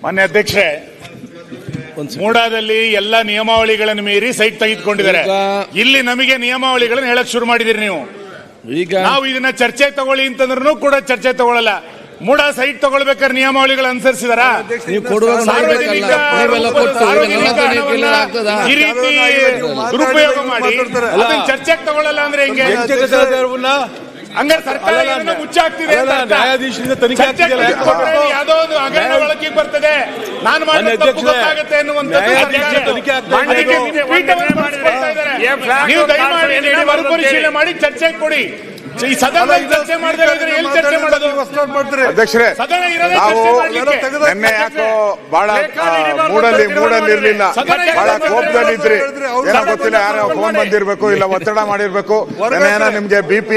ಮಾನ್ಯ ಅಧ್ಯಕ್ಷರೇ, ಮೂಡಾದಲ್ಲಿ ಎಲ್ಲ ನಿಯಮಾವಳಿಗಳನ್ನು ಮೀರಿ ಸೈಟ್ ತೆಗೆದುಕೊಂಡಿದ್ದಾರೆ. ಇಲ್ಲಿ ನಮಗೆ ನಿಯಮಾವಳಿಗಳನ್ನು ಹೇಳಕ್ ಶುರು ಮಾಡಿದಿರಿ ನೀವು. ಈಗ ನಾವು ಇದನ್ನ ಚರ್ಚೆ ತಗೊಳ್ಳಿ ಅಂತಂದ್ರೂ ಕೂಡ ಚರ್ಚೆ ತಗೊಳ್ಳಲ್ಲ. ಮೂಡ ಸೈಟ್ ತಗೊಳ್ಬೇಕಾದ್ರೆ ನಿಯಮಾವಳಿಗಳು ಅನುಸರಿಸಿದಾರ? ಈ ರೀತಿ ದುರುಪಯೋಗ ಮಾಡಿ ಅದನ್ನ ಚರ್ಚೆಗೆ ತಗೊಳ್ಳಲ್ಲ ಅಂದ್ರೆ ಹೆಂಗೆ? ಹಂಗಾರೆ ಸರ್ಕಾರ ಮುಚ್ಚಾಗ್ತಿದೆ. ನ್ಯಾಯಾಧೀಶರಿಂದ ತನಿಖೆ ಯಾವುದೋ ಒಂದು ಹಗರಣ ಒಳಗೆ ಬರ್ತದೆ, ನಾನು ಮಾಡಿದ ತಪ್ಪು ಗೊತ್ತಾಗುತ್ತೆ ಅನ್ನುವಂಥದ್ದು. ನೀವು ದಯಮಾಡಿ ಮರುಪರಿಶೀಲನೆ ಮಾಡಿ ಚರ್ಚೆಗೆ ಕೊಡಿ. ಈ ಸದನದಲ್ಲಿ ಚರ್ಚೆ ಮಾಡಿದ್ರೆ ಎಲ್ಲಿ ಚರ್ಚೆ ಮಾಡೋದು? ಅಧ್ಯಕ್ಷರೇ, ನಿನ್ನೆ ಯಾಕೋ ಬಹಳ ಮೂಡಲ್ಲಿ ಇರ್ಲಿಲ್ಲ, ಬಹಳ ಕೋಪದಲ್ಲಿದ್ರಿ. ಏನೋ ಗೊತ್ತಿಲ್ಲ, ಯಾರೋ ಫೋನ್ ಬಂದಿರ್ಬೇಕು, ಇಲ್ಲ ಒತ್ತಡ ಮಾಡಿರ್ಬೇಕು, ಏನೋ ನಿಮ್ಗೆ BP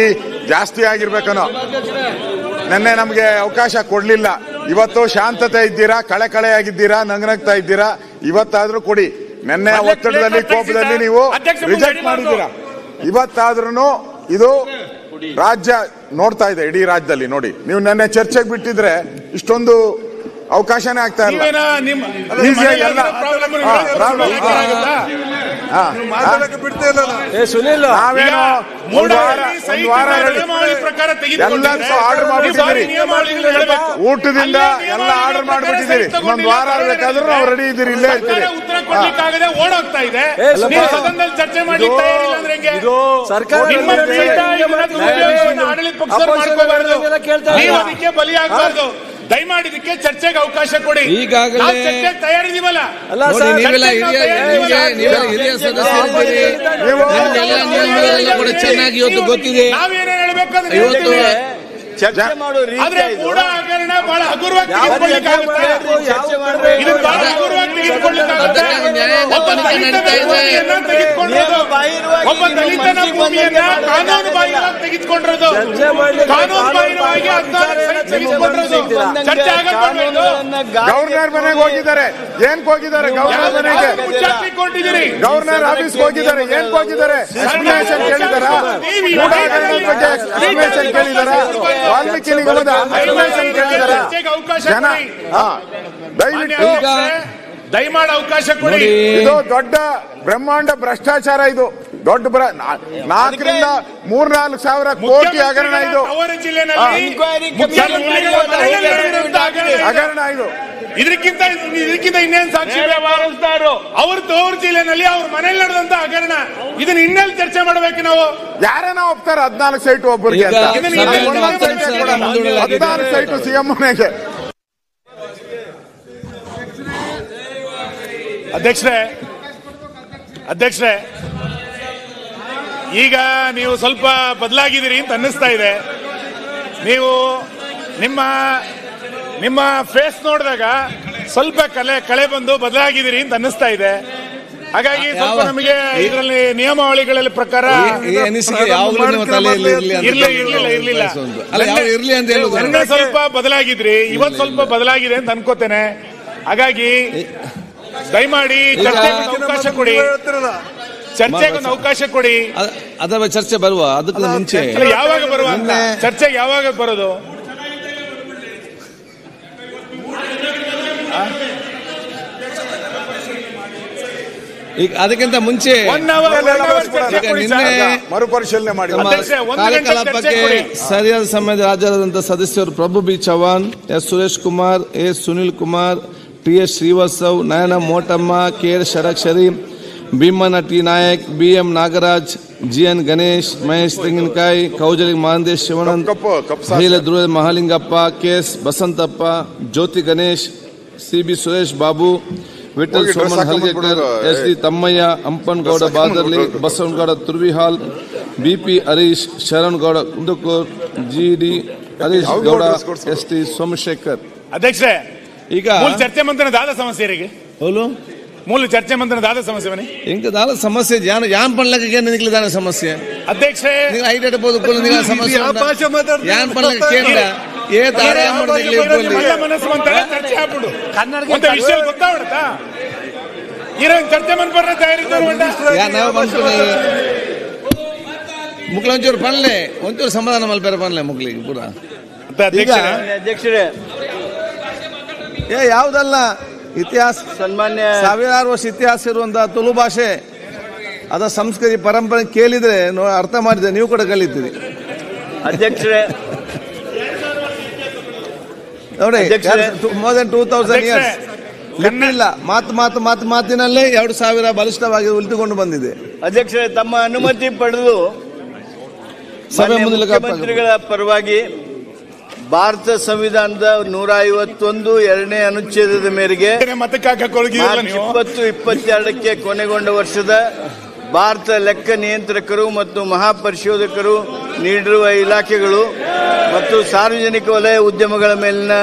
ಜಾಸ್ತಿ ಆಗಿರ್ಬೇಕನೋ. ನಿನ್ನೆ ನಮ್ಗೆ ಅವಕಾಶ ಕೊಡ್ಲಿಲ್ಲ. ಇವತ್ತು ಶಾಂತತೆ ಇದ್ದೀರಾ, ಕಳೆ ಆಗಿದ್ದೀರಾ, ನಗ್ನಗ್ತಾ ಇದ್ದೀರಾ. ಇವತ್ತಾದ್ರೂ ಕೊಡಿ. ನಿನ್ನೆ ಒತ್ತಡದಲ್ಲಿ ಕೋಪದಲ್ಲಿ ನೀವು ರಿಜೆಕ್ಟ್ ಮಾಡಿದ್ದೀರಾ. ಇವತ್ತಾದ್ರೂ ಇದು ರಾಜ್ಯ ನೋಡ್ತಾ ಇದೆ, ಇಡೀ ರಾಜ್ಯದಲ್ಲಿ ನೋಡಿ. ನೀವು ನೆನ್ನೆ ಚರ್ಚೆಗೆ ಬಿಟ್ಟಿದ್ರೆ ಇಷ್ಟೊಂದು ಅವಕಾಶನೇ ಆಗ್ತಾ ಇಲ್ಲ. ಆರ್ಡರ್ ಮಾಡ್ಬಿಟ್ಟಿದ್ದೀರಿ, ಊಟದಿಂದ ಎಲ್ಲ ಆರ್ಡರ್ ಮಾಡ್ಬಿಟ್ಟಿದ್ದೀರಿ. ಒಂದ್ ವಾರ ಬೇಕಾದ್ರೂ ನಾವು ರೆಡಿ ಇದ್ದೀರಿ, ಇಲ್ಲೇ ಇರ್ತೀರಿ. ಓಡೋಗ್ತಾ ಇದೆ, ಚರ್ಚೆ ಮಾಡಿ ಆಡಳಿತ ಪಕ್ಷ ಮಾಡ್ಕೋಬಾರ್ದು, ನೀವು ಅದಕ್ಕೆ ಬಲಿಯಾಗಬಾರ್ದು. ದಯಮಾಡಿ ಇದಕ್ಕೆ ಚರ್ಚೆಗೆ ಅವಕಾಶ ಕೊಡಿ. ಈಗಾಗಲೇ ಚರ್ಚೆಗೆ ತಯಾರಿದೀವಲ್ಲ, ಚೆನ್ನಾಗಿ ಇವತ್ತು ಗೊತ್ತಿದೆ. ನಾವೇನೇನು ಹೇಳ್ಬೇಕಾದ್ರೆ ಚರ್ಚೆ ಮಾಡೋ ಆದ್ರೆ ಕೂಡ ಹಗರಣ ಬಹಳ ಹಗುರವಾಗಿ ತೆಗೆದುಕೊಳ್ಳಿಕ್ಕಾಗುತ್ತೆ. ಇದನ್ನು ಬಹಳ ಹಗುರವಾಗಿ ತೆಗೆದುಕೊಳ್ಳಿಕ್ಕಾಗುತ್ತೆ. ಒಬ್ಬ ದಲಿತನ ಭೂಮಿಯನ್ನ ಕಾನೂನು ಬಾಹಿರವಾಗಿ ತೆಗೆದುಕೊಂಡಿರೋದು, ಕಾನೂನು ಬಾಹಿರವಾಗಿ ತೆಗೆದುಕೊಂಡಿರೋದು ಚರ್ಚೆ ಆಗಬೇಕು. ಗವರ್ನರ್ ಮನೆಗೆ ಹೋಗಿದ್ದಾರೆ, ಏನ್ ಹೋಗಿದ್ದಾರೆ? ಗವರ್ನರ್ ಮನೆಗೆ ಮುಚ್ಚಾಕಿಕೊಂಡಿದ್ದೀರಿ. ಗವರ್ನರ್ ಆಫೀಸ್ಗೆ ಹೋಗಿದ್ದಾರೆ, ಏನ್ ಹೋಗಿದ್ದಾರೆ? ಎಕ್ಸ್ಪ್ಲನೇಷನ್ ಕೇಳಿದಾರ? ಎಕ್ಸ್ಪ್ಲನೇಷನ್ ಕೇಳಿದಾರ? ವಾಲ್ಮೀಕಿ ನಿಗಮದ ಎಕ್ಸ್ಪ್ಲನೇಷನ್ ಕೇಳಿದಾರ? ಜನ ದಯವಿಟ್ಟು ದಯಮಾಡಿ ಅವಕಾಶ ಕೊಡಿ. ಇದು ದೊಡ್ಡ ಬ್ರಹ್ಮಾಂಡ ಭ್ರಷ್ಟಾಚಾರ. ಇದು ದೊಡ್ಡ 4,000 ಸಾವಿರ ಕೋಟಿ ಹಗರಣ. ಇದು ಹಗರಣ. ಇದಕ್ಕಿಂತ ಇನ್ನೇನು ಸಾಕ್ಷಿ? ಅವ್ರ ಜಿಲ್ಲೆನಲ್ಲಿ ಅವ್ರ ಮನೇಲಿ ನಡೆದಂತ ಹಗರಣ. ಇದನ್ನ ಇನ್ನೆಲ್ಲಿ ಚರ್ಚೆ ಮಾಡ್ಬೇಕು ನಾವು? ಯಾರನ್ನ ಒಪ್ತಾರೆ 14 ಸೈಟ್ ಒಬ್ಬರಿಗೆ? 14 ಸೈಟ್ CM ಮನೆಗೆ. ಅಧ್ಯಕ್ಷರೇ, ಈಗ ನೀವು ಸ್ವಲ್ಪ ಬದಲಾಗಿದ್ದೀರಿ ಅಂತ ಅನ್ನಿಸ್ತಾ ಇದೆ. ನೀವು ನಿಮ್ಮ ಫೇಸ್ ನೋಡಿದಾಗ ಸ್ವಲ್ಪ ಕಳೆ ಬಂದು ಬದಲಾಗಿದ್ದೀರಿ ಅಂತ ಅನ್ನಿಸ್ತಾ ಇದೆ. ಹಾಗಾಗಿ ಸ್ವಲ್ಪ ನಮಗೆ ಇದರಲ್ಲಿ ನಿಯಮಾವಳಿಗಳಲ್ಲಿ ಪ್ರಕಾರ ಇರಲಿಲ್ಲ, ಸ್ವಲ್ಪ ಬದಲಾಗಿದ್ರಿ. ಇವತ್ತು ಸ್ವಲ್ಪ ಬದಲಾಗಿದೆ ಅಂತ ಅನ್ಕೋತೇನೆ. ಹಾಗಾಗಿ ದಯಮಾಡಿ ಚರ್ಚೆಗೊಂದು ಅವಕಾಶ ಕೊಡಿ. ಚರ್ಚೆಗೊಂದು ಅವಕಾಶ ಕೊಡಿ. ಅಥವಾ ಚರ್ಚೆ ಬರುವ ಅದಕ್ಕೆ ಮುಂಚೆ ಯಾವಾಗ ಬರುವ ಚರ್ಚೆಗೆ ಯಾವಾಗ ಬರೋದು? ಈಗ ಅದಕ್ಕಿಂತ ಮುಂಚೆ ಮರುಪರಿಶೀಲನೆ ಮಾಡಿ ಕಾರ್ಯಕಲಾಪಕ್ಕೆ ಸರಿಯಾದ ಸಮಯದ ಹಾಜರಾದಂತಹ ಸದಸ್ಯರು Prabhu B Chavan, S Suresh Kumar, A Sunil Kumar, TS Srivastav, Nayana Motamma, KR Shadakshari, Bheemanna T Nayak, BM Nagaraj, GN Ganesh, Mahesh Tenginakai, Kaujali Mahantesh, Shivanand, ಹೈಲ Dhruva Mahalingappa, KS Basanthappa, Jyothi Ganesh, CB Suresh Babu, Vithal Soman Halgekar, SD Thammaiah, ಅಂಪನಗೌಡ Badarli, Basavanagouda ತುರ್ವಿಹಾಲ್, BP Harish, Sharan Gowda ಕುಂದಕೂರ್, GD Harish Gowda, ST Somashekar. ಅಧ್ಯಕ್ಷರೇ, ಈಗ ಚರ್ಚೆ ಮಂತ್ರನ ದಾದ ಸಮಸ್ಯೆರಿಗೆ ಮೂಲ ಚರ್ಚೆ ಮಂತ್ರನ ದಾದ ಸಮಸ್ಯೆ ಬನ್ನಿ. ಇಂಕ ದಾದ ಸಮಸ್ಯೆ ಯಾನ್ ಪಣ್ಲಕ್ಕೆ ನಿಕ್ಲಿ ದಾದ ಸಮಸ್ಯೆ ಅಧ್ಯಕ್ಷರೇ ಐಡೆಡ್ ಬೋದು ಸಮಸ್ಯೆ ಯಾನ್ ಪಣ್ಲಕ್ಕೆ ಕೇಂದ್ರ ಏ ದಾರ ಮನಸ್ಸು ಅಂತ ಚರ್ಚೆ ಆಗ್ಬಿಡು. ಕನ್ನಡ ವಿಷಯ ಗೊತ್ತಾಗ್ಬಿಡುತ್ತಾ? ಚರ್ಚೆ ಮನ್ಪರ್ನ ತಯಾರಿ ಮುಕ್ಳ ಒಂಚೂರು ಪನ್ಲೆ ಒಂಚೂರು ಸಮಾಧಾನ ಮಲ್ಪೇರ ಪನ್ಲೆ ಮುಕ್ಳಿಗೆ ಪೂರ ಅಧ್ಯಕ್ಷರೇ ಯಾವುದಲ್ಲ ಇತಿಹಾಸ ಸನ್ಮಾನ್ಯ ಸಾವಿರಾರು ವರ್ಷ ಇತಿಹಾಸ ಇರುವಂತಹ ತುಳು ಭಾಷೆ ಅದ ಸಂಸ್ಕೃತಿ ಪರಂಪರೆ ಕೇಳಿದ್ರೆ ಅರ್ಥ ಮಾಡಿದ್ರೆ ನೀವು ಕೂಡ ಕಲಿತೀರಿ. ಅಧ್ಯಕ್ಷರೇ ನೋಡಿ ಮೋರ್ ದನ್ 2000 ಇಯರ್ಸ್ ಲೆಕ್ಕಿಲ್ಲ ಮಾತಿನಲ್ಲೇ 2000 ಬಲಿಷ್ಠವಾಗಿ ಉಳಿದುಕೊಂಡು ಬಂದಿದೆ. ಅಧ್ಯಕ್ಷರೇ ತಮ್ಮ ಅನುಮತಿ ಪಡೆದು ಸಭೆ ಮುಖ್ಯಮಂತ್ರಿಗಳ ಪರವಾಗಿ ಭಾರತ ಸಂವಿಧಾನದ 151 ಎರಡನೇ ಅನುಚ್ಛೇದದ ಮೇರೆಗೆ ಮಾರ್ಚ್ 2022ಕ್ಕೆ ಕೊನೆಗೊಂಡ ವರ್ಷದ ಭಾರತ ಲೆಕ್ಕ ನಿಯಂತ್ರಕರು ಮತ್ತು ಮಹಾಪರಿಶೋಧಕರು ನೀಡಿರುವ ಇಲಾಖೆಗಳು ಮತ್ತು ಸಾರ್ವಜನಿಕ ವಲಯ ಉದ್ಯಮಗಳ ಮೇಲಿನ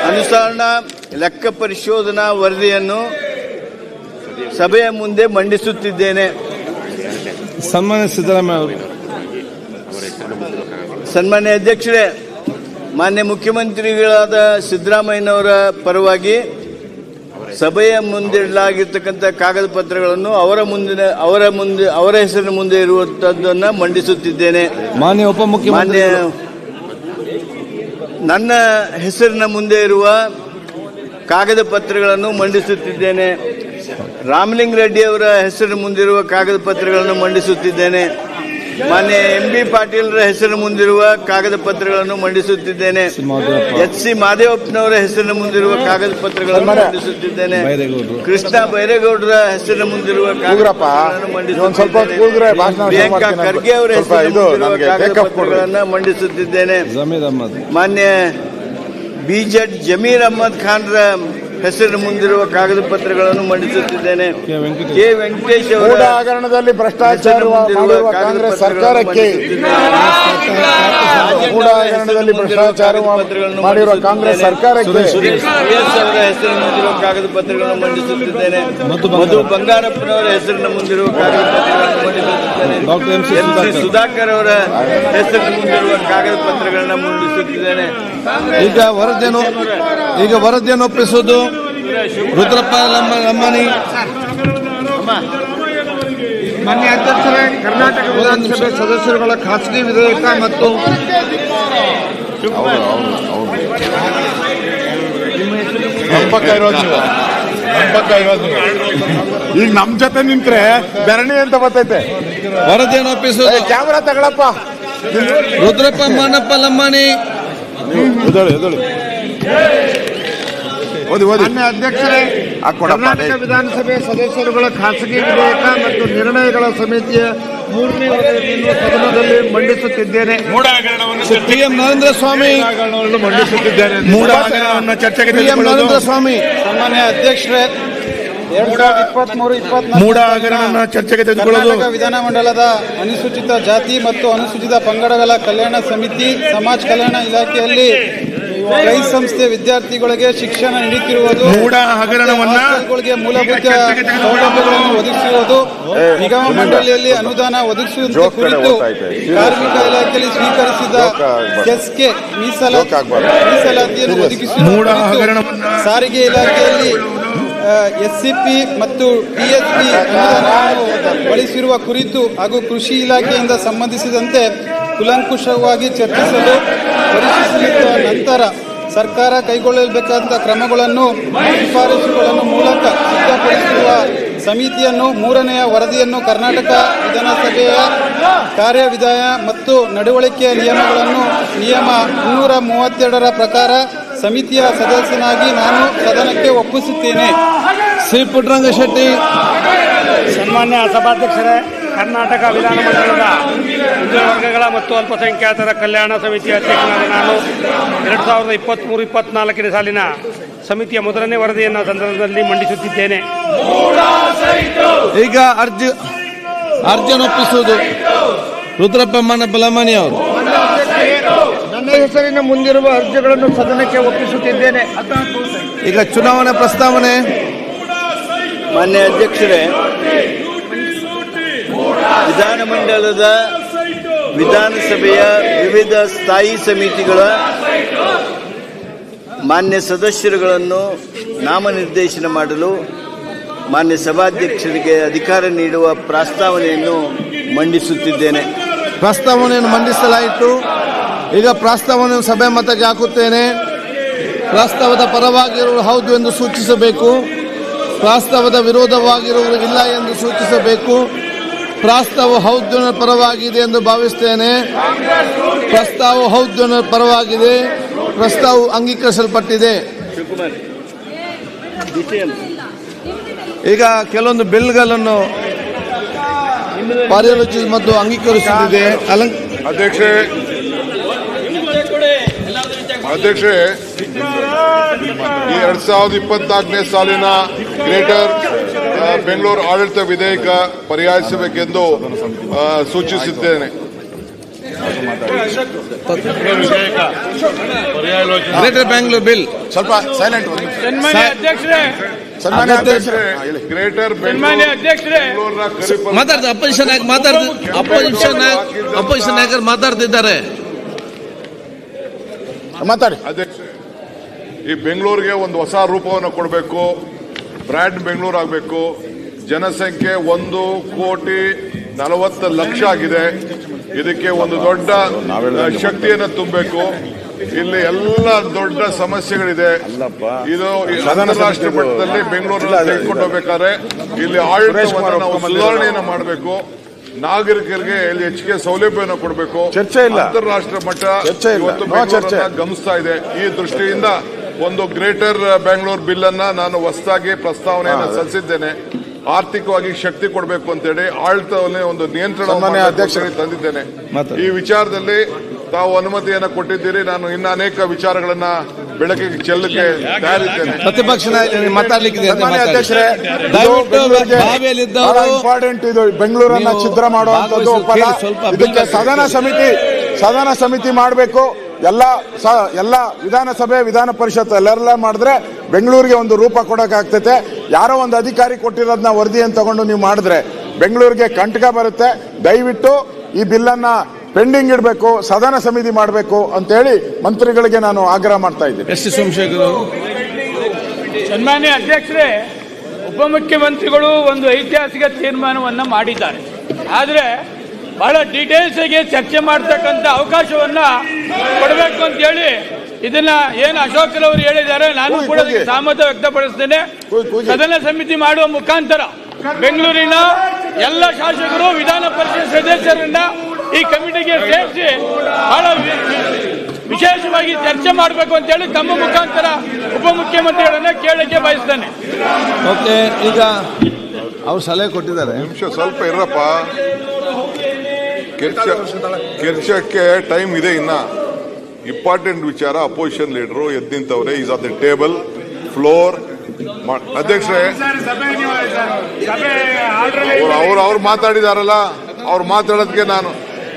ಅನುಸರಣಾ ಲೆಕ್ಕ ಪರಿಶೋಧನಾ ವರದಿಯನ್ನು ಸಭೆಯ ಮುಂದೆ ಮಂಡಿಸುತ್ತಿದ್ದೇನೆ. ಸನ್ಮಾನ್ಯ ಸಿದ್ದರಾಮಯ್ಯ ಅವರು. ಸನ್ಮಾನ್ಯ ಅಧ್ಯಕ್ಷರೇ, ಮಾನ್ಯ ಮುಖ್ಯಮಂತ್ರಿಗಳಾದ ಸಿದ್ದರಾಮಯ್ಯನವರ ಪರವಾಗಿ ಸಭೆಯ ಮುಂದಿಡಲಾಗಿರ್ತಕ್ಕಂಥ ಕಾಗದ ಪತ್ರಗಳನ್ನು ಅವರ ಹೆಸರಿನ ಮುಂದೆ ಇರುವಂತದ್ದನ್ನು ಮಂಡಿಸುತ್ತಿದ್ದೇನೆ. ಮಾನ್ಯ ಉಪಮುಖ್ಯಮಂತ್ರಿ ನನ್ನ ಹೆಸರಿನ ಮುಂದೆ ಇರುವ ಕಾಗದ ಪತ್ರಗಳನ್ನು ಮಂಡಿಸುತ್ತಿದ್ದೇನೆ. ರಾಮಲಿಂಗ ರೆಡ್ಡಿ ಅವರ ಹೆಸರಿನ ಮುಂದಿರುವ ಕಾಗದ ಪತ್ರಗಳನ್ನು ಮಂಡಿಸುತ್ತಿದ್ದೇನೆ. ಮಾನ್ಯ MB ಪಾಟೀಲ್ರ ಹೆಸರಿನ ಮುಂದಿರುವ ಕಾಗದ ಪತ್ರಗಳನ್ನು ಮಂಡಿಸುತ್ತಿದ್ದೇನೆ. HC ಮಾದೇವಪ್ಪನವರ ಹೆಸರಿನ ಮುಂದಿರುವ ಕಾಗದ ಪತ್ರಗಳನ್ನು ಮಂಡಿಸುತ್ತಿದ್ದೇನೆ. ಕೃಷ್ಣ ಬೈರೇಗೌಡರ ಹೆಸರಿನ ಮುಂದಿರುವ ಕಾಗದ ಪತ್ರಗಳನ್ನು ಮಂಡಿಸುತ್ತಿದ್ದೇನೆ. ಪ್ರಿಯಾಂಕಾ ಖರ್ಗೆ ಅವರ ಹೆಸರಿನ ಮುಂದಿರುವ ಕಾಗದ ಪತ್ರಗಳನ್ನು ಮಂಡಿಸುತ್ತಿದ್ದೇನೆ. ಮಾನ್ಯ BZ ಜಮೀರ್ ಅಹಮದ್ ಖಾನ್ರ ಹೆಸರಿನ ಮುಂದಿರುವ ಕಾಗದ ಪತ್ರಗಳನ್ನು ಮಂಡಿಸುತ್ತಿದ್ದೇನೆ. ಕೆ ವೆಂಕಟೇಶ್ ಅವರ ಹಗರಣದಲ್ಲಿ ಭ್ರಷ್ಟಾಚಾರ ಮಾಡಿರುವ ಕಾಂಗ್ರೆಸ್ ಸರ್ಕಾರಕ್ಕೆ ಮಾಡಿರುವ ಕಾಂಗ್ರೆಸ್ ಸರ್ಕಾರಕ್ಕೆ ಅವರ ಹೆಸರಿನ ಮುಂದಿರುವ ಕಾಗದ ಪತ್ರಗಳನ್ನು ಮಂಡಿಸುತ್ತಿದ್ದೇನೆ. ಮಧು ಬಂಗಾರಪ್ಪನವರ ಹೆಸರಿನ ಮುಂದಿರುವ ಕಾಗದ ಪತ್ರಗಳನ್ನು ಮಂಡಿಸುತ್ತಿದ್ದೇನೆ. MC ಸುಧಾಕರ್ ಅವರ ಹೆಸರಿನ ಮುಂದಿರುವ ಕಾಗದ ಪತ್ರಗಳನ್ನು ಮಂಡಿಸುತ್ತಿದ್ದೇನೆ. ಈಗ ವರದಿಯನ್ನು ಒಪ್ಪಿಸುವುದು ರುದ್ರಪ್ಪ ಲಮ್ಮನಿ. ಮಾನ್ಯ ಅಧ್ಯಕ್ಷರೇ, ಕರ್ನಾಟಕ ವಿಧಾನಸಭೆ ಸದಸ್ಯರುಗಳ ಖಾಸಗಿ ವಿಧೇಯಕ ಮತ್ತು ಈಗ ನಮ್ ಜೊತೆ ನಿಂತ್ರೆ ಧರಣಿ ಅಂತ ಬರ್ತೈತೆ. ವರದಿಯನ್ನು ಒಪ್ಪಿಸುವುದು ಕ್ಯಾಮ್ರಾ ತಗೊಳಪ್ಪ. ರುದ್ರಪ್ಪ ಮಾನಪ್ಪ ಲಮ್ಮನಿ. ಮಾನ್ಯ ಅಧ್ಯಕ್ಷರೇ, ಕರ್ನಾಟಕ ವಿಧಾನಸಭೆ ಸದಸ್ಯರುಗಳ ಖಾಸಗಿ ವಿಧೇಯಕ ಮತ್ತು ನಿರ್ಣಯಗಳ ಸಮಿತಿಯ 3ನೇ ವರದಿಯನ್ನು ಸದನದಲ್ಲಿ ಮಂಡಿಸುತ್ತಿದ್ದೇನೆ. PM ನರೇಂದ್ರ ಸ್ವಾಮಿ ಮಂಡಿಸುತ್ತಿದ್ದೇನೆ. ನರೇಂದ್ರ ಸ್ವಾಮಿ. ಸನ್ಮಾನ್ಯ ಅಧ್ಯಕ್ಷರೇ, 2023-24 ಚರ್ಚೆಗೆ ತೆಗೆದುಕೊಳ್ಳುವುದು ವಿಧಾನಮಂಡಲದ ಅನುಸೂಚಿತ ಜಾತಿ ಮತ್ತು ಅನುಸೂಚಿತ ಪಂಗಡಗಳ ಕಲ್ಯಾಣ ಸಮಿತಿ ಸಮಾಜ ಕಲ್ಯಾಣ ಇಲಾಖೆಯಲ್ಲಿ ಕೈ ಸಂಸ್ಥೆ ವಿದ್ಯಾರ್ಥಿಗಳಿಗೆ ಶಿಕ್ಷಣ ನೀಡುತ್ತಿರುವುದು, ಹಾಸ್ಟೆಲ್ಗಳಿಗೆ ಮೂಲಭೂತ ಸೌಲಭ್ಯಗಳನ್ನು ಒದಗಿಸುವುದು, ನಿಗಮ ಮಂಡಳಿಯಲ್ಲಿ ಅನುದಾನ ಒದಗಿಸುವಂತೆ ಕುರಿತು ಕಾರ್ಮಿಕ ಇಲಾಖೆಯಲ್ಲಿ ಸ್ವೀಕರಿಸಿದ ಸೆಸ್ಗೆ ಮೀಸಲಾತಿಯನ್ನು ಒದಗಿಸುವುದು, ಸಾರಿಗೆ ಇಲಾಖೆಯಲ್ಲಿ SCP ಮತ್ತು TSP ಅನುದಾನವನ್ನು ಬಳಸಿರುವ ಕುರಿತು ಹಾಗೂ ಕೃಷಿ ಇಲಾಖೆಯಿಂದ ಸಂಬಂಧಿಸಿದಂತೆ ಕೂಲಂಕುಷವಾಗಿ ಚರ್ಚಿಸಲು ಪರಿಶೀಲಿಸಿದ ನಂತರ ಸರ್ಕಾರ ಕೈಗೊಳ್ಳಬೇಕಾದ ಕ್ರಮಗಳನ್ನು ಶಿಫಾರಸುಗಳನ್ನು ಮೂಲಕ ಸಿದ್ಧಪಡಿಸಿರುವ ಸಮಿತಿಯನ್ನು 3ನೇ ವರದಿಯನ್ನು ಕರ್ನಾಟಕ ವಿಧಾನಸಭೆಯ ಕಾರ್ಯವಿಧಾನ ಮತ್ತು ನಡವಳಿಕೆಯ ನಿಯಮಗಳನ್ನು ನಿಯಮ 232ರ ಪ್ರಕಾರ ಸಮಿತಿಯ ಸದಸ್ಯನಾಗಿ ನಾನು ಸದನಕ್ಕೆ ಒಪ್ಪಿಸುತ್ತೇನೆ. ಶ್ರೀ ಪುಟ್ಟರಂಗ ಶೆಟ್ಟಿ. ಸನ್ಮಾನ್ಯ ಸಭಾಧ್ಯಕ್ಷರೇ, ಕರ್ನಾಟಕ ವಿಧಾನಮಂಡಲದ ಹಿಂದುಳಿದ ವರ್ಗಗಳ ಮತ್ತು ಅಲ್ಪಸಂಖ್ಯಾತರ ಕಲ್ಯಾಣ ಸಮಿತಿಯ ಅಧ್ಯಕ್ಷನಾದ ನಾನು 2023-24ನೇ ಸಾಲಿನ ಸಮಿತಿಯ 1ನೇ ವರದಿಯನ್ನು ಸಂದರ್ಭದಲ್ಲಿ ಮಂಡಿಸುತ್ತಿದ್ದೇನೆ. ಈಗ ಅರ್ಜಿ ಒಪ್ಪಿಸುವುದು ರುದ್ರಪ್ಪ ಮಾನಪ್ಪ ಲಮ್ಮನಿ ಅವರು. ನನ್ನ ಹೆಸರಿನ ಮುಂದಿರುವ ಅರ್ಜಿಗಳನ್ನು ಸದನಕ್ಕೆ ಒಪ್ಪಿಸುತ್ತಿದ್ದೇನೆ. ಈಗ ಚುನಾವಣಾ ಪ್ರಸ್ತಾವನೆ. ಮಾನ್ಯ ಅಧ್ಯಕ್ಷರೇ, ವಿಧಾನಮಂಡಲದ ವಿಧಾನಸಭೆಯ ವಿವಿಧ ಸ್ಥಾಯಿ ಸಮಿತಿಗಳ ಮಾನ್ಯ ಸದಸ್ಯರುಗಳನ್ನು ನಾಮನಿರ್ದೇಶನ ಮಾಡಲು ಮಾನ್ಯ ಸಭಾಧ್ಯಕ್ಷರಿಗೆ ಅಧಿಕಾರ ನೀಡುವ ಪ್ರಸ್ತಾವನೆಯನ್ನು ಮಂಡಿಸುತ್ತಿದ್ದೇನೆ. ಪ್ರಸ್ತಾವನೆಯನ್ನು ಮಂಡಿಸಲಾಯಿತು. ಈಗ ಪ್ರಸ್ತಾವನೆಯನ್ನು ಸಭೆ ಮತಕ್ಕೆ ಹಾಕುತ್ತೇನೆ. ಪ್ರಸ್ತಾವದ ಪರವಾಗಿರುವವರು ಹೌದು ಎಂದು ಸೂಚಿಸಬೇಕು. ಪ್ರಸ್ತಾವದ ವಿರೋಧವಾಗಿರುವವರು ಇಲ್ಲ ಎಂದು ಸೂಚಿಸಬೇಕು. ಪ್ರಸ್ತಾವ ಹೌದು ಪರವಾಗಿದೆ ಎಂದು ಭಾವಿಸುತ್ತೇನೆ. ಪ್ರಸ್ತಾವ ಹೌದು ಪರವಾಗಿದೆ. ಪ್ರಸ್ತಾವ ಅಂಗೀಕರಿಸಲ್ಪಟ್ಟಿದೆ. ಈಗ ಕೆಲವೊಂದು ಬಿಲ್ಗಳನ್ನು ಪರ್ಯಾಲೋಚಿಸಿ ಮತ್ತು ಅಂಗೀಕರಿಸುತ್ತಿದೆ. ಅಧ್ಯಕ್ಷೆ ಈ 2024ನೇ ಸಾಲಿನ ಗ್ರೇಟರ್ ಬೆಂಗಳೂರು ಆಡಳಿತ ವಿಧೇಯಕ ಪರಿಹಾರಿಸಬೇಕೆಂದು ಸೂಚಿಸುತ್ತೇನೆ. ಗ್ರೇಟರ್ ಬೆಂಗಳೂರು ಬಿಲ್ ಸ್ವಲ್ಪ ಸೈಲೆಂಟ್. ಗ್ರೇಟರ್ ಮಾತಾಡ್ತಾರೆ. ಅಪೋಸಿಷನ್ ನಾಯಕರು ಮಾತಾಡ್ತಿದ್ದಾರೆ. ಮಾತಾಡಿ ಅಧ್ಯಕ್ಷ. ಈ ಬೆಂಗಳೂರಿಗೆ ಒಂದು ಹೊಸ ರೂಪವನ್ನು ಕೊಡಬೇಕು. ಬ್ರ್ಯಾಂಡ್ ಬೆಂಗಳೂರು ಆಗಬೇಕು. ಜನಸಂಖ್ಯೆ 1,40,00,000 ಆಗಿದೆ. ಇದಕ್ಕೆ ಒಂದು ದೊಡ್ಡ ಶಕ್ತಿಯನ್ನು ತುಂಬಬೇಕು. ಇಲ್ಲಿ ಎಲ್ಲ ದೊಡ್ಡ ಸಮಸ್ಯೆಗಳಿದೆ. ಇದು ಅಂತಾರಾಷ್ಟ್ರೀಯ ಮಟ್ಟದಲ್ಲಿ ಬೆಂಗಳೂರನ್ನ ತೆಗೆದುಕೊಂಡು ಹೋಗ್ಬೇಕಾದ್ರೆ ಇಲ್ಲಿ ಆಡಳಿತವನ್ನು ನಾವು ಸುಧಾರಣೆಯನ್ನು ಮಾಡಬೇಕು. ನಾಗರಿಕರಿಗೆ ಇಲ್ಲಿ ಹೆಚ್ಚಿಗೆ ಸೌಲಭ್ಯವನ್ನು ಕೊಡಬೇಕು. ಚರ್ಚೆ ಇಲ್ಲ. ಅಂತಾರಾಷ್ಟ್ರೀಯ ಮಟ್ಟ ಇವತ್ತು ಬೆಂಗಳೂರನ್ನ ಗಮನಿಸ್ತಾ ಇದೆ. ಈ ದೃಷ್ಟಿಯಿಂದ ಒಂದು ಗ್ರೇಟರ್ ಬೆಂಗಳೂರು ಬಿಲ್ ಅನ್ನ ನಾನು ಹೊಸದಾಗಿ ಪ್ರಸ್ತಾವನೆಯನ್ನು ಸಲ್ಲಿಸಿದ್ದೇನೆ. ಆರ್ಥಿಕವಾಗಿ ಶಕ್ತಿ ಕೊಡಬೇಕು ಅಂತೇಳಿ ಆಡಳಿತವನ್ನೇ ಒಂದು ನಿಯಂತ್ರಣ ಅಧ್ಯಕ್ಷರಿಗೆ ತಂದಿದ್ದೇನೆ. ಈ ವಿಚಾರದಲ್ಲಿ ತಾವು ಅನುಮತಿಯನ್ನು ಕೊಟ್ಟಿದ್ದೀರಿ. ನಾನು ಇನ್ನು ಅನೇಕ ವಿಚಾರಗಳನ್ನ ಬೆಳಕಿಗೆ ಚೆಲ್ಲಕ್ಕೆ ತಯಾರಿದ್ದೇನೆ. ಪ್ರತಿಪಕ್ಷ ಮಾತಾಡ್ಲಿಕ್ಕೆ ಇಂಪಾರ್ಟೆಂಟ್ ಇದು. ಬೆಂಗಳೂರನ್ನ ಛಿದ್ರ ಮಾಡುವಂತದ್ದು ಇದಕ್ಕೆ ಸದನ ಸಮಿತಿ ಮಾಡಬೇಕು. ಎಲ್ಲ ವಿಧಾನಸಭೆ ವಿಧಾನ ಪರಿಷತ್ ಎಲ್ಲರೆಲ್ಲ ಮಾಡಿದ್ರೆ ಬೆಂಗಳೂರಿಗೆ ಒಂದು ರೂಪ ಕೊಡೋಕ್ಕಾಗ್ತೈತೆ. ಯಾರೋ ಒಂದು ಅಧಿಕಾರಿ ಕೊಟ್ಟಿರೋದನ್ನ ವರದಿಯನ್ನು ತಗೊಂಡು ನೀವು ಮಾಡಿದ್ರೆ ಬೆಂಗಳೂರಿಗೆ ಕಂಟಕ ಬರುತ್ತೆ. ದಯವಿಟ್ಟು ಈ ಬಿಲ್ಲನ್ನ ಪೆಂಡಿಂಗ್ ಇಡಬೇಕು, ಸದನ ಸಮಿತಿ ಮಾಡಬೇಕು ಅಂತೇಳಿ ಮಂತ್ರಿಗಳಿಗೆ ನಾನು ಆಗ್ರಹ ಮಾಡ್ತಾ ಇದ್ದೀನಿ. S T Somashekhar. ಸನ್ಮಾನ್ಯ ಅಧ್ಯಕ್ಷರೇ, ಉಪಮುಖ್ಯಮಂತ್ರಿಗಳು ಒಂದು ಐತಿಹಾಸಿಕ ತೀರ್ಮಾನವನ್ನ ಮಾಡಿದ್ದಾರೆ. ಆದರೆ ಬಹಳ ಡೀಟೇಲ್ಸ್ ಆಗಿ ಚರ್ಚೆ ಮಾಡತಕ್ಕಂತ ಅವಕಾಶವನ್ನ ಕೊಡಬೇಕು ಅಂತ ಹೇಳಿ ಇದನ್ನ ಏನು ಅಶೋಕ್ ಅವರು ಹೇಳಿದ್ದಾರೆ, ನಾನು ಕೂಡ ಸಹಮತ ವ್ಯಕ್ತಪಡಿಸ್ತೇನೆ. ಸದನ ಸಮಿತಿ ಮಾಡುವ ಮುಖಾಂತರ ಬೆಂಗಳೂರಿನ ಎಲ್ಲ ಶಾಸಕರು, ವಿಧಾನ ಪರಿಷತ್ ಸದಸ್ಯರನ್ನ ಈ ಕಮಿಟಿಗೆ ಸೇರಿಸಿ ಬಹಳ ವಿಶೇಷವಾಗಿ ಚರ್ಚೆ ಮಾಡಬೇಕು ಅಂತ ಹೇಳಿ ತಮ್ಮ ಮುಖಾಂತರ ಉಪಮುಖ್ಯಮಂತ್ರಿಗಳನ್ನ ಕೇಳಕ್ಕೆ ಬಯಸ್ತೇನೆ. ಓಕೆ, ಈಗ ಅವ್ರು ಸಲಹೆ ಕೊಟ್ಟಿದ್ದಾರೆ. ನಿಮಿಷ ಸ್ವಲ್ಪ ಇರಪ್ಪ. ಚರ್ಚೆಗೆ ಟೈಮ್ ಇದೆ. ಇನ್ನ ಇಂಪಾರ್ಟೆಂಟ್ ವಿಚಾರ. ಅಪೋಸಿಷನ್ ಲೀಡರು ಎದ್ದು ನಿಂತವ್ರೆ. Is on the table floor. ಅಧ್ಯಕ್ಷರೇ, ಅವ್ರು ಮಾತಾಡಿದಾರಲ್ಲ, ಅವ್ರು ಮಾತಾಡೋದಕ್ಕೆ ನಾನು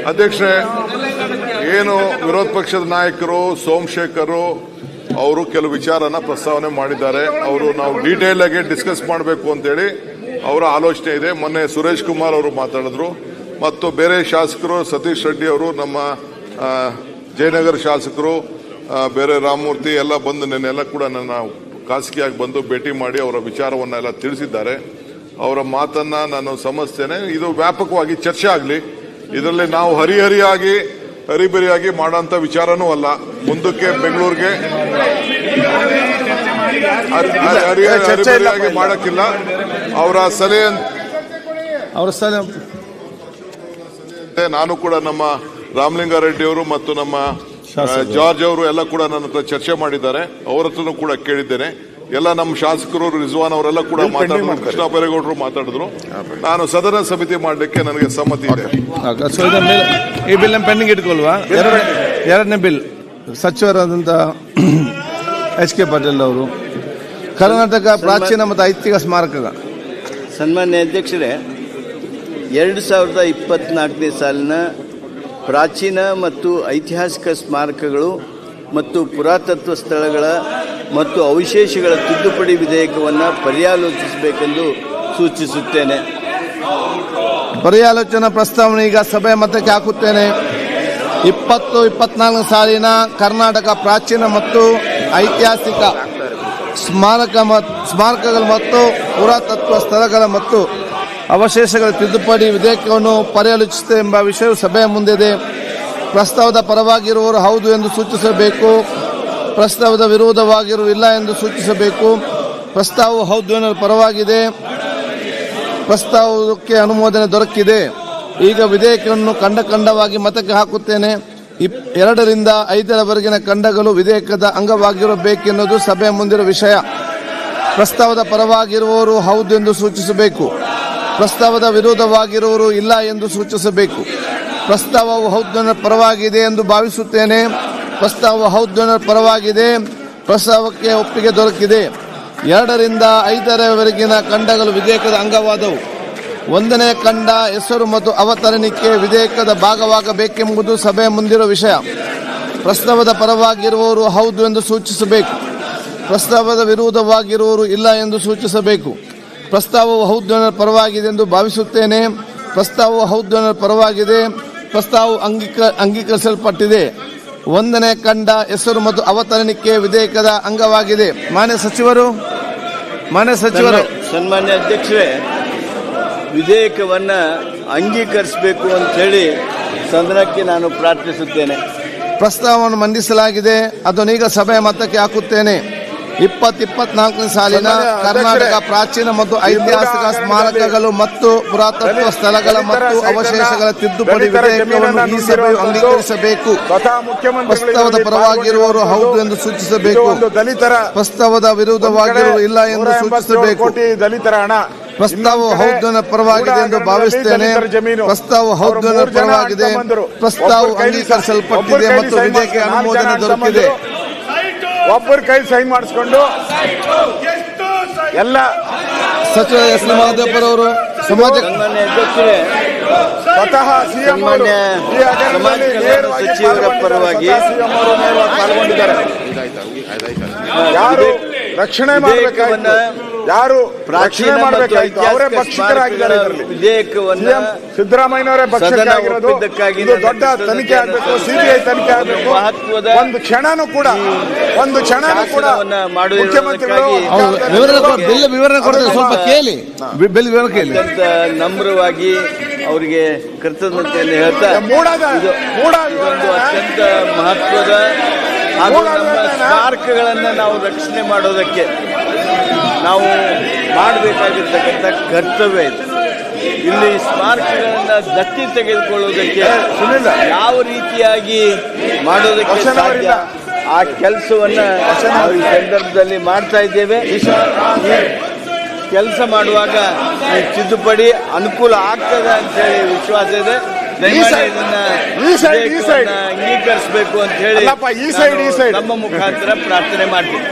ಅಧ್ಯಕ್ಷರೇ, ಏನು ವಿರೋಧ ಪಕ್ಷದ ನಾಯಕರು ಸೋಮಶೇಖರ್ ಅವರು ಕೆಲವು ವಿಚಾರನ ಪ್ರಸ್ತಾವನೆ ಮಾಡಿದ್ದಾರೆ. ಅವರು ನಾವು ಡೀಟೇಲ್ ಆಗಿ ಡಿಸ್ಕಸ್ ಮಾಡಬೇಕು ಅಂತೇಳಿ ಅವರ ಆಲೋಚನೆ ಇದೆ. ಮೊನ್ನೆ ಸುರೇಶ್ ಕುಮಾರ್ ಅವರು ಮಾತಾಡಿದ್ರು ಮತ್ತು ಬೇರೆ ಶಾಸಕರು ಸತೀಶ್ ರೆಡ್ಡಿ ಅವರು, ನಮ್ಮ ಜಯನಗರ ಶಾಸಕರು, ಬೇರೆ ರಾಮಮೂರ್ತಿ ಎಲ್ಲ ಬಂದು ನೆನ್ನೆಲ್ಲ ಕೂಡ ನನ್ನ ಖಾಸಗಿಯಾಗಿ ಬಂದು ಭೇಟಿ ಮಾಡಿ ಅವರ ವಿಚಾರವನ್ನೆಲ್ಲ ತಿಳಿಸಿದ್ದಾರೆ. ಅವರ ಮಾತನ್ನ ನಾನು ಸಮರ್ಥಿಸ್ತೇನೆ. ಇದು ವ್ಯಾಪಕವಾಗಿ ಚರ್ಚೆ ಆಗಲಿ. ಇದರಲ್ಲಿ ನಾವು ಹರಿಬರಿಯಾಗಿ ಮಾಡೋಂಥ ವಿಚಾರನೂ ಅಲ್ಲ. ಮುಂದಕ್ಕೆ ಬೆಂಗಳೂರಿಗೆ ಹರಿಬರಿಯಾಗಿ ಮಾಡಕ್ಕಿಲ್ಲ. ಅವರ ಸಲಹೆ ನಾನು ಕೂಡ ನಮ್ಮ ರಾಮಲಿಂಗಾರೆಡ್ಡಿ ಅವರು ಮತ್ತು ನಮ್ಮ ಜಾರ್ಜ್ ಅವರು ಎಲ್ಲ ಕೂಡ ನನ್ನ ಹತ್ರ ಚರ್ಚೆ ಮಾಡಿದ್ದಾರೆ. ಅವರ ಹತ್ರನೂ ಕೂಡ ಕೇಳಿದ್ದೇನೆ. ಎಲ್ಲ ನಮ್ಮ ಶಾಸಕರು ರಿಜ್ವಾನ್ ಅವರೆಲ್ಲ ಕೂಡ ಮಾತಾಡಿದ್ರು, ಕೃಷ್ಣ ಬೈರೇಗೌಡರು ಮಾತಾಡಿದ್ರು. ನಾನು ಸದನ ಸಮಿತಿ ಮಾಡಲಿಕ್ಕೆ ನನಗೆ ಸಮ್ಮತಿ ಇದೆ. ಈ ಬಿಲ್ ಪೆಂಡಿಂಗ್ ಇಟ್ಕೊಳ್ವಾ? ಎರಡನೇ ಬಿಲ್ ಸಚಿವರಾದಂಥ HK ಪಾಟೀಲ್ ಅವರು, ಕರ್ನಾಟಕ ಪ್ರಾಚೀನ ಮತ್ತು ಐತಿಹಾಸಿಕ ಸ್ಮಾರಕಗಳ. ಸನ್ಮಾನ್ಯ ಅಧ್ಯಕ್ಷರೇ, 2024ನೇ ಸಾಲಿನ ಪ್ರಾಚೀನ ಮತ್ತು ಐತಿಹಾಸಿಕ ಸ್ಮಾರಕಗಳು ಮತ್ತು ಪುರಾತತ್ವ ಸ್ಥಳಗಳ ಮತ್ತು ಅವಶೇಷಗಳ ತಿದ್ದುಪಡಿ ವಿಧೇಯಕವನ್ನು ಪರ್ಯಾಲೋಚಿಸಬೇಕೆಂದು ಸೂಚಿಸುತ್ತೇನೆ. ಪರ್ಯಾಲೋಚನಾ ಪ್ರಸ್ತಾವನೆ ಈಗ ಸಭೆ ಮತಕ್ಕೆ ಹಾಕುತ್ತೇನೆ. 2024 ಸಾಲಿನ ಕರ್ನಾಟಕ ಪ್ರಾಚೀನ ಮತ್ತು ಐತಿಹಾಸಿಕ ಸ್ಮಾರಕಗಳು ಮತ್ತು ಪುರಾತತ್ವ ಸ್ಥಳಗಳ ಮತ್ತು ಅವಶೇಷಗಳ ತಿದ್ದುಪಡಿ ವಿಧೇಯಕವನ್ನು ಪರ್ಯಾಲೋಚಿಸುತ್ತೆ ಎಂಬ ವಿಷಯವು ಸಭೆಯ ಮುಂದಿದೆ. ಪ್ರಸ್ತಾವದ ಪರವಾಗಿರುವವರು ಹೌದು ಎಂದು ಸೂಚಿಸಬೇಕು. ಪ್ರಸ್ತಾವದ ವಿರೋಧವಾಗಿರುವ ಇಲ್ಲ ಎಂದು ಸೂಚಿಸಬೇಕು. ಪ್ರಸ್ತಾವವು ಹೌದು ಎನ್ನುವ ಪರವಾಗಿದೆ. ಪ್ರಸ್ತಾವಕ್ಕೆ ಅನುಮೋದನೆ ದೊರಕಿದೆ. ಈಗ ವಿಧೇಯಕವನ್ನು ಖಂಡವಾಗಿ ಮತಕ್ಕೆ ಹಾಕುತ್ತೇನೆ. 2 ರಿಂದ 5 ಖಂಡಗಳು ವಿಧೇಯಕದ ಅಂಗವಾಗಿರಬೇಕೆನ್ನುವುದು ಸಭೆಯ ಮುಂದಿರುವ ವಿಷಯ. ಪ್ರಸ್ತಾವದ ಪರವಾಗಿರುವವರು ಹೌದು ಎಂದು ಸೂಚಿಸಬೇಕು. ಪ್ರಸ್ತಾವದ ವಿರೋಧವಾಗಿರುವವರು ಇಲ್ಲ ಎಂದು ಸೂಚಿಸಬೇಕು. ಪ್ರಸ್ತಾವವು ಹೌದು ಪರವಾಗಿದೆ ಎಂದು ಭಾವಿಸುತ್ತೇನೆ. ಪ್ರಸ್ತಾವವು ಹೌದು ಪರವಾಗಿದೆ. ಪ್ರಸ್ತಾವಕ್ಕೆ ಒಪ್ಪಿಗೆ ದೊರಕಿದೆ. 2 ರಿಂದ 5 ಖಂಡಗಳು ವಿಧೇಯಕದ ಅಂಗವಾದವು. 1ನೇ ಖಂಡ ಹೆಸರು ಮತ್ತು ಅವತರಣಿಕೆ ವಿಧೇಯಕದ ಭಾಗವಾಗಬೇಕೆಂಬುದು ಸಭೆಯ ಮುಂದಿರುವ ವಿಷಯ. ಪ್ರಸ್ತಾವದ ಪರವಾಗಿರುವವರು ಹೌದು ಎಂದು ಸೂಚಿಸಬೇಕು. ಪ್ರಸ್ತಾವದ ವಿರೋಧವಾಗಿರುವವರು ಇಲ್ಲ ಎಂದು ಸೂಚಿಸಬೇಕು. ಪ್ರಸ್ತಾವವು ಹೌದು ಪರವಾಗಿದೆ ಎಂದು ಭಾವಿಸುತ್ತೇನೆ. ಪ್ರಸ್ತಾವವು ಹೌದು ಪರವಾಗಿದೆ. ಪ್ರಸ್ತಾವವು ಅಂಗೀಕರಿಸಲ್ಪಟ್ಟಿದೆ. 1ನೇ ಖಂಡ ಹೆಸರು ಮತ್ತು ಅವತರಣಿಕೆ ವಿಧೇಯಕದ ಅಂಗವಾಗಿದೆ. ಮಾನ್ಯ ಸಚಿವರು, ಸನ್ಮಾನ್ಯ ಅಧ್ಯಕ್ಷರೇ, ವಿಧೇಯಕವನ್ನ ಅಂಗೀಕರಿಸಬೇಕು ಅಂತ ಹೇಳಿ ಸದನಕ್ಕೆ ನಾನು ಪ್ರಾರ್ಥಿಸುತ್ತೇನೆ. ಪ್ರಸ್ತಾವವನ್ನು ಮಂಡಿಸಲಾಗಿದೆ. ಅದನ್ನೀಗ ಸಭೆಯ ಮತಕ್ಕೆ ಹಾಕುತ್ತೇನೆ. 2024 ಸಾಲಿನ ಕರ್ನಾಟಕ ಪ್ರಾಚೀನ ಮತ್ತು ಐತಿಹಾಸಿಕ ಸ್ಮಾರಕಗಳು ಮತ್ತು ಪುರಾತತ್ವ ಸ್ಥಳಗಳ ಮತ್ತು ಅವಶೇಷಗಳ ತಿದ್ದುಪಡಿ ವಿಧೇಯಕವನ್ನು ಈ ಸಭೆಯು ಅಂಗೀಕರಿಸಬೇಕು. ಪ್ರಸ್ತಾವದ ಪರವಾಗಿರುವವರು ಹೌದು ಎಂದು ಸೂಚಿಸಬೇಕು. ಪ್ರಸ್ತಾವದ ವಿರೋಧವಾಗಿರುವವರು ಇಲ್ಲ ಎಂದು ಸೂಚಿಸಬೇಕು. ಪ್ರಸ್ತಾವವು ಹೌದು ಪರವಾಗಿದೆ ಎಂದು ಭಾವಿಸುತ್ತೇನೆ. ಪ್ರಸ್ತಾವವು ಹೌದು ಪರವಾಗಿದೆ. ಪ್ರಸ್ತಾವವು ಅಂಗೀಕರಿಸಲ್ಪಟ್ಟಿದೆ ಮತ್ತು ವಿಧೇಯಕ ಅನುಮೋದನೆ ದೊರಕಿದೆ. ಒಬ್ಬರು ಕೈ ಸೈನ್ ಮಾಡಿಸ್ಕೊಂಡು ಎಲ್ಲ ಸಚಿವ ಎಸ್ ಮಹದೇವರವರು ಸನ್ಮಾನ್ಯ ಅಧ್ಯಕ್ಷರೇ, ಸ್ವತಃ ಸಿಎಂ ಸಚಿವರ ಪರವಾಗಿ ಪಾಲ್ಗೊಂಡಿದ್ದಾರೆ. ಯಾರು ರಕ್ಷಣೆ ಮಾಡಬೇಕಾಗಿತ್ತು, ಯಾರು ರಕ್ಷಣೆ ಮಾಡಬೇಕಾಗಿತ್ತು ಅವರೇ ಭಕ್ಷಕರಾಗಿದ್ದಾರೆ. ವಿಧೇಯಕವನ್ನು ಸಿದ್ದರಾಮಯ್ಯನವರೇ ಭಕ್ಷಕರಾಗಿರೋದು. ಇದು ದೊಡ್ಡ ತನಿಖೆ ಆಗಬೇಕು, ಸಿಬಿಐ ತನಿಖೆ ಆಗಬೇಕು. ಒಂದು ಕ್ಷಣನೂ ಕೂಡ ಮುಖ್ಯಮಂತ್ರಿಗಳು ವಿವರಣೆ ಕೊಡ್ತಾರೆ. ಸ್ವಲ್ಪ ಕೇಳಿ, ಬಿಲ್ ವಿವರ ಕೇಳಿ. ಅತ್ಯಂತ ನಮ್ರವಾಗಿ ಅವರಿಗೆ ಕೃತಜ್ಞತೆಯನ್ನು ಹೇಳ್ತಾ, ಇದೊಂದು ಅತ್ಯಂತ ಮಹತ್ವದ ಹಾಗೂ ನಮ್ಮ ಸ್ಮಾರಕಗಳನ್ನು ನಾವು ರಕ್ಷಣೆ ಮಾಡೋದಕ್ಕೆ ನಾವು ಮಾಡಬೇಕಾಗಿರ್ತಕ್ಕಂಥ ಕರ್ತವ್ಯ ಇದೆ. ಇಲ್ಲಿ ಸ್ಮಾರಕಗಳನ್ನ ದತ್ತಿ ತೆಗೆದುಕೊಳ್ಳುವುದಕ್ಕೆ ಯಾವ ರೀತಿಯಾಗಿ ಮಾಡೋದಕ್ಕೆ ಸಾಧ್ಯ ಆ ಕೆಲಸವನ್ನ ನಾವು ಈ ಸಂದರ್ಭದಲ್ಲಿ ಮಾಡ್ತಾ ಇದ್ದೇವೆ. ಕೆಲಸ ಮಾಡುವಾಗ ಈ ತಿದ್ದುಪಡಿ ಅನುಕೂಲ ಆಗ್ತದೆ ಅಂತ ಹೇಳಿ ವಿಶ್ವಾಸ ಇದೆ. ಅಂಗೀಕರಿಸಬೇಕು ಅಂತ ಹೇಳಿ ನಮ್ಮ ಮುಖಾಂತರ ಪ್ರಾರ್ಥನೆ ಮಾಡ್ತೀವಿ.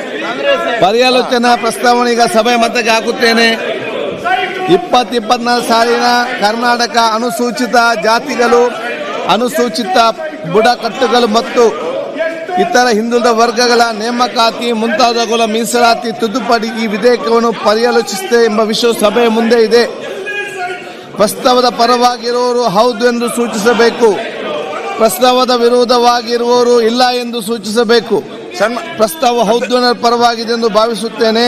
ಪರ್ಯಾಲೋಚನಾ ಪ್ರಸ್ತಾವನೆ ಈಗ ಸಭೆ ಮತಕ್ಕೆ ಹಾಕುತ್ತೇನೆ. 2024 ಸಾಲಿನ ಕರ್ನಾಟಕ ಅನುಸೂಚಿತ ಜಾತಿಗಳು, ಅನುಸೂಚಿತ ಬುಡಕಟ್ಟುಗಳು ಮತ್ತು ಇತರ ಹಿಂದುಳಿದ ವರ್ಗಗಳ ನೇಮಕಾತಿ ಮುಂತಾದವುಗಳ ಮೀಸಲಾತಿ ತಿದ್ದುಪಡಿ ಈ ವಿಧೇಯಕವನ್ನು ಪರ್ಯಾಲೋಚಿಸುತ್ತೆ ಎಂಬ ವಿಷಯ ಸಭೆಯ ಮುಂದೆ ಇದೆ. ಪ್ರಸ್ತಾವದ ಪರವಾಗಿರುವವರು ಹೌದು ಎಂದು ಸೂಚಿಸಬೇಕು. ಪ್ರಸ್ತಾವದ ವಿರೋಧವಾಗಿರುವವರು ಇಲ್ಲ ಎಂದು ಸೂಚಿಸಬೇಕು. ಪ್ರಸ್ತಾವ ಹೌದು ಪರವಾಗಿದೆ ಎಂದು ಭಾವಿಸುತ್ತೇನೆ.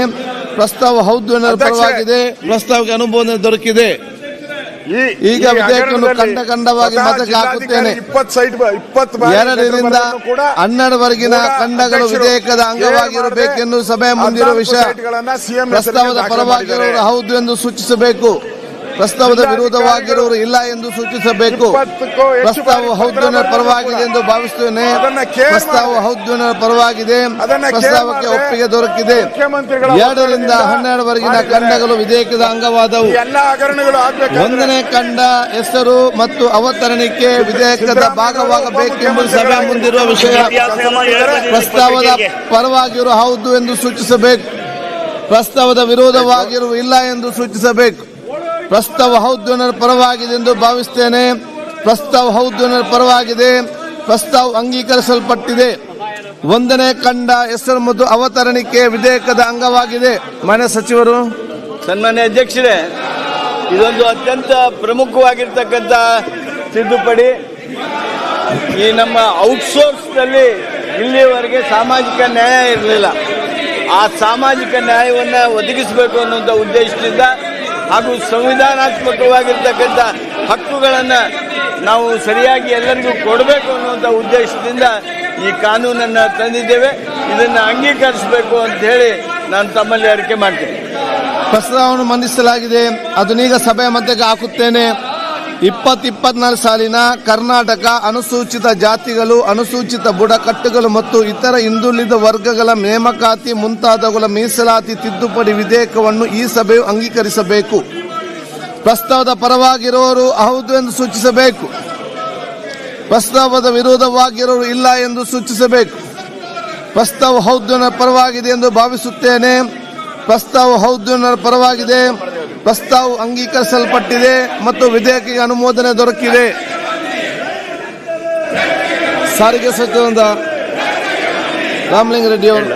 ಪ್ರಸ್ತಾವ ಹೌದು ಪರವಾಗಿದೆ. ಪ್ರಸ್ತಾವಕ್ಕೆ ಅನುಮೋದನೆ ದೊರಕಿದೆ. ಈಗ ವಿಧೇಯಕವನ್ನು ಖಂಡವಾಗಿ ಮತಕ್ಕೆ ಹಾಕುತ್ತೇನೆ. 2 ರಿಂದ 12 ಖಂಡಗಳು ವಿಧೇಯಕದ ಅಂಗವಾಗಿರಬೇಕೆಂದು ಸಭೆಯ ಮುಂದಿರುವ ವಿಷಯ. ಪ್ರಸ್ತಾವದ ಪರವಾಗಿರುವವರು ಹೌದು ಎಂದು ಸೂಚಿಸಬೇಕು. ಪ್ರಸ್ತಾವದ ವಿರೋಧವಾಗಿರುವವರು ಇಲ್ಲ ಎಂದು ಸೂಚಿಸಬೇಕು. ಪ್ರಸ್ತಾವ ಹೌದು ಪರವಾಗಿದೆ ಎಂದು ಭಾವಿಸುತ್ತೇನೆ. ಪ್ರಸ್ತಾವ ಹೌದು ಪರವಾಗಿದೆ. ಪ್ರಸ್ತಾವಕ್ಕೆ ಒಪ್ಪಿಗೆ ದೊರಕಿದೆ. 2 ರಿಂದ 12 ಖಂಡಗಳು ವಿಧೇಯಕದ ಅಂಗವಾದವು. 1ನೇ ಖಂಡ ಹೆಸರು ಮತ್ತು ಅವತರಣಿಕೆ ವಿಧೇಯಕದ ಭಾಗವಾಗಬೇಕೆಂಬುದು ಸಭೆ ಮುಂದಿರುವ ವಿಷಯ. ಪ್ರಸ್ತಾವದ ಪರವಾಗಿರುವ ಹೌದು ಎಂದು ಸೂಚಿಸಬೇಕು. ಪ್ರಸ್ತಾವದ ವಿರೋಧವಾಗಿರುವ ಇಲ್ಲ ಎಂದು ಸೂಚಿಸಬೇಕು. ಪ್ರಸ್ತಾವ ಹೌದು ಪರವಾಗಿದೆ ಎಂದು ಭಾವಿಸುತ್ತೇನೆ. ಪ್ರಸ್ತಾವ ಹೌದು ಪರವಾಗಿದೆ. ಪ್ರಸ್ತಾವ ಅಂಗೀಕರಿಸಲ್ಪಟ್ಟಿದೆ. 1ನೇ ಖಂಡ ಹೆಸರು ಮತ್ತು ಅವತರಣಿಕೆ ವಿಧೇಯಕದ ಅಂಗವಾಗಿದೆ. ಮಾನ್ಯ ಸಚಿವರು. ಸನ್ಮಾನ್ಯ ಅಧ್ಯಕ್ಷರೇ, ಇದೊಂದು ಅತ್ಯಂತ ಪ್ರಮುಖವಾಗಿರ್ತಕ್ಕಂಥ ತಿದ್ದುಪಡಿ. ಈ ನಮ್ಮ ಔಟ್ಸೋರ್ಸ್ನಲ್ಲಿ ಇಲ್ಲಿಯವರೆಗೆ ಸಾಮಾಜಿಕ ನ್ಯಾಯ ಇರಲಿಲ್ಲ. ಆ ಸಾಮಾಜಿಕ ನ್ಯಾಯವನ್ನು ಒದಗಿಸಬೇಕು ಅನ್ನುವಂಥ ಉದ್ದೇಶದಿಂದ ಹಾಗೂ ಸಂವಿಧಾನಾತ್ಮಕವಾಗಿರ್ತಕ್ಕಂಥ ಹಕ್ಕುಗಳನ್ನು ನಾವು ಸರಿಯಾಗಿ ಎಲ್ಲರಿಗೂ ಕೊಡಬೇಕು ಅನ್ನುವಂಥ ಉದ್ದೇಶದಿಂದ ಈ ಕಾನೂನನ್ನು ತಂದಿದ್ದೇವೆ. ಇದನ್ನು ಅಂಗೀಕರಿಸಬೇಕು ಅಂತ ಹೇಳಿ ನಾನು ತಮ್ಮಲ್ಲಿ ಅರಿಕೆ ಮಾಡ್ತೇನೆ. ಪ್ರಸ್ತಾವವನ್ನು ಮಂಡಿಸಲಾಗಿದೆ. ಅದನ್ನೀಗ ಸಭೆಯ ಮಧ್ಯಕ್ಕೆ ಹಾಕುತ್ತೇನೆ. 2024 ಸಾಲಿನ ಕರ್ನಾಟಕ ಅನುಸೂಚಿತ ಜಾತಿಗಳು, ಅನುಸೂಚಿತ ಬುಡಕಟ್ಟುಗಳು ಮತ್ತು ಇತರ ಹಿಂದುಳಿದ ವರ್ಗಗಳ ನೇಮಕಾತಿ ಮುಂತಾದವುಗಳ ಮೀಸಲಾತಿ ತಿದ್ದುಪಡಿ ವಿಧೇಯಕವನ್ನು ಈ ಸಭೆಯು ಅಂಗೀಕರಿಸಬೇಕು. ಪ್ರಸ್ತಾವದ ಪರವಾಗಿರುವವರು ಹೌದು ಎಂದು ಸೂಚಿಸಬೇಕು. ಪ್ರಸ್ತಾವದ ವಿರೋಧವಾಗಿರುವವರು ಇಲ್ಲ ಎಂದು ಸೂಚಿಸಬೇಕು. ಪ್ರಸ್ತಾವ ಹೌದು ಪರವಾಗಿದೆ ಎಂದು ಭಾವಿಸುತ್ತೇನೆ. ಪ್ರಸ್ತಾವ ಹೌದು ಪರವಾಗಿದೆ. ಪ್ರಸ್ತಾವ ಅಂಗೀಕರಿಸಲ್ಪಟ್ಟಿದೆ ಮತ್ತು ವಿಧೇಯಕಕ್ಕೆ ಅನುಮೋದನೆ ದೊರಕಿದೆ. ಸಾರಿಗೆ ಸಚಿವ ರಾಮಲಿಂಗ ರೆಡ್ಡಿ ಅವರು.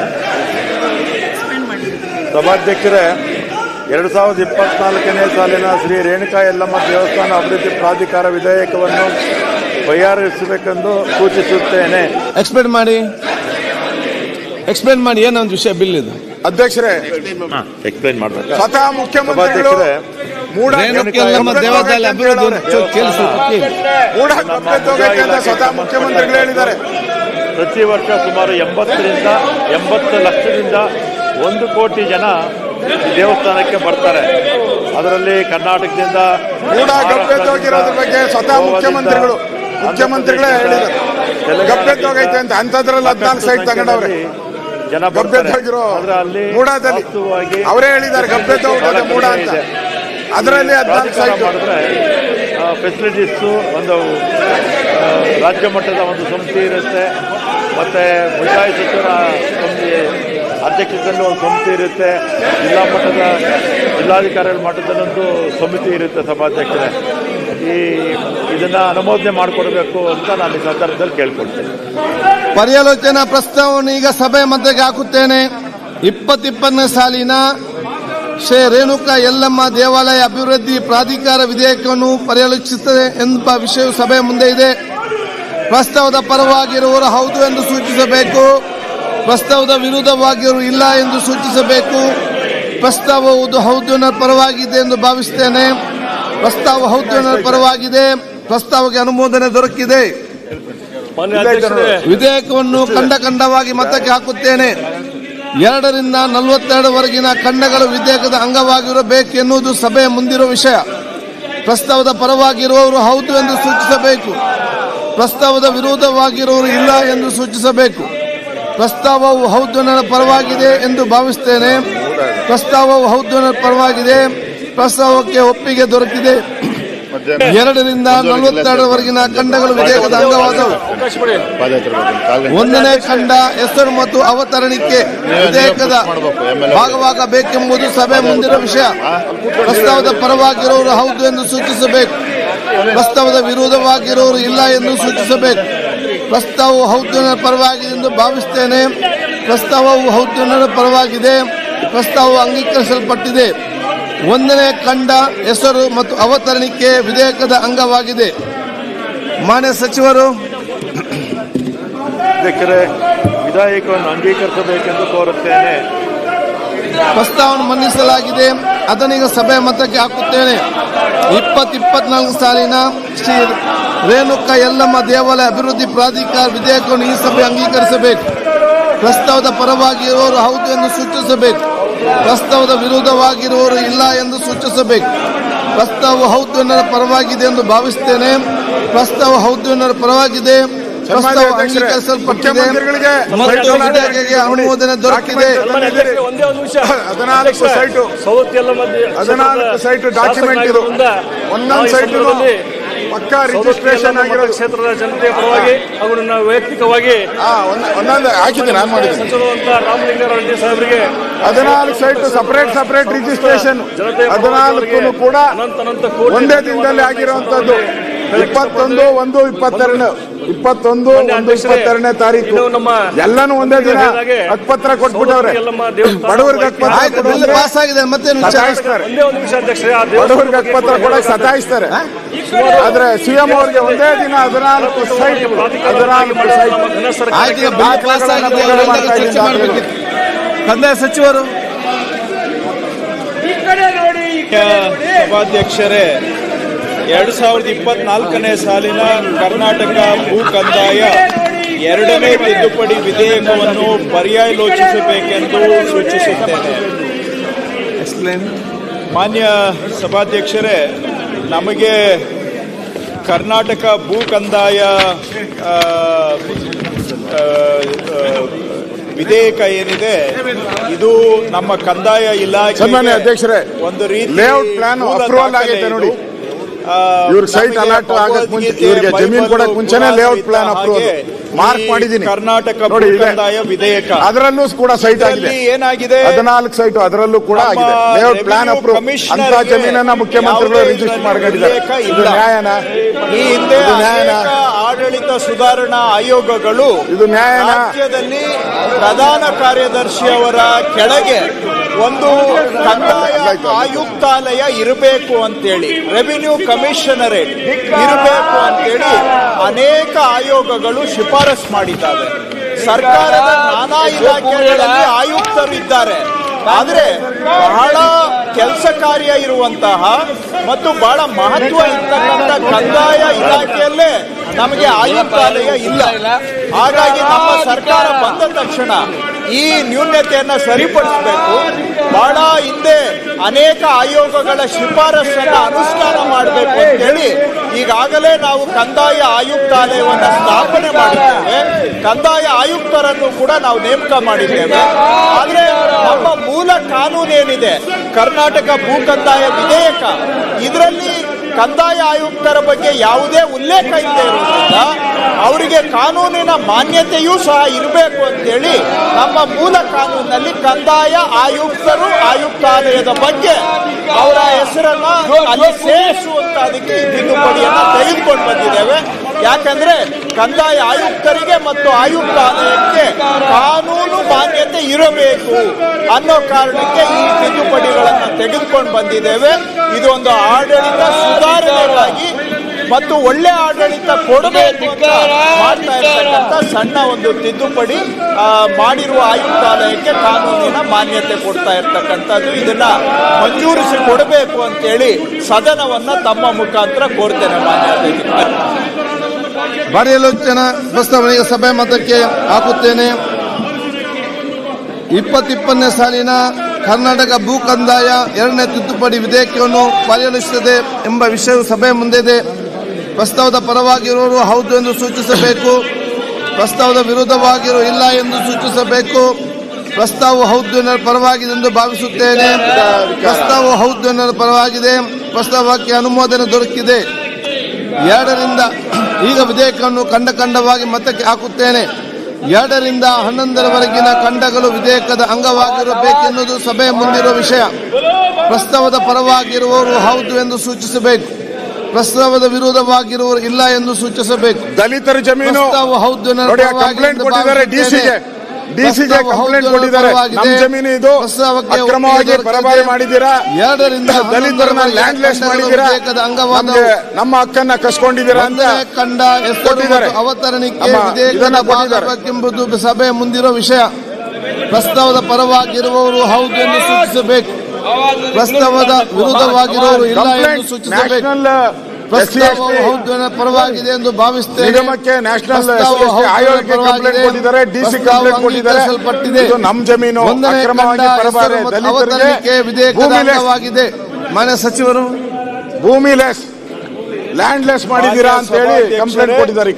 ಸಭಾಧ್ಯಕ್ಷರೇ, 2024ನೇ ಸಾಲಿನ ಶ್ರೀ ರೇಣುಕಾ ಯಲ್ಲಮ್ಮ ದೇವಸ್ಥಾನ ಅಭಿವೃದ್ಧಿ ಪ್ರಾಧಿಕಾರ ವಿಧೇಯಕವನ್ನು ಬಗೆಹರಿಸಬೇಕೆಂದು ಸೂಚಿಸುತ್ತೇನೆ. ಎಕ್ಸ್ಪ್ಲೇನ್ ಮಾಡಿ ಏನೊಂದು ವಿಷಯ ಬಿಲ್ ಇದು. ಅಧ್ಯಕ್ಷರೇ, ಎಕ್ಸ್ಪ್ಲೇನ್ ಮಾಡಬೇಕು. ಸ್ವತಃ ಮುಖ್ಯಮಂತ್ರಿಗಳು ಸ್ವತಃ ಮುಖ್ಯಮಂತ್ರಿಗಳು ಹೇಳಿದ್ದಾರೆ. ಪ್ರತಿ ವರ್ಷ ಸುಮಾರು 80ರಿಂದ 80 ಲಕ್ಷದಿಂದ 1 ಕೋಟಿ ಜನ ದೇವಸ್ಥಾನಕ್ಕೆ ಬರ್ತಾರೆ. ಅದರಲ್ಲಿ ಕರ್ನಾಟಕದಿಂದ ಗಬ್ಬೆದ್ದೋಗಿರೋದ್ರ ಬಗ್ಗೆ ಸ್ವತಃ ಮುಖ್ಯಮಂತ್ರಿಗಳೇ ಹೇಳಿದ್ದಾರೆ. ಗಬ್ಬೆದ್ದೋಗೈತೆ ಅಂತ ಅಂತದ್ರಲ್ಲಿ 14 ಸೈಟ್ ತಗೊಂಡವ್ರೆ. ಜನ ಗಬ್ಬೆದ್ದೋಗಿರೋ ಮೂಡಾದಲ್ಲಿ ಅವರೇ ಹೇಳಿದ್ದಾರೆ ಗಬ್ಬೆದ್ದೋಗಿದೆ ಮೂಡ ಅಂತ. ಅದರಲ್ಲಿ 14 ಸೈಟ್ ಮಾಡಿದ್ರೆ ಫೆಸಿಲಿಟೀಸು ಒಂದು ರಾಜ್ಯ ಮಟ್ಟದ ಒಂದು ಸಮಿತಿ ಇರುತ್ತೆ, ಮತ್ತೆ ಮುಜರಾಯಿ ಸಚಿವರ ಅಧ್ಯಕ್ಷತೆಯಲ್ಲಿ ಒಂದು ಸಮಿತಿ ಇರುತ್ತೆ, ಜಿಲ್ಲಾ ಮಟ್ಟದ ಜಿಲ್ಲಾಧಿಕಾರಿಗಳ ಮಟ್ಟದಲ್ಲೊಂದು ಸಮಿತಿ ಇರುತ್ತೆ. ಸಭಾಧ್ಯಕ್ಷರೇ, ಇದನ್ನ ಅನುಮೋದನೆ ಮಾಡಿಕೊಡ್ಬೇಕು ಅಂತ ನಾನು ಈ ಸಂದರ್ಭದಲ್ಲಿ ಕೇಳ್ಕೊಳ್ತೇನೆ. ಪರ್ಯಾಲೋಚನಾ ಪ್ರಸ್ತಾವವನ್ನು ಈಗ ಸಭೆ ಮಧ್ಯಕ್ಕೆ ಹಾಕುತ್ತೇನೆ. 2020ನೇ ಸಾಲಿನ ಶ್ರೀ ರೇಣುಕಾ ಯಲ್ಲಮ್ಮ ದೇವಾಲಯ ಅಭಿವೃದ್ಧಿ ಪ್ರಾಧಿಕಾರ ವಿಧೇಯಕವನ್ನು ಪರ್ಯಾಲೋಚಿಸುತ್ತದೆ ಎಂಬ ವಿಷಯವು ಸಭೆಯ ಮುಂದೆ ಇದೆ. ಪ್ರಸ್ತಾವದ ಪರವಾಗಿರುವವರು ಹೌದು ಎಂದು ಸೂಚಿಸಬೇಕು. ಪ್ರಸ್ತಾವದ ವಿರುದ್ಧವಾಗಿರುವರು ಇಲ್ಲ ಎಂದು ಸೂಚಿಸಬೇಕು. ಪ್ರಸ್ತಾವವು ಹೌದು ಪರವಾಗಿದೆ ಎಂದು ಭಾವಿಸುತ್ತೇನೆ. ಪ್ರಸ್ತಾವ ಹೌದು ಪರವಾಗಿದೆ. ಪ್ರಸ್ತಾವಕ್ಕೆ ಅನುಮೋದನೆ ದೊರಕಿದೆ. ವಿಧೇಯಕವನ್ನು ಖಂಡವಾಗಿ ಮತಕ್ಕೆ ಹಾಕುತ್ತೇನೆ. 2 ರಿಂದ 42ವರೆಗಿನ ಖಂಡಗಳು ವಿಧೇಯಕದ ಅಂಗವಾಗಿರಬೇಕು ಎನ್ನುವುದು ಸಭೆಯ ಮುಂದಿರುವ ವಿಷಯ. ಪ್ರಸ್ತಾವದ ಪರವಾಗಿರುವವರು ಹೌದು ಎಂದು ಸೂಚಿಸಬೇಕು. ಪ್ರಸ್ತಾವದ ವಿರೋಧವಾಗಿರುವವರು ಇಲ್ಲ ಎಂದು ಸೂಚಿಸಬೇಕು. ಪ್ರಸ್ತಾವವು ಹೌದು ಪರವಾಗಿದೆ ಎಂದು ಭಾವಿಸುತ್ತೇನೆ. ಪ್ರಸ್ತಾವವು ಹೌದು ಪರವಾಗಿದೆ. ಪ್ರಸ್ತಾವಕ್ಕೆ ಒಪ್ಪಿಗೆ ದೊರಕಿದೆ. 2 ರಿಂದ 42ವರೆಗಿನ ಖಂಡಗಳು ವಿಧೇಯಕದ ಅಂಗವಾದವು. 1ನೇ ಖಂಡ ಹೆಸರು ಮತ್ತು ಅವತರಣಿಕೆ ವಿಧೇಯಕದ ಭಾಗವಾಗಬೇಕೆಂಬುದು ಸಭೆ ಮುಂದಿರುವ ವಿಷಯ. ಪ್ರಸ್ತಾವದ ಪರವಾಗಿರುವವರು ಹೌದು ಎಂದು ಸೂಚಿಸಬೇಕು. ಪ್ರಸ್ತಾವದ ವಿರೋಧವಾಗಿರುವವರು ಇಲ್ಲ ಎಂದು ಸೂಚಿಸಬೇಕು. ಪ್ರಸ್ತಾವವು ಹೌದು ಪರವಾಗಿದೆ ಎಂದು ಭಾವಿಸುತ್ತೇನೆ. ಪ್ರಸ್ತಾವವು ಹೌದು ಪರವಾಗಿದೆ. ಪ್ರಸ್ತಾವವು ಅಂಗೀಕರಿಸಲ್ಪಟ್ಟಿದೆ. 1ನೇ ಖಂಡ ಹೆಸರು ಮತ್ತು ಅವತರಣಿಕೆ ವಿಧೇಯಕದ ಅಂಗವಾಗಿದೆ. ಮಾನ್ಯ ಸಚಿವರು, ವಿಧೇಯಕವನ್ನು ಅಂಗೀಕರಿಸಬೇಕೆಂದು ಕೋರುತ್ತೇನೆ. ಪ್ರಸ್ತಾವವನ್ನು ಮಂಡಿಸಲಾಗಿದೆ. ಅದನ್ನೀಗ ಸಭೆಯ ಮತಕ್ಕೆ ಹಾಕುತ್ತೇನೆ. 2024 ಸಾಲಿನ ಶ್ರೀ ರೇಣುಕಾ ಯಲ್ಲಮ್ಮ ದೇವಾಲಯ ಅಭಿವೃದ್ಧಿ ಪ್ರಾಧಿಕಾರ ವಿಧೇಯಕವನ್ನು ಈ ಸಭೆ ಅಂಗೀಕರಿಸಬೇಕು. ಪ್ರಸ್ತಾವದ ಪರವಾಗಿರುವವರು ಹೌದು ಎಂದು ಸೂಚಿಸಬೇಕು. ಪ್ರಸ್ತಾವದ ವಿರೋಧವಾಗಿರುವವರು ಇಲ್ಲ ಎಂದು ಸೂಚಿಸಬೇಕು. ಪ್ರಸ್ತಾವ ಹೌದು ಪರವಾಗಿದೆ ಎಂದು ಭಾವಿಸುತ್ತೇನೆ. ಪ್ರಸ್ತಾವ ಹೌದು ಪರವಾಗಿದೆ. ಪ್ರಸ್ತಾವ ಅಂಗೀಕರಿಸಲ್ಪಟ್ಟಿದೆ ಮತ್ತು ವಿಧೇಯಕಕ್ಕೆ ಅನುಮೋದನೆ ದೊರಕಿದೆ. 14 ಸೈಟ್ ಡಾಕ್ಯುಮೆಂಟ್ ಇದು. ಒಂದೊಂದು ಸೈಟ್ ಪಕ್ಕಾ ರಿಜಿಸ್ಟ್ರೇಷನ್ ಆಗಿರೋ ಕ್ಷೇತ್ರದ ಜನತೆಯ ಪರವಾಗಿ ಹಾಗೂ ನನ್ನ ವೈಯಕ್ತಿಕವಾಗಿ ಒಂದೊಂದು ಹಾಕಿದ್ದೆ ನಾನು ಮಾಡಿದ್ದೆ. ಸಚಿವರಾದಂತ ರಾಮಲಿಂಗ ರೆಡ್ಡಿ ಸಾಹೇಬರಿಗೆ 14 ಸೈಟ್ ಸಪರೇಟ್ ರಿಜಿಸ್ಟ್ರೇಷನ್ 14 ಕೂಡ ಒಂದೇ ದಿನದಲ್ಲಿ ಆಗಿರುವಂತದ್ದು. 21/1/22 ತಾರೀಕು ಎಲ್ಲಾನು ಒಂದೇ ದಿನ ಹಕ್ಕುಪತ್ರ ಕೊಟ್ಬಿಟ್ಟವ್ರೆ. ಬಡವರಿಗೆ ಹಕ್ಕುಪತ್ರ ಪಾಸ್ ಆಗಿದೆ. ಮತ್ತೆ ಬಡವರಿಗೆ ಹಕ್ಕುಪತ್ರ ಕೊಡಕ್ಕೆ ಸತಾಯಿಸ್ತಾರೆ. ಆದ್ರೆ ಸಿಎಂ ಅವರಿಗೆ ಒಂದೇ ದಿನ 14 ಸೈಟ್ ಕಂದಾಯ ಸಚಿವರು. ಸಭಾಧ್ಯಕ್ಷರೇ, 2024ನೇ ಸಾಲಿನ ಕರ್ನಾಟಕ ಭೂ ಕಂದಾಯ 2ನೇ ತಿದ್ದುಪಡಿ ವಿಧೇಯಕವನ್ನು ಪರ್ಯಾಲೋಚಿಸಬೇಕೆಂದು ಸೂಚಿಸುತ್ತೇನೆ. ಮಾನ್ಯ ಸಭಾಧ್ಯಕ್ಷರೇ, ನಮಗೆ ಕರ್ನಾಟಕ ಭೂ ಕಂದಾಯ ವಿಧೇಯಕ ಏನಿದೆ, ಇದು ನಮ್ಮ ಕಂದಾಯ ಇಲಾಖೆ ಒಂದು ರೀತಿ ಲೇಔಟ್ ಪ್ಲಾನ್ ಅಪ್ರೂವಲ್ ಆಗಿದೆ ನೋಡಿ. ಇವ್ರ ಸೈಟ್ ಅಲಾಟ್ ಆಗಕ್ಕೆ ಮುಂಚೆ, ಇವರಿಗೆ ಜಮೀನು ಕೊಡಕ್ಕೆ ಮುಂಚೆನೆ ಲೇಔಟ್ ಪ್ಲಾನ್ ಅಪ್ರೂವಲ್ ಮಾರ್ಕ್ ಮಾಡಿದ್ದೀನಿ. ಕರ್ನಾಟಕ ಭೂ ಕಂದಾಯ ವಿಧೇಯಕ ಅದರಲ್ಲೂ ಕೂಡ ಸೈಟ್ ಆಗಿದೆ. ಏನಾಗಿದೆ, 14 ಸೈಟ್ ಅದರಲ್ಲೂ ಕೂಡ ಆಗಿದೆ. ಲೇಔಟ್ ಪ್ಲಾನ್ ಅಪ್ರೂವಲ್ ಅಂತ ಜಮೀನನ್ನ ಮುಖ್ಯಮಂತ್ರಿಗಳು ರಿಜಿಸ್ಟರ್ ಮಾಡ್ಕೊಂಡಿದ್ದಾರೆ. ಇದು ನ್ಯಾಯನ? ಈ ಹಿಂದೆ ಆಡಳಿತ ಸುಧಾರಣಾ ಆಯೋಗಗಳು ಇದು ನ್ಯಾಯನ? ರಾಜ್ಯದಲ್ಲಿ ಪ್ರಧಾನ ಕಾರ್ಯದರ್ಶಿಯವರ ಕೆಳಗೆ ಒಂದು ಕಂದಾಯ ಆಯುಕ್ತಾಲಯ ಇರಬೇಕು ಅಂತೇಳಿ, ರೆವಿನ್ಯೂ ಕಮಿಷನರೇಟ್ ಇರಬೇಕು ಅಂತೇಳಿ ಅನೇಕ ಆಯೋಗಗಳು ಶಿಫಾರಸ್ ಮಾಡಿದ್ದಾವೆ. ಸರ್ಕಾರದ ನಾನಾ ಇಲಾಖೆಗಳಲ್ಲಿ ಆಯುಕ್ತರು ಇದ್ದಾರೆ. ಆದರೆ ಬಹಳ ಕೆಲಸ ಕಾರ್ಯ ಇರುವಂತಹ ಮತ್ತು ಬಹಳ ಮಹತ್ವ ಇರ್ತಕ್ಕಂಥ ಕಂದಾಯ ಇಲಾಖೆಯಲ್ಲೇ ನಮಗೆ ಆಯುಕ್ತಾಲಯ ಇಲ್ಲ. ಹಾಗಾಗಿ ನಮ್ಮ ಸರ್ಕಾರ ಬಂದ ತಕ್ಷಣ ಈ ನ್ಯೂನತೆಯನ್ನು ಸರಿಪಡಿಸಬೇಕು. ಬಹಳ ಹಿಂದೆ ಅನೇಕ ಆಯೋಗಗಳ ಶಿಫಾರಸನ್ನು ಅನುಷ್ಠಾನ ಮಾಡಬೇಕು ಅಂತೇಳಿ ಈಗಾಗಲೇ ನಾವು ಕಂದಾಯ ಆಯುಕ್ತಾಲಯವನ್ನು ಸ್ಥಾಪನೆ ಮಾಡಿದ್ದೇವೆ. ಕಂದಾಯ ಆಯುಕ್ತರನ್ನು ಕೂಡ ನಾವು ನೇಮಕ ಮಾಡಿದ್ದೇವೆ. ಆದರೆ ನಮ್ಮ ಮೂಲ ಕಾನೂನೇನಿದೆ, ಕರ್ನಾಟಕ ಭೂ ಕಂದಾಯ ವಿಧೇಯಕ, ಇದರಲ್ಲಿ ಕಂದಾಯ ಆಯುಕ್ತರ ಬಗ್ಗೆ ಯಾವುದೇ ಉಲ್ಲೇಖ ಇಲ್ಲದೆ ಇರುವುದರಿಂದ ಅವರಿಗೆ ಕಾನೂನಿನ ಮಾನ್ಯತೆಯೂ ಸಹ ಇರಬೇಕು ಅಂತೇಳಿ ನಮ್ಮ ಮೂಲ ಕಾನೂನಿನಲ್ಲಿ ಕಂದಾಯ ಆಯುಕ್ತರು ಆಯುಕ್ತಾಲಯದ ಬಗ್ಗೆ ಅವರ ಹೆಸರನ್ನ ಅಲ್ಲಿ ಸೇರಿಸುವಂತದಕ್ಕೆ ಈ ತಿದ್ದುಪಡಿಯನ್ನು ತೆಗೆದುಕೊಂಡು ಬಂದಿದ್ದೇವೆ. ಯಾಕಂದ್ರೆ ಕಂದಾಯ ಆಯುಕ್ತರಿಗೆ ಮತ್ತು ಆಯುಕ್ತಾಲಯಕ್ಕೆ ಕಾನೂನು ಮಾನ್ಯತೆ ಇರಬೇಕು ಅನ್ನೋ ಕಾರಣಕ್ಕೆ ಈ ತಿದ್ದುಪಡಿಗಳನ್ನು ತೆಗೆದುಕೊಂಡು ಬಂದಿದ್ದೇವೆ. ಇದು ಒಂದು ಆಡಳಿತ ಸುಧಾರಣೆಗಾಗಿ ಮತ್ತು ಒಳ್ಳೆ ಆಡಳಿತ ಕೊಡಬೇಕು ಅಂತ ಮಾಡ್ತಾ ಇರ್ತಕ್ಕಂಥ ಸಣ್ಣ ಒಂದು ತಿದ್ದುಪಡಿ ಮಾಡಿರುವ ಆಯುಕ್ತಾಲಯಕ್ಕೆ ಕಾನೂನಿನ ಮಾನ್ಯತೆ ಕೊಡ್ತಾ ಇರ್ತಕ್ಕಂಥದ್ದು. ಇದನ್ನ ಮಂಜೂರಿಸಿ ಕೊಡಬೇಕು ಅಂತೇಳಿ ಸದನವನ್ನ ತಮ್ಮ ಮುಖಾಂತರ ಕೋರ್ತೇನೆ. ಮಾನ್ಯ ಅಧ್ಯಕ್ಷ, ಪರ್ಯಾಲೋಚನಾ ಪ್ರಸ್ತಾವನೆಗೆ ಸಭೆ ಮತಕ್ಕೆ ಹಾಕುತ್ತೇನೆ. 2020ನೇ ಸಾಲಿನ ಕರ್ನಾಟಕ ಭೂ ಕಂದಾಯ 2ನೇ ತಿದ್ದುಪಡಿ ವಿಧೇಯಕವನ್ನು ಪರಿಗಣಿಸುತ್ತದೆ ಎಂಬ ವಿಷಯವು ಸಭೆ ಮುಂದಿದೆ. ಪ್ರಸ್ತಾವದ ಪರವಾಗಿರುವವರು ಹೌದು ಎಂದು ಸೂಚಿಸಬೇಕು. ಪ್ರಸ್ತಾವದ ವಿರುದ್ಧವಾಗಿರುವ ಇಲ್ಲ ಎಂದು ಸೂಚಿಸಬೇಕು. ಪ್ರಸ್ತಾವವು ಹೌದು ಎನ್ನುವ ಪರವಾಗಿದೆ ಎಂದು ಭಾವಿಸುತ್ತೇನೆ. ಪ್ರಸ್ತಾವವು ಹೌದು ಎನ್ನುವ ಪರವಾಗಿದೆ. ಪ್ರಸ್ತಾವಕ್ಕೆ ಅನುಮೋದನೆ ದೊರಕಿದೆ. 2ರಿಂದ ಈಗ ವಿಧೇಯಕವನ್ನು ಖಂಡವಾಗಿ ಮತಕ್ಕೆ ಹಾಕುತ್ತೇನೆ. 2ರಿಂದ 11ರವರೆಗಿನ ಖಂಡಗಳು ವಿಧೇಯಕದ ಅಂಗವಾಗಿರಬೇಕೆನ್ನುವುದು ಸಭೆಯ ಮುಂದಿರುವ ವಿಷಯ. ಪ್ರಸ್ತಾವದ ಪರವಾಗಿರುವವರು ಹೌದು ಎಂದು ಸೂಚಿಸಬೇಕು. ಪ್ರಸ್ತಾವದ ವಿರೋಧವಾಗಿರುವವರು ಇಲ್ಲ ಎಂದು ಸೂಚಿಸಬೇಕು. ದಲಿತರ ಜಮೀನು ಹೌದು ಕಂಪ್ಲೇಂಟ್ ಕೊಟ್ಟಿದ್ದಾರೆ. ಡಿಸಿಗೆ ಕಂಪ್ಲೇಂಟ್ ಕೊಟ್ಟಿದ್ದಾರೆ. ನಮ್ಮ ಜಮೀನು ಇದು ಅಕ್ರಮವಾಗಿ ಪರಭಾರೆ ಮಾಡಿದ್ದೀರಾ, 2ರಿಂದ ದಲಿತರನ್ನ ಲ್ಯಾಂಡ್ಲೆಸ್ ಮಾಡಿದ್ದೀರಾ, ನಮ್ಮ ಹಕ್ಕನ್ನ ಕಸ್ಕೊಂಡಿದ್ದೀರಾ ಅಂತ ಕಂಡ ಕೊಟ್ಟಿದ್ದಾರೆ. ಅವತರಣಿಕೆ ವಿಧೇಯಕವೆಂಬುದು ಸಭೆಯ ಮುಂದಿರುವ ವಿಷಯ. ಪ್ರಸ್ತಾವದ ಪರವಾಗಿರುವವರು ಹೌದು ಎಂದು ಸೂಚಿಸಬೇಕು. ಪ್ರಸ್ತಾವದ ವಿರುದ್ಧವಾಗಿರುವವರು ಇಲ್ಲ ಎಂದು ಸೂಚಿಸಬೇಕು. ಪ್ರಸ್ತಾವವು ಹೌದು ಪರವಾಗಿದೆ ಎಂದು ಭಾವಿಸುತ್ತೇನೆ. ನಿಗಮಕ್ಕೆ ನ್ಯಾಷನಲ್ ಆಯೋಗಕ್ಕೆ ಕಂಪ್ಲೇಂಟ್ ಕೊಟ್ಟಿದ್ದಾರೆ, ಡಿಸಿ ಕಂಪ್ಲೇಂಟ್ ಕೊಟ್ಟಿದ್ದಾರೆ. ಇದು ನಮ್ಮ ಜಮೀನು ಅಕ್ರಮವಾಗಿ ಪರಭಾರೆ ಅವತರಣಿಕೆ ವಿಧೇಯಕದ ಅಂಗವಾಗಿದೆ. ಮಾನ್ಯ ಸಚಿವರು, ಭೂಮಿ ಲೆಸ್ ಲ್ಯಾಂಡ್ಲೆಸ್ ಮಾಡಿದ್ದೀರಾ ಅಂತ ಹೇಳಿ ಕಂಪ್ಲೇಂಟ್ ಕೊಟ್ಟಿದ್ದಾರೆ.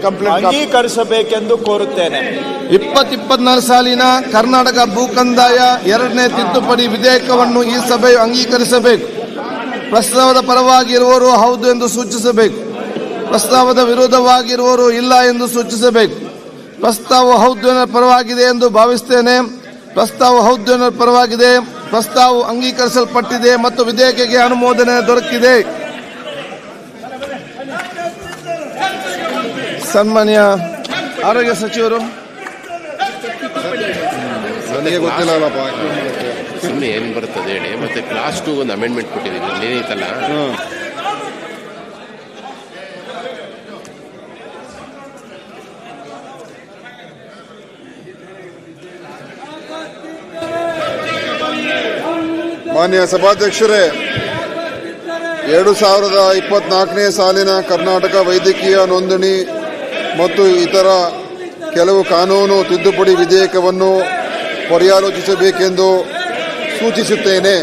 ಕಂಪ್ಲೇಂಟ್ ಅಂಗೀಕರಿಸಬೇಕೆಂದು ಕೋರುತ್ತೇನೆ. 2024 ಸಾಲಿನ ಕರ್ನಾಟಕ ಭೂ ಕಂದಾಯ 2ನೇ ತಿದ್ದುಪಡಿ ವಿಧೇಯಕವನ್ನು ಈ ಸಭೆಯು ಅಂಗೀಕರಿಸಬೇಕು. ಪ್ರಸ್ತಾವದ ಪರವಾಗಿರುವವರು ಹೌದು ಎಂದು ಸೂಚಿಸಬೇಕು. ಪ್ರಸ್ತಾವದ ವಿರೋಧವಾಗಿರುವವರು ಇಲ್ಲ ಎಂದು ಸೂಚಿಸಬೇಕು. ಪ್ರಸ್ತಾವ ಹೌದು ಎನ್ನುವ ಪರವಾಗಿದೆ ಎಂದು ಭಾವಿಸುತ್ತೇನೆ. ಪ್ರಸ್ತಾವ ಹೌದು ಎನ್ನುವ ಪರವಾಗಿದೆ. ಪ್ರಸ್ತಾವವು ಅಂಗೀಕರಿಸಲ್ಪಟ್ಟಿದೆ ಮತ್ತು ವಿಧೇಯಕಕ್ಕೆ ಅನುಮೋದನೆ ದೊರಕಿದೆ. ಸನ್ಮಾನ್ಯ ಆರೋಗ್ಯ ಸಚಿವರು. ನನಗೆ ಗೊತ್ತಿಲ್ಲಪ್ಪ, ಸುಮ್ಮನೆ ಏನು ಬರ್ತದೆ ಹೇಳಿ. ಮತ್ತೆ ಕ್ಲಾಸ್ 2 ಒಂದು ಅಮೆಂಡ್ಮೆಂಟ್ ಕೊಟ್ಟಿದ್ದೀವಿ, ಏನೈತಲ್ಲ ಮಾನ್ಯ ಸಭಾಧ್ಯಕ್ಷರೇ, 2024ನೇ ಸಾಲಿನ ಕರ್ನಾಟಕ ವೈದ್ಯಕೀಯ ನೋಂದಣಿ ಮತ್ತು ಇತರ ಕೆಲವು ಕಾನೂನು ತಿದ್ದುಪಡಿ ವಿಧೇಯಕವನ್ನು ಪರ್ಯಾಲೋಚಿಸಬೇಕೆಂದು ಸೂಚಿಸುತ್ತೇನೆ.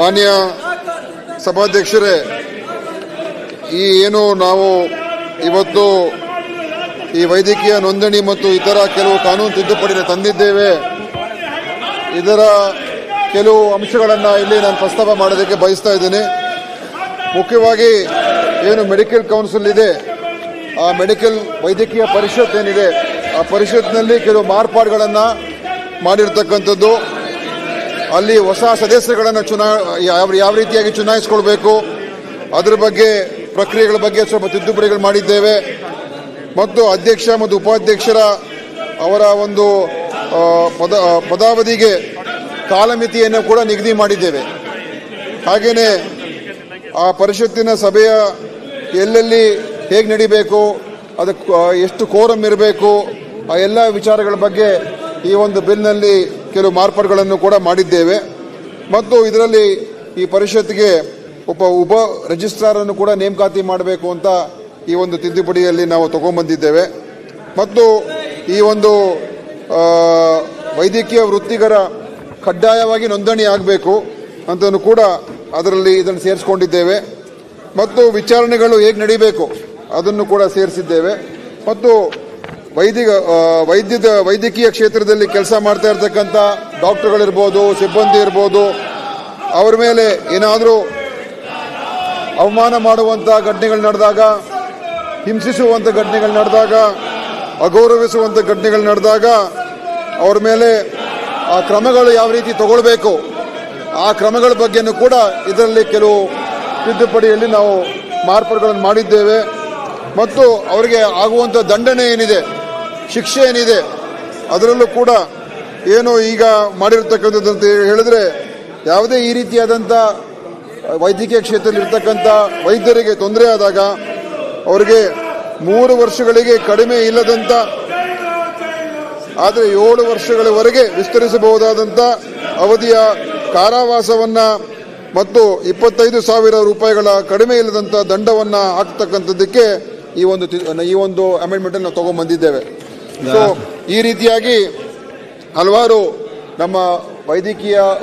ಮಾನ್ಯ ಸಭಾಧ್ಯಕ್ಷರೇ, ಏನು ನಾವು ಇವತ್ತು ಈ ವೈದ್ಯಕೀಯ ನೋಂದಣಿ ಮತ್ತು ಇತರ ಕೆಲವು ಕಾನೂನು ತಿದ್ದುಪಡಿನ ತಂದಿದ್ದೇವೆ. ಇದರ ಕೆಲವು ಅಂಶಗಳನ್ನು ಇಲ್ಲಿ ನಾನು ಪ್ರಸ್ತಾಪ ಮಾಡೋದಕ್ಕೆ ಬಯಸ್ತಾ ಇದ್ದೇನೆ. ಮುಖ್ಯವಾಗಿ ಏನು ಮೆಡಿಕಲ್ ಕೌನ್ಸಿಲ್ ಇದೆ, ಆ ಮೆಡಿಕಲ್ ವೈದ್ಯಕೀಯ ಪರಿಷತ್ ಏನಿದೆ, ಆ ಪರಿಷತ್ನಲ್ಲಿ ಕೆಲವು ಮಾರ್ಪಾಡುಗಳನ್ನು ಮಾಡಿರ್ತಕ್ಕಂಥದ್ದು. ಅಲ್ಲಿ ಹೊಸ ಸದಸ್ಯರುಗಳನ್ನು ಯಾವ ರೀತಿಯಾಗಿ ಚುನಾಯಿಸಿಕೊಳ್ಬೇಕು ಅದರ ಬಗ್ಗೆ ಪ್ರಕ್ರಿಯೆಗಳ ಬಗ್ಗೆ ಸ್ವಲ್ಪ ತಿದ್ದುಪಡಿಗಳು ಮಾಡಿದ್ದೇವೆ. ಮತ್ತು ಅಧ್ಯಕ್ಷ ಮತ್ತು ಉಪಾಧ್ಯಕ್ಷರ ಅವರ ಒಂದು ಪದಾವಧಿಗೆ ಕಾಲಮಿತಿಯನ್ನು ಕೂಡ ನಿಗದಿ ಮಾಡಿದ್ದೇವೆ. ಹಾಗೆಯೇ ಆ ಪರಿಷತ್ತಿನ ಸಭೆಯ ಎಲ್ಲೆಲ್ಲಿ ಹೇಗೆ ನಡೀಬೇಕು, ಅದಕ್ಕೆ ಎಷ್ಟು ಕೋರಂ ಇರಬೇಕು, ಆ ಎಲ್ಲ ವಿಚಾರಗಳ ಬಗ್ಗೆ ಈ ಒಂದು ಬಿಲ್ನಲ್ಲಿ ಕೆಲವು ಮಾರ್ಪಾಡುಗಳನ್ನು ಕೂಡ ಮಾಡಿದ್ದೇವೆ. ಮತ್ತು ಇದರಲ್ಲಿ ಈ ಪರಿಷತ್ಗೆ ಉಪ ರಿಜಿಸ್ಟ್ರಾರ್ ಅನ್ನು ಕೂಡ ನೇಮಕಾತಿ ಮಾಡಬೇಕು ಅಂತ ಈ ಒಂದು ತಿದ್ದುಪಡಿಯಲ್ಲಿ ನಾವು ತಗೊಂಡ್ಬಂದಿದ್ದೇವೆ. ಮತ್ತು ಈ ಒಂದು ವೈದ್ಯಕೀಯ ವೃತ್ತಿಗರ ಕಡ್ಡಾಯವಾಗಿ ನೋಂದಣಿ ಆಗಬೇಕು ಅಂತಲೂ ಕೂಡ ಅದರಲ್ಲಿ ಇದನ್ನು ಸೇರಿಸಿಕೊಂಡಿದ್ದೇವೆ. ಮತ್ತು ವಿಚಾರಣೆಗಳು ಹೇಗೆ ನಡೀಬೇಕು ಅದನ್ನು ಕೂಡ ಸೇರಿಸಿದ್ದೇವೆ. ಮತ್ತು ವೈದ್ಯಕೀಯ ಕ್ಷೇತ್ರದಲ್ಲಿ ಕೆಲಸ ಮಾಡ್ತಾ ಇರ್ತಕ್ಕಂಥ ಡಾಕ್ಟರ್ಗಳಿರ್ಬೋದು, ಸಿಬ್ಬಂದಿ ಇರ್ಬೋದು, ಅವರ ಮೇಲೆ ಏನಾದರೂ ಅವಮಾನ ಮಾಡುವಂಥ ಘಟನೆಗಳು ನಡೆದಾಗ, ಹಿಂಸಿಸುವಂಥ ಘಟನೆಗಳು ನಡೆದಾಗ, ಅಗೌರವಿಸುವಂಥ ಘಟನೆಗಳು ನಡೆದಾಗ ಅವ್ರ ಮೇಲೆ ಆ ಕ್ರಮಗಳು ಯಾವ ರೀತಿ ತಗೊಳ್ಬೇಕು ಆ ಕ್ರಮಗಳ ಬಗ್ಗೆನೂ ಕೂಡ ಇದರಲ್ಲಿ ಕೆಲವು ತಿದ್ದುಪಡಿಯಲ್ಲಿ ನಾವು ಮಾರ್ಪಾಡುಗಳನ್ನು ಮಾಡಿದ್ದೇವೆ. ಮತ್ತು ಅವರಿಗೆ ಆಗುವಂಥ ದಂಡನೆ ಏನಿದೆ, ಶಿಕ್ಷೆ ಏನಿದೆ, ಅದರಲ್ಲೂ ಕೂಡ ಏನು ಈಗ ಮಾಡಿರ್ತಕ್ಕಂಥದ್ದು ಅಂತ ಹೇಳಿದ್ರೆ, ಯಾವುದೇ ಈ ರೀತಿಯಾದಂಥ ವೈದ್ಯಕೀಯ ಕ್ಷೇತ್ರದಲ್ಲಿ ಇರ್ತಕ್ಕಂಥ ವೈದ್ಯರಿಗೆ ತೊಂದರೆ ಆದಾಗ ಅವರಿಗೆ 3 ವರ್ಷಗಳಿಗೆ ಕಡಿಮೆ ಇಲ್ಲದಂಥ ಆದರೆ 7 ವರ್ಷಗಳವರೆಗೆ ವಿಸ್ತರಿಸಬಹುದಾದಂಥ ಅವಧಿಯ ಕಾರಾವಾಸವನ್ನ ಮತ್ತು 25,000 ರೂಪಾಯಿಗಳ ಕಡಿಮೆ ಇಲ್ಲದಂಥ ದಂಡವನ್ನು ಹಾಕ್ತಕ್ಕಂಥದ್ದಕ್ಕೆ ಈ ಒಂದು ಅಮೆಂಡ್ಮೆಂಟ್ ನಾವು ತಗೊಂಡ್ಬಂದಿದ್ದೇವೆ. ಸೊ ಈ ರೀತಿಯಾಗಿ ಹಲವಾರು ನಮ್ಮ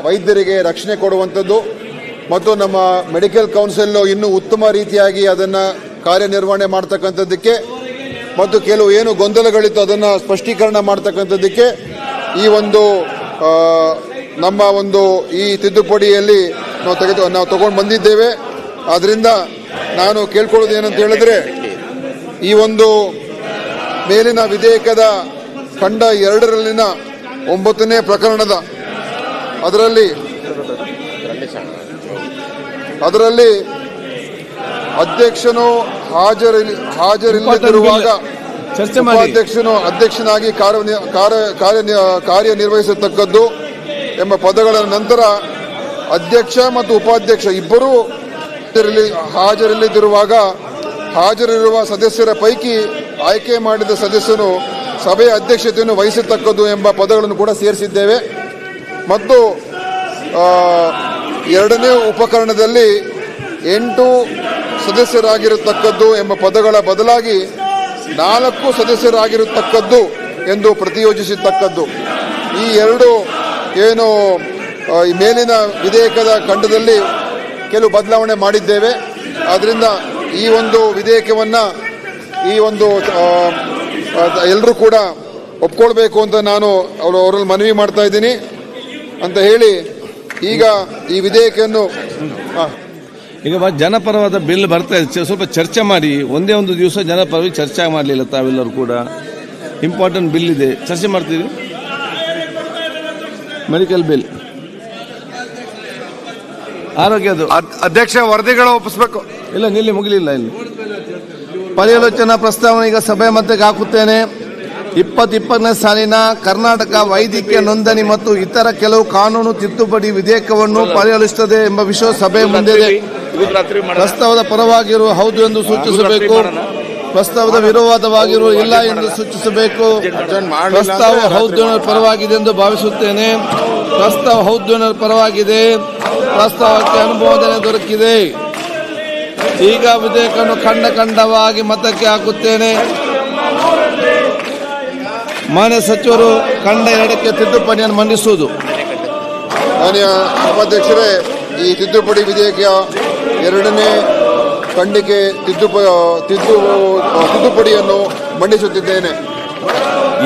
ವೈದ್ಯರಿಗೆ ರಕ್ಷಣೆ ಕೊಡುವಂಥದ್ದು ಮತ್ತು ನಮ್ಮ ಮೆಡಿಕಲ್ ಕೌನ್ಸಿಲ್ ಇನ್ನೂ ಉತ್ತಮ ರೀತಿಯಾಗಿ ಅದನ್ನು ಕಾರ್ಯನಿರ್ವಹಣೆ ಮಾಡ್ತಕ್ಕಂಥದ್ದಕ್ಕೆ ಮತ್ತು ಕೆಲವು ಏನು ಗೊಂದಲಗಳಿತ್ತು ಅದನ್ನು ಸ್ಪಷ್ಟೀಕರಣ ಮಾಡ್ತಕ್ಕಂಥದ್ದಕ್ಕೆ ಈ ಒಂದು ನಮ್ಮ ಒಂದು ಈ ತಿದ್ದುಪಡಿಯಲ್ಲಿ ನಾವು ತಗೊಂಡು ಬಂದಿದ್ದೇವೆ. ಆದ್ದರಿಂದ ನಾನು ಕೇಳ್ಕೊಳ್ಳೋದು ಏನಂತ ಹೇಳಿದ್ರೆ, ಈ ಒಂದು ಮೇಲಿನ ವಿಧೇಯಕದ ಖಂಡ 2ರಲ್ಲಿನ 9ನೇ ಪ್ರಕರಣದ ಅದರಲ್ಲಿ ಅಧ್ಯಕ್ಷನು ಹಾಜರಿಲ್ಲದಿರುವಾಗ ಉಪಾಧ್ಯಕ್ಷನು ಅಧ್ಯಕ್ಷನಾಗಿ ಕಾರ್ಯನಿರ್ವಹಿಸತಕ್ಕದ್ದು ಎಂಬ ಪದಗಳ ನಂತರ ಅಧ್ಯಕ್ಷ ಮತ್ತು ಉಪಾಧ್ಯಕ್ಷ ಇಬ್ಬರೂ ಹಾಜರಿಲ್ಲದಿರುವಾಗ ಹಾಜರಿರುವ ಸದಸ್ಯರ ಪೈಕಿ ಆಯ್ಕೆ ಮಾಡಿದ ಸದಸ್ಯನು ಸಭೆಯ ಅಧ್ಯಕ್ಷತೆಯನ್ನು ವಹಿಸತಕ್ಕದ್ದು ಎಂಬ ಪದಗಳನ್ನು ಕೂಡ ಸೇರಿಸಿದ್ದೇವೆ. ಮತ್ತು 2ನೇ ಉಪಕರಣದಲ್ಲಿ 8 ಸದಸ್ಯರಾಗಿರತಕ್ಕದ್ದು ಎಂಬ ಪದಗಳ ಬದಲಾಗಿ 4 ಸದಸ್ಯರಾಗಿರತಕ್ಕದ್ದು ಎಂದು ಪ್ರತಿಯೋಜಿಸತಕ್ಕದ್ದು. ಈ 2 ಏನು ಈ ಮೇಲಿನ ವಿಧೇಯಕದ ಖಂಡದಲ್ಲಿ ಕೆಲವು ಬದಲಾವಣೆ ಮಾಡಿದ್ದೇವೆ. ಆದ್ದರಿಂದ ಈ ಒಂದು ವಿಧೇಯಕವನ್ನು ಎಲ್ಲರೂ ಕೂಡ ಒಪ್ಕೊಳ್ಬೇಕು ಅಂತ ನಾನು ಅವರಲ್ಲಿ ಮನವಿ ಮಾಡ್ತಾ ಇದ್ದೀನಿ ಅಂತ ಹೇಳಿ, ಈಗ ಈ ವಿಧೇಯಕವನ್ನು ಈಗ ಜನಪರವಾದ ಬಿಲ್ ಬರ್ತಾ ಇದೆ, ಸ್ವಲ್ಪ ಚರ್ಚೆ ಮಾಡಿ. ಒಂದೇ ಒಂದು ದಿವಸ ಜನಪರವಾಗಿ ಚರ್ಚೆ ಮಾಡಲಿಲ್ಲ ತಾವೆಲ್ಲರೂ ಕೂಡ. ಇಂಪಾರ್ಟೆಂಟ್ ಬಿಲ್ ಇದೆ, ಚರ್ಚೆ ಮಾಡ್ತೀವಿ. ಮೆಡಿಕಲ್ ಬಿಲ್, ಆರೋಗ್ಯದು ಅಧ್ಯಕ್ಷ ವರದಿಗಳು ಒಪ್ಪಿಸಬೇಕು. ಇಲ್ಲ, ನಿಲ್ಲಿ ಮುಗಿಲಿಲ್ಲ. ಇಲ್ಲಿ ಪರ್ಯಾಲೋಚನಾ ಪ್ರಸ್ತಾವನೆ ಈಗ ಸಭೆ ಮಧ್ಯಕ್ಕೆ ಹಾಕುತ್ತೇನೆ. 2020ನೇ ಸಾಲಿನ ಕರ್ನಾಟಕ ವೈದ್ಯಕೀಯ ನೋಂದಣಿ ಮತ್ತು ಇತರ ಕೆಲವು ಕಾನೂನು ತಿದ್ದುಪಡಿ ವಿಧೇಯಕವನ್ನು ಪರ್ಯಾಲಿಸುತ್ತದೆ ಎಂಬ ವಿಷಯ ಸಭೆ ಮುಂದಿದೆ. ಪ್ರಸ್ತಾವದ ಪರವಾಗಿರುವ ಹೌದು ಎಂದು ಸೂಚಿಸಬೇಕು. ಪ್ರಸ್ತಾವದ ವಿರೋಧವಾಗಿರುವ ಇಲ್ಲ ಎಂದು ಸೂಚಿಸಬೇಕು. ಪ್ರಸ್ತಾವ ಹೌದು ಪರವಾಗಿದೆ ಎಂದು ಭಾವಿಸುತ್ತೇನೆ. ಪ್ರಸ್ತಾವ ಹೌದು ಪರವಾಗಿದೆ. ಪ್ರಸ್ತಾವಕ್ಕೆ ಅನುಮೋದನೆ ದೊರಕಿದೆ. ಈಗ ವಿಧೇಯಕವನ್ನು ಖಂಡವಾಗಿ ಮತಕ್ಕೆ ಹಾಕುತ್ತೇನೆ. ಮಾನ್ಯ ಸಚಿವರು ಖಂಡ 2ಕ್ಕೆ ತಿದ್ದುಪಡಿಯನ್ನು ಮಂಡಿಸುವುದು. ಮಾನ್ಯ ಸಭಾಧ್ಯಕ್ಷರೇ, ಈ ತಿದ್ದುಪಡಿ ವಿಧೇಯಕ 2ನೇ ಖಂಡಕ್ಕೆ ತಿದ್ದುಪಡಿಯನ್ನು ಮಂಡಿಸುತ್ತಿದ್ದೇನೆ.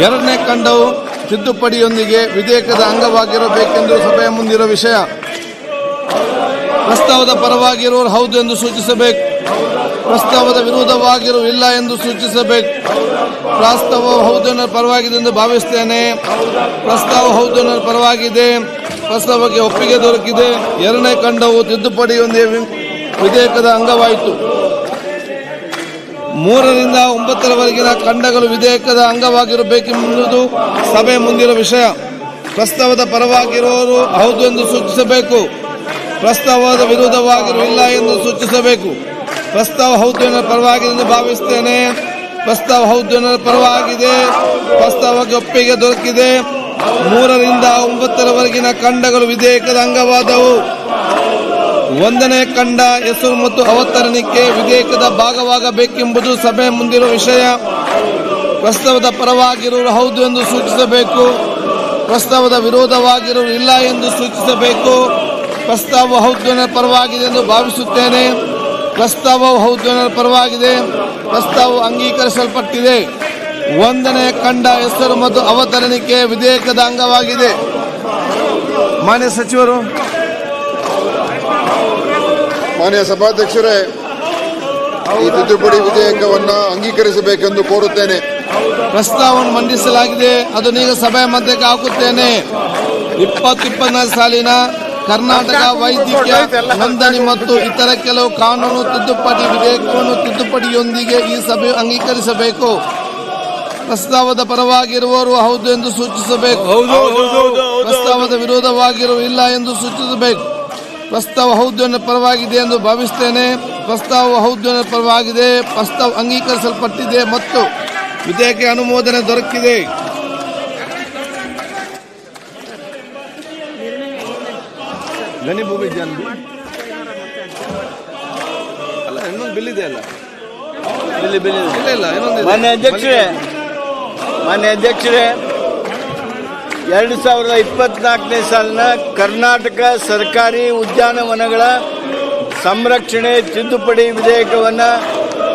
2ನೇ ಖಂಡವು ತಿದ್ದುಪಡಿಯೊಂದಿಗೆ ವಿಧೇಯಕದ ಅಂಗವಾಗಿರಬೇಕೆಂದು ಸಭೆಯ ಮುಂದಿರುವ ವಿಷಯ. ಪ್ರಸ್ತಾವದ ಪರವಾಗಿರುವವರು ಹೌದು ಎಂದು ಸೂಚಿಸಬೇಕು. ಪ್ರಸ್ತಾವದ ವಿರೋಧವಾಗಿರುವ ಇಲ್ಲ ಎಂದು ಸೂಚಿಸಬೇಕು. ಪ್ರಸ್ತಾವ ಹೌದು ಪರವಾಗಿದೆ ಎಂದು ಭಾವಿಸುತ್ತೇನೆ. ಪ್ರಸ್ತಾವ ಹೌದು ಪರವಾಗಿದೆ. ಪ್ರಸ್ತಾವಕ್ಕೆ ಒಪ್ಪಿಗೆ ದೊರಕಿದೆ. 2ನೇ ಖಂಡವು ತಿದ್ದುಪಡಿಯೊಂದಿಗೆ ವಿಧೇಯಕದ ಅಂಗವಾಯಿತು. 3ರಿಂದ 9ರವರೆಗಿನ ಖಂಡಗಳು ವಿಧೇಯಕದ ಅಂಗವಾಗಿರಬೇಕೆಂಬುದು ಸಭೆಯ ಮುಂದಿರುವ ವಿಷಯ. ಪ್ರಸ್ತಾವದ ಪರವಾಗಿರುವವರು ಹೌದು ಎಂದು ಸೂಚಿಸಬೇಕು. ಪ್ರಸ್ತಾವದ ವಿರೋಧವಾಗಿರುವ ಇಲ್ಲ ಎಂದು ಸೂಚಿಸಬೇಕು. ಪ್ರಸ್ತಾವ ಹೌದು ಪರವಾಗಿದೆ ಎಂದು ಭಾವಿಸುತ್ತೇನೆ. ಪ್ರಸ್ತಾವ ಹೌದು ಪರವಾಗಿದೆ. ಪ್ರಸ್ತಾವಕ್ಕೆ ಒಪ್ಪಿಗೆ ದೊರಕಿದೆ. 3ರಿಂದ 9ರವರೆಗಿನ ಖಂಡಗಳು ವಿಧೇಯಕದ ಅಂಗವಾದವು. 1ನೇ ಖಂಡ ಹೆಸರು ಮತ್ತು ಅವತರಣಿಕೆ ವಿಧೇಯಕದ ಭಾಗವಾಗಬೇಕೆಂಬುದು ಸಭೆಯ ಮುಂದಿರುವ ವಿಷಯ. ಪ್ರಸ್ತಾವದ ಪರವಾಗಿರುವುದು ಹೌದು ಎಂದು ಸೂಚಿಸಬೇಕು. ಪ್ರಸ್ತಾವದ ವಿರೋಧವಾಗಿರುವುದು ಇಲ್ಲ ಎಂದು ಸೂಚಿಸಬೇಕು. ಪ್ರಸ್ತಾವ ಹೌದು ಪರವಾಗಿದೆ ಎಂದು ಭಾವಿಸುತ್ತೇನೆ. ಪ್ರಸ್ತಾವವು ಹೌದು ಪರವಾಗಿದೆ. ಪ್ರಸ್ತಾವವು ಅಂಗೀಕರಿಸಲ್ಪಟ್ಟಿದೆ. 1ನೇ ಖಂಡ ಹೆಸರು ಮತ್ತು ಅವತರಣಿಕೆ ವಿಧೇಯಕದ ಅಂಗವಾಗಿದೆ. ಮಾನ್ಯ ಸಚಿವರು. ಮಾನ್ಯ ಸಭಾಧ್ಯಕ್ಷರೇ, ಈ ತಿದ್ದುಪಡಿ ವಿಧೇಯಕವನ್ನು ಅಂಗೀಕರಿಸಬೇಕೆಂದು ಕೋರುತ್ತೇನೆ. ಪ್ರಸ್ತಾವವನ್ನು ಮಂಡಿಸಲಾಗಿದೆ. ಅದನ್ನೀಗ ಸಭೆಯ ಮಧ್ಯಕ್ಕೆ ಹಾಕುತ್ತೇನೆ. 2024 ಸಾಲಿನ ಕರ್ನಾಟಕ ವೈದ್ಯಕೀಯ ನೋಂದಣಿ ಮತ್ತು ಇತರ ಕೆಲವು ಕಾನೂನು ತಿದ್ದುಪಡಿ ವಿಧೇಯಕವನ್ನು ತಿದ್ದುಪಡಿಯೊಂದಿಗೆ ಈ ಸಭೆಯು ಅಂಗೀಕರಿಸಬೇಕು. ಪ್ರಸ್ತಾವದ ಪರವಾಗಿರುವವರು ಹೌದು ಎಂದು ಸೂಚಿಸಬೇಕು. ಪ್ರಸ್ತಾವದ ವಿರೋಧವಾಗಿರುವ ಇಲ್ಲ ಎಂದು ಸೂಚಿಸಬೇಕು. ಪ್ರಸ್ತಾವ ಹೌದು ಪರವಾಗಿದೆ ಎಂದು ಭಾವಿಸುತ್ತೇನೆ. ಪ್ರಸ್ತಾವ ಹೌದು ಪರವಾಗಿದೆ. ಪ್ರಸ್ತಾವ ಅಂಗೀಕರಿಸಲ್ಪಟ್ಟಿದೆ ಮತ್ತು ವಿಧೇಯಕ ಅನುಮೋದನೆ ದೊರಕಿದೆ. ಇನ್ನೊಂದು ಬಿಲ್ ಇದೆ ಅಲ್ಲ? ಮಾನ್ಯ ಅಧ್ಯಕ್ಷರೇ, 2024ನೇ ಸಾಲಿನ ಕರ್ನಾಟಕ ಸರ್ಕಾರಿ ಉದ್ಯಾನವನಗಳ ಸಂರಕ್ಷಣೆ ತಿದ್ದುಪಡಿ ವಿಧೇಯಕವನ್ನು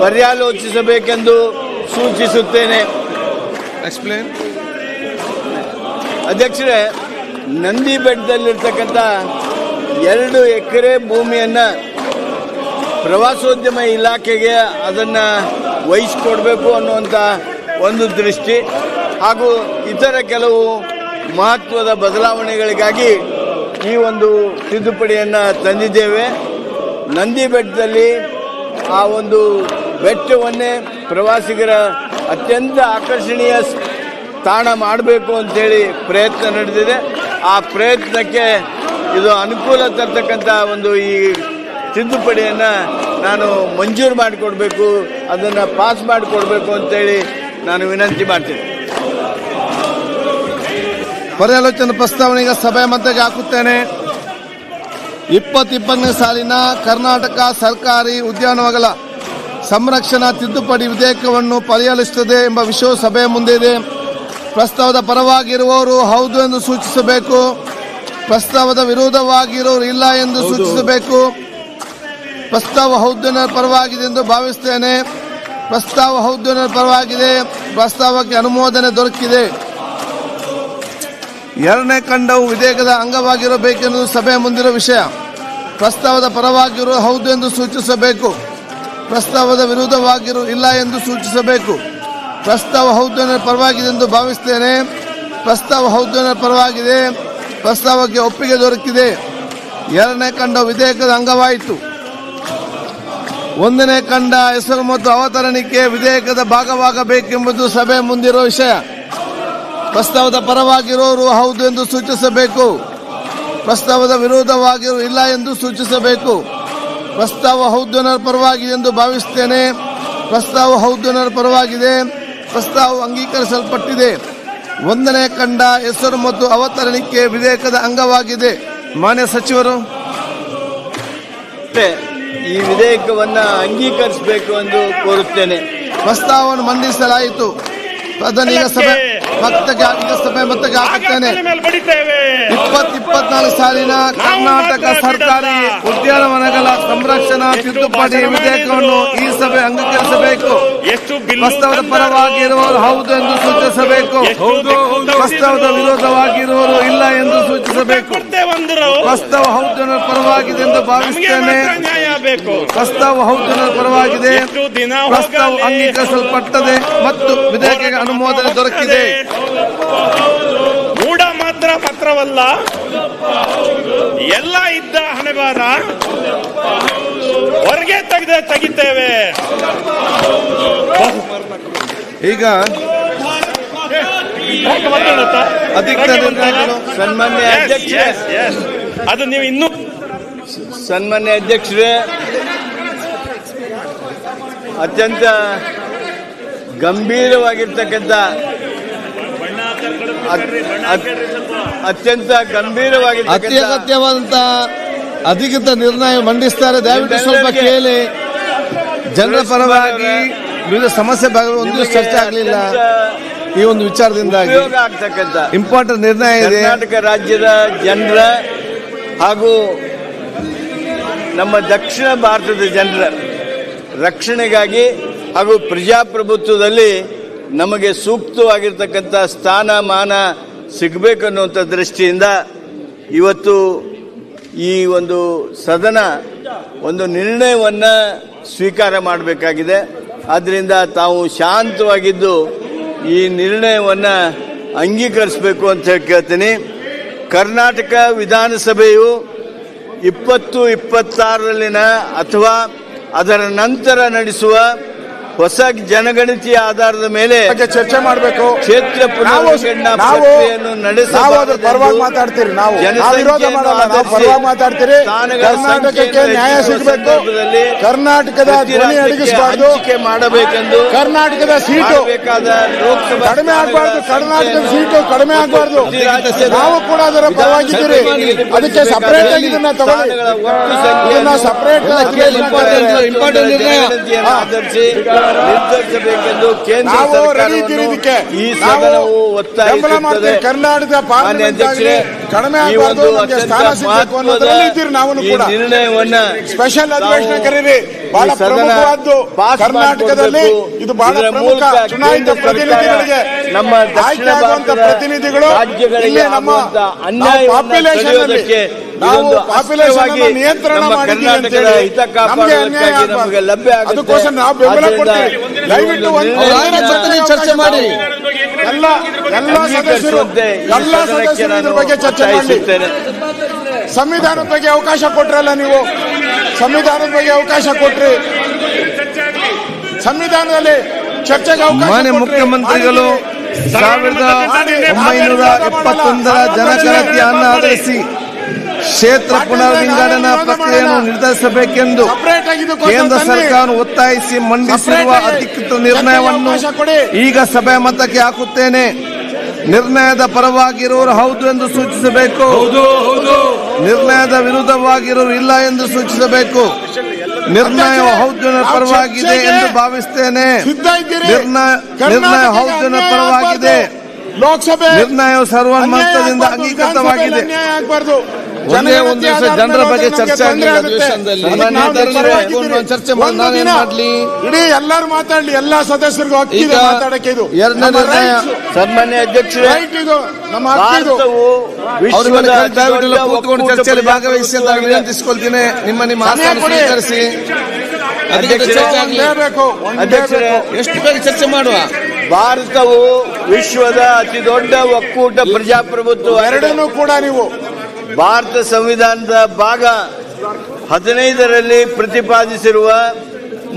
ಪರ್ಯಾಲೋಚಿಸಬೇಕೆಂದು ಸೂಚಿಸುತ್ತೇನೆ. ಎಕ್ಸ್ಪ್ಲೇನ್. ಅಧ್ಯಕ್ಷರೇ, ನಂದಿ ಬೆಟ್ಟದಲ್ಲಿರ್ತಕ್ಕಂಥ 2 ಎಕರೆ ಭೂಮಿಯನ್ನು ಪ್ರವಾಸೋದ್ಯಮ ಇಲಾಖೆಗೆ ಅದನ್ನು ವಹಿಸಿಕೊಡ್ಬೇಕು ಅನ್ನುವಂಥ ಒಂದು ದೃಷ್ಟಿ ಹಾಗೂ ಇತರ ಕೆಲವು ಮಹತ್ವದ ಬದಲಾವಣೆಗಳಿಗಾಗಿ ಈ ಒಂದು ತಿದ್ದುಪಡಿಯನ್ನು ತಂದಿದ್ದೇವೆ. ನಂದಿ ಬೆಟ್ಟದಲ್ಲಿ ಆ ಒಂದು ಬೆಟ್ಟವನ್ನೇ ಪ್ರವಾಸಿಗರ ಅತ್ಯಂತ ಆಕರ್ಷಣೀಯ ತಾಣ ಮಾಡಬೇಕು ಅಂತೇಳಿ ಪ್ರಯತ್ನ ನಡೆದಿದೆ. ಆ ಪ್ರಯತ್ನಕ್ಕೆ ಇದು ಅನುಕೂಲ ತರ್ತಕ್ಕಂಥ ಒಂದು ಈ ತಿದ್ದುಪಡಿಯನ್ನು ನಾನು ಮಂಜೂರು ಮಾಡಿಕೊಡ್ಬೇಕು, ಅದನ್ನು ಪಾಸ್ ಮಾಡಿಕೊಡ್ಬೇಕು ಅಂತೇಳಿ ನಾನು ವಿನಂತಿ ಮಾಡ್ತೀನಿ. ಪರ್ಯಾಲೋಚನೆ ಪ್ರಸ್ತಾವನೆಗೆ ಸಭೆಯ ಮಧ್ಯಕ್ಕೆ ಹಾಕುತ್ತೇನೆ. 2020ನೇ ಸಾಲಿನ ಕರ್ನಾಟಕ ಸರ್ಕಾರಿ ಉದ್ಯಾನವನಗಳ ಸಂರಕ್ಷಣಾ ತಿದ್ದುಪಡಿ ವಿಧೇಯಕವನ್ನು ಪರಿಹರಿಸುತ್ತದೆ ಎಂಬ ವಿಷಯವು ಸಭೆಯ ಮುಂದೆ ಇದೆ. ಪ್ರಸ್ತಾವದ ಪರವಾಗಿರುವವರು ಹೌದು ಎಂದು ಸೂಚಿಸಬೇಕು. ಪ್ರಸ್ತಾವದ ವಿರೋಧವಾಗಿರುವವರು ಇಲ್ಲ ಎಂದು ಸೂಚಿಸಬೇಕು. ಪ್ರಸ್ತಾವ ಹೌದು ಪರವಾಗಿದೆ ಎಂದು ಭಾವಿಸುತ್ತೇನೆ. ಪ್ರಸ್ತಾವ ಹೌದು ಪರವಾಗಿದೆ. ಪ್ರಸ್ತಾವಕ್ಕೆ ಅನುಮೋದನೆ ದೊರಕಿದೆ. 2ನೇ ಖಂಡವು ವಿಧೇಯಕದ ಅಂಗವಾಗಿರಬೇಕೆಂದು ಸಭೆಯ ಮುಂದಿರುವ ವಿಷಯ. ಪ್ರಸ್ತಾವದ ಪರವಾಗಿರುವ ಹೌದು ಎಂದು ಸೂಚಿಸಬೇಕು. ಪ್ರಸ್ತಾವದ ವಿರುದ್ಧವಾಗಿರುವ ಇಲ್ಲ ಎಂದು ಸೂಚಿಸಬೇಕು. ಪ್ರಸ್ತಾವ ಹೌದು ಪರವಾಗಿದೆ ಎಂದು ಭಾವಿಸುತ್ತೇನೆ. ಪ್ರಸ್ತಾವ ಹೌದು ಪರವಾಗಿದೆ. ಪ್ರಸ್ತಾವಕ್ಕೆ ಒಪ್ಪಿಗೆ ದೊರಕಿದೆ. 2ನೇ ಖಂಡ ವಿಧೇಯಕದ ಅಂಗವಾಯಿತು. 1ನೇ ಖಂಡ ಹೆಸರು ಮತ್ತು ಅವತರಣಿಕೆ ವಿಧೇಯಕದ ಭಾಗವಾಗಬೇಕೆಂಬುದು ಸಭೆಯ ಮುಂದಿರುವ ವಿಷಯ. ಪ್ರಸ್ತಾವದ ಪರವಾಗಿರುವವರು ಹೌದು ಎಂದು ಸೂಚಿಸಬೇಕು. ಪ್ರಸ್ತಾವದ ವಿರೋಧವಾಗಿರುವ ಇಲ್ಲ ಎಂದು ಸೂಚಿಸಬೇಕು. ಪ್ರಸ್ತಾವ ಹೌದು ಪರವಾಗಿದೆ ಎಂದು ಭಾವಿಸುತ್ತೇನೆ. ಪ್ರಸ್ತಾವ ಹೌದು ಪರವಾಗಿದೆ. ಪ್ರಸ್ತಾವ ಅಂಗೀಕರಿಸಲ್ಪಟ್ಟಿದೆ. 1ನೇ ಖಂಡ ಹೆಸರು ಮತ್ತು ಅವತರಣಿಕೆ ವಿಧೇಯಕದ ಅಂಗವಾಗಿದೆ. ಮಾನ್ಯ ಸಚಿವರು, ಈ ವಿಧೇಯಕವನ್ನ ಅಂಗೀಕರಿಸಬೇಕು ಎಂದು ಕೋರುತ್ತೇನೆ. ಪ್ರಸ್ತಾವವನ್ನು ಮಂಡಿಸಲಾಯಿತು. ಅದನ್ನೀಗ ಸಭೆ ಮತ್ತಕ್ಕೆ ಹಾಕುತ್ತೇನೆ. 2024 ಸಾಲಿನ ಕರ್ನಾಟಕ ಸರ್ಕಾರಿ ಉದ್ಯಾನವನಗಳ ಸಂರಕ್ಷಣಾ ತಿದ್ದುಪಡಿ ವಿಧೇಯಕವನ್ನು ಈ ಸಭೆ ಅಂಗೀಕರಿಸಬೇಕು. ಪ್ರಸ್ತಾವದ ಪರವಾಗಿರುವವರು ಹೌದು ಎಂದು ಸೂಚಿಸಬೇಕು. ಪ್ರಸ್ತಾವದ ವಿರೋಧವಾಗಿರುವವರು ಇಲ್ಲ ಎಂದು ಸೂಚಿಸಬೇಕು. ಪ್ರಸ್ತಾವ ಹೌದು ಪರವಾಗಿದೆ ಎಂದು ಭಾವಿಸುತ್ತೇನೆ. ಪ್ರಸ್ತಾವ ಹೌದು ಪರವಾಗಿದೆ. ಪ್ರಸ್ತಾವ ಅಂಗೀಕರಿಸಲ್ಪಟ್ಟದೆ ಮತ್ತು ವಿಧೇಯಕ ಅನುಮೋದನೆ ದೊರಕಿದೆ. ಮೂಢ ಮಾತ್ರವಲ್ಲ, ಎಲ್ಲ ಇದ್ದ ಹಣೆಬಾರ ಹೊರಗೆ ತೆಗಿತೇವೆ. ಈಗ ಸನ್ಮಾನ್ಯ ಅಧ್ಯಕ್ಷರೇ, ಅದು ನೀವು ಇನ್ನೂ ಸನ್ಮಾನ್ಯ ಅಧ್ಯಕ್ಷರೇ, ಅತ್ಯಂತ ಗಂಭೀರವಾಗಿರ್ತಕ್ಕಂಥ ಅತ್ಯಗತ್ಯವಾದಂತಹ ಅಧಿಕೃತ ನಿರ್ಣಯ ಮಂಡಿಸ್ತಾರೆ. ದಯವಿಟ್ಟು ಸ್ವಲ್ಪ ಕೇಳಿ. ಜನರ ಪರವಾಗಿ ವಿವಿಧ ಸಮಸ್ಯೆ ಬಗ್ಗೆ ಒಂದು ಚರ್ಚೆ ಆಗಲಿಲ್ಲ. ಈ ಒಂದು ವಿಚಾರದಿಂದಾಗಿ ಆಗ್ತಕ್ಕಂಥ ಇಂಪಾರ್ಟೆಂಟ್ ನಿರ್ಣಯ ಇದೆ. ಕರ್ನಾಟಕ ರಾಜ್ಯದ ಜನರ ಹಾಗೂ ನಮ್ಮ ದಕ್ಷಿಣ ಭಾರತದ ಜನರ ರಕ್ಷಣೆಗಾಗಿ ಹಾಗೂ ಪ್ರಜಾಪ್ರಭುತ್ವದಲ್ಲಿ ನಮಗೆ ಸೂಕ್ತವಾಗಿರ್ತಕ್ಕಂಥ ಸ್ಥಾನಮಾನ ಸಿಗಬೇಕನ್ನುವಂಥ ದೃಷ್ಟಿಯಿಂದ ಇವತ್ತು ಈ ಒಂದು ಸದನ ಒಂದು ನಿರ್ಣಯವನ್ನು ಸ್ವೀಕಾರ ಮಾಡಬೇಕಾಗಿದೆ. ಆದ್ದರಿಂದ ತಾವು ಶಾಂತವಾಗಿದ್ದು ಈ ನಿರ್ಣಯವನ್ನು ಅಂಗೀಕರಿಸಬೇಕು ಅಂತ ಹೇಳಿ ಕೇಳ್ತೀನಿ. ಕರ್ನಾಟಕ ವಿಧಾನಸಭೆಯು 2026ರಲ್ಲಿನ ಅಥವಾ ಅದರ ನಂತರ ನಡೆಸುವ ಹೊಸ ಜನಗಣತಿಯ ಆಧಾರದ ಮೇಲೆ ಚರ್ಚೆ ಮಾಡಬೇಕು. ಕ್ಷೇತ್ರ ಪುನರ್ವಿಂಗಡಣಾ ಪ್ರಕ್ರಿಯೆಯನ್ನು ಪರವಾಗಿ ಮಾತಾಡ್ತೀರಿ. ನಾವು ವಿರೋಧ ಮಾಡಲ್ಲ, ನಾವು ಪರವಾಗಿ ಮಾತಾಡ್ತೀರಿ. ಕರ್ನಾಟಕಕ್ಕೆ ನ್ಯಾಯ ಸಿಗಬೇಕು. ಕರ್ನಾಟಕದ ಧ್ವನಿ ಅಡಗಿಸಬಾರ್ದು ಮಾಡಬೇಕೆಂದು ಕರ್ನಾಟಕದ ಸೀಟು ಲೋಕಸಭಾ ಕಡಿಮೆ ಆಗಬಾರ್ದು. ಕರ್ನಾಟಕದ ಸೀಟು ಕಡಿಮೆ ಆಗಬಾರ್ದು. ನಾವು ಕೂಡ ಅದರ ಪರವಾಗಿದ್ದೀರಿ. ಅದಕ್ಕೆ ಸಪರೇಟ್ ಆಗಿ ಇದನ್ನ ತಗೊಳ್ಳಿ. ಇದನ್ನ ಸಪರೇಟ್ ಆಧರಿಸಿ ನಿರ್ಧರಿಸಬೇಕೆಂದು ಕೇಂದ್ರ ಸರ್ಕಾರಕ್ಕೆ ಈ ಸದನವು ಒತ್ತಾಯಿಸುತ್ತದೆ. ಕರ್ನಾಟಕದ ಕಡಿಮೆ ಆಗಬಾರ್ದು. ನಿರ್ಣಯವನ್ನ ಸ್ಪೆಷಲ್ ಅಧಿವೇಶನ ಕರೀರಿ. ಬಹಳ ಪ್ರಮುಖವಾದ್ದು. ಕರ್ನಾಟಕದಲ್ಲಿ ಇದು ಬಹಳ ಪ್ರಮುಖ. ಚುನಾಯಿತ ಪ್ರತಿನಿಧಿಗಳಿಗೆ ನಮ್ಮ ದಕ್ಷಿಣ ಭಾರತದ ಪ್ರತಿನಿಧಿಗಳು ರಾಜ್ಯಗಳಿಗೆ ನಮ್ಮ ಪಾಪ್ಯುಲೇಷನ್ ನಾವು ಪಾಪ್ಯುಲೇಷನ್ ನಿಯಂತ್ರಣ ಕರ್ನಾಟಕದ ಹಿತ ಕಾಪಾಡುವುದಕ್ಕಾಗಿ ನಮಗೆ ಲಭ್ಯ ಅದಕ್ಕೋಸ್ಕರ ನಾವು ಬೆಂಬಲ ಕೊಡ್ತೀವಿ. ದಯವಿಟ್ಟು ಚರ್ಚೆ ಮಾಡಿ. ಎಲ್ಲ ಸದಸ್ಯರು ಬಗ್ಗೆ ಚರ್ಚೆ ಮಾಡಿ. ಸಂವಿಧಾನದ ಬಗ್ಗೆ ಅವಕಾಶ ಕೊಟ್ರಲ್ಲ ನೀವು. ಸಂವಿಧಾನದ ಬಗ್ಗೆ ಅವಕಾಶ ಕೊಟ್ರಿ. ಸಂವಿಧಾನದಲ್ಲಿ ಚರ್ಚೆಗೆ ಅವಕಾಶ. ಮಾನ್ಯ ಮುಖ್ಯಮಂತ್ರಿಗಳು 1971ರ ಜನಗಣತಿಯನ್ನು ಆಧರಿಸಿ ಕ್ಷೇತ್ರ ಪುನರ್ವಿಂಗಡಣಾ ಪ್ರಕ್ರಿಯೆಯನ್ನು ನಿರ್ಧರಿಸಬೇಕೆಂದು ಕೇಂದ್ರ ಸರ್ಕಾರ ಒತ್ತಾಯಿಸಿ ಮಂಡಿಸಿರುವ ಅಧಿಕೃತ ನಿರ್ಣಯವನ್ನು ಈಗ ಸಭೆ ಮತಕ್ಕೆ ಹಾಕುತ್ತೇನೆ. ನಿರ್ಣಯದ ಪರವಾಗಿರುವವರು ಹೌದು ಎಂದು ಸೂಚಿಸಬೇಕು. ನಿರ್ಣಯದ ವಿರುದ್ಧವಾಗಿರುವವರು ಇಲ್ಲ ಎಂದು ಸೂಚಿಸಬೇಕು. ನಿರ್ಣಯ ಹೌದು ಪರವಾಗಿದೆ ಎಂದು ಭಾವಿಸುತ್ತೇನೆ. ನಿರ್ಣಯ ಹೌದು ಪರವಾಗಿದೆ. ಲೋಕಸಭೆ ನಿರ್ಣಯವು ಸರ್ವಾನುಮತದಿಂದ ಅಂಗೀಕೃತವಾಗಿದೆ. ಒಂದೇ ಒಂದು ದಿವಸ ಜನರ ಬಗ್ಗೆ ಚರ್ಚೆ ಆಗಲಿಲ್ಲ. ಚರ್ಚೆ ಮಾಡಲಿ. ಇಡೀ ಎಲ್ಲರೂ ಮಾತಾಡ್ಲಿ. ಎಲ್ಲಾ ಸದಸ್ಯರಿಗೂ ಹಕ್ಕಿದೆ ಮಾತಾಡಕ್ಕೆ. ಇದು ಎರಡನೇ ನಿರ್ಣಯ. ಸನ್ಮಾನ್ಯ ಅಧ್ಯಕ್ಷರೇ, ಇದು ನಮ್ಮ ಹಕ್ಕಿದು. ಕೂತ್ಕೊಂಡು ಚರ್ಚೆಯಲ್ಲಿ ಭಾಗವಹಿಸಿ ಅಂತ ವಿನಂತಿಸಿಕೊಳ್ತೀನಿ. ನಿಮ್ಮ ಆಸನ ಸ್ವೀಕರಿಸಿ. ಅಧ್ಯಕ್ಷರೇ, ಎಷ್ಟು ಬೇಗ ಚರ್ಚೆ ಮಾಡುವ. ಭಾರತವು ವಿಶ್ವದ ಅತಿ ದೊಡ್ಡ ಒಕ್ಕೂಟ ಪ್ರಜಾಪ್ರಭುತ್ವ. ಎರಡನ್ನೂ ಕೂಡ ನೀವು ಭಾರತ ಸಂವಿಧಾನದ ಭಾಗ 15ರಲ್ಲಿ ಪ್ರತಿಪಾದಿಸಿರುವ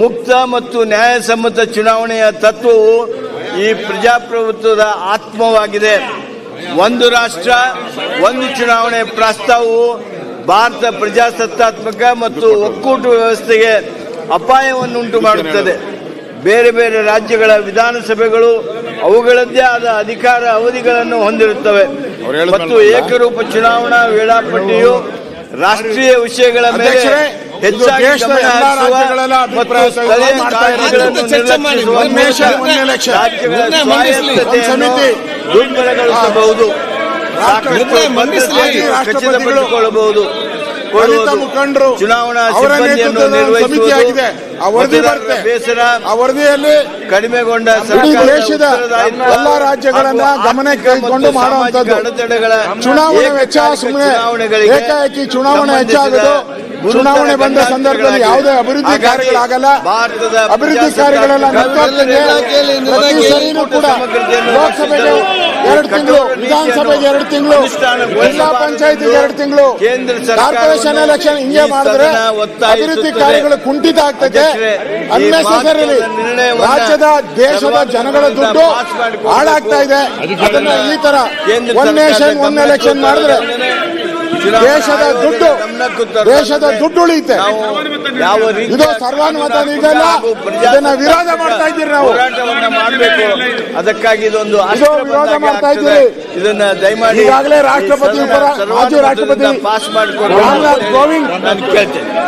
ಮುಕ್ತ ಮತ್ತು ನ್ಯಾಯಸಮ್ಮತ ಚುನಾವಣೆಯ ತತ್ವವು ಈ ಪ್ರಜಾಪ್ರಭುತ್ವದ ಆತ್ಮವಾಗಿದೆ. ಒಂದು ರಾಷ್ಟ್ರ ಒಂದು ಚುನಾವಣೆ ಪ್ರಸ್ತಾವವು ಭಾರತ ಪ್ರಜಾಸತ್ತಾತ್ಮಕ ಮತ್ತು ಒಕ್ಕೂಟ ವ್ಯವಸ್ಥೆಗೆ ಅಪಾಯವನ್ನುಂಟು ಮಾಡುತ್ತದೆ. ಬೇರೆ ಬೇರೆ ರಾಜ್ಯಗಳ ವಿಧಾನಸಭೆಗಳು ಅವುಗಳದ್ದೇ ಆದ ಅಧಿಕಾರ ಅವಧಿಗಳನ್ನು ಹೊಂದಿರುತ್ತವೆ ಮತ್ತು ಏಕರೂಪ ಚುನಾವಣಾ ವೇಳಾಪಟ್ಟಿಯು ರಾಷ್ಟ್ರೀಯ ವಿಷಯಗಳ ಮೇಲೆ ಹೆಚ್ಚಾಗಿ ಗಮನ ಹರಿಸುವ ಮತ್ತು ಸ್ಥಳೀಯ ಕಾರ್ಯಗಳನ್ನು ನಿರ್ಲಕ್ಷಿಸುವ ರಾಜ್ಯಗಳ ಸ್ವಾಯತ್ತತೆಯನ್ನು ದುರ್ಬಲಗೊಳಿಸಬಹುದು, ಖಚಿತಪಡಿಸಿಕೊಳ್ಳಬಹುದು. ಮುಖಂಡರು ಚುನಾವಣಾ ಸಿಬ್ಬಂದಿಯನ್ನು ನಿರ್ವಹಿಸುವುದು ಬೇಸರ ಕಡಿಮೆಗೊಂಡ ದೇಶದ ಎಲ್ಲ ರಾಜ್ಯಗಳನ್ನ ಗಮನಕ್ಕೆ ತೆಗೆದುಕೊಂಡು ಮಾಡುವಂತದ್ದು. ಚುನಾವಣೆ ವೆಚ್ಚ ಸುಮ್ಮನೆ ಏಕಾಏಕಿ ಚುನಾವಣೆ ಹೆಚ್ಚಾಗೋದು, ಚುನಾವಣೆ ಬಂದ ಸಂದರ್ಭದಲ್ಲಿ ಯಾವುದೇ ಅಭಿವೃದ್ಧಿ ಕಾರ್ಯಗಳಾಗಲ್ಲ. ಅಭಿವೃದ್ಧಿ ಕಾರ್ಯಗಳೆಲ್ಲ ಪ್ರತಿ ಸರಿನೂ ಕೂಡ ಲೋಕಸಭೆಗೆ 2 ತಿಂಗಳು, ವಿಧಾನಸಭೆಗೆ 2 ತಿಂಗಳು, ಜಿಲ್ಲಾ ಪಂಚಾಯತಿಗೆ 2 ತಿಂಗಳು, ಕಾರ್ಪೊರೇಷನ್ ಎಲೆಕ್ಷನ್ ಹಿಂಗೆ ಮಾಡಿದ್ರೆ ಅಭಿವೃದ್ಧಿ ಕಾರ್ಯಗಳು ಕುಂಠಿತ ಆಗ್ತದೆ. ಅನ್ನೆಸೆಸರಿಲಿ ರಾಜ್ಯದ ದೇಶದ ಜನಗಳ ದುಡ್ಡು ಹಾಳಾಗ್ತಾ ಇದೆ. ಅದನ್ನ ಈ ತರ ಒನ್ ನೇಷನ್ ಒನ್ ಎಲೆಕ್ಷನ್ ಮಾಡಿದ್ರೆ ದೇಶದ ದುಡ್ಡು ಉಳಿಯುತ್ತೆ. ಇದು ಸರ್ವಾನುಮತ ಇದೆಲ್ಲ, ಇದನ್ನ ವಿರೋಧ ಮಾಡ್ತಾ ಇದ್ದೀರಿ ನಾವು. ಅದಕ್ಕಾಗಿ ಇದೊಂದು ವಿರೋಧ ಮಾಡ್ತಾ ಇದ್ದೀರಿ. ಇದನ್ನ ದಯಮಾಡಿ ಈಗಾಗಲೇ ರಾಷ್ಟ್ರಪತಿ ಮಾಜಿ ರಾಷ್ಟ್ರಪತಿ ರಾಮನಾಥ್ ಕೋವಿಂದ್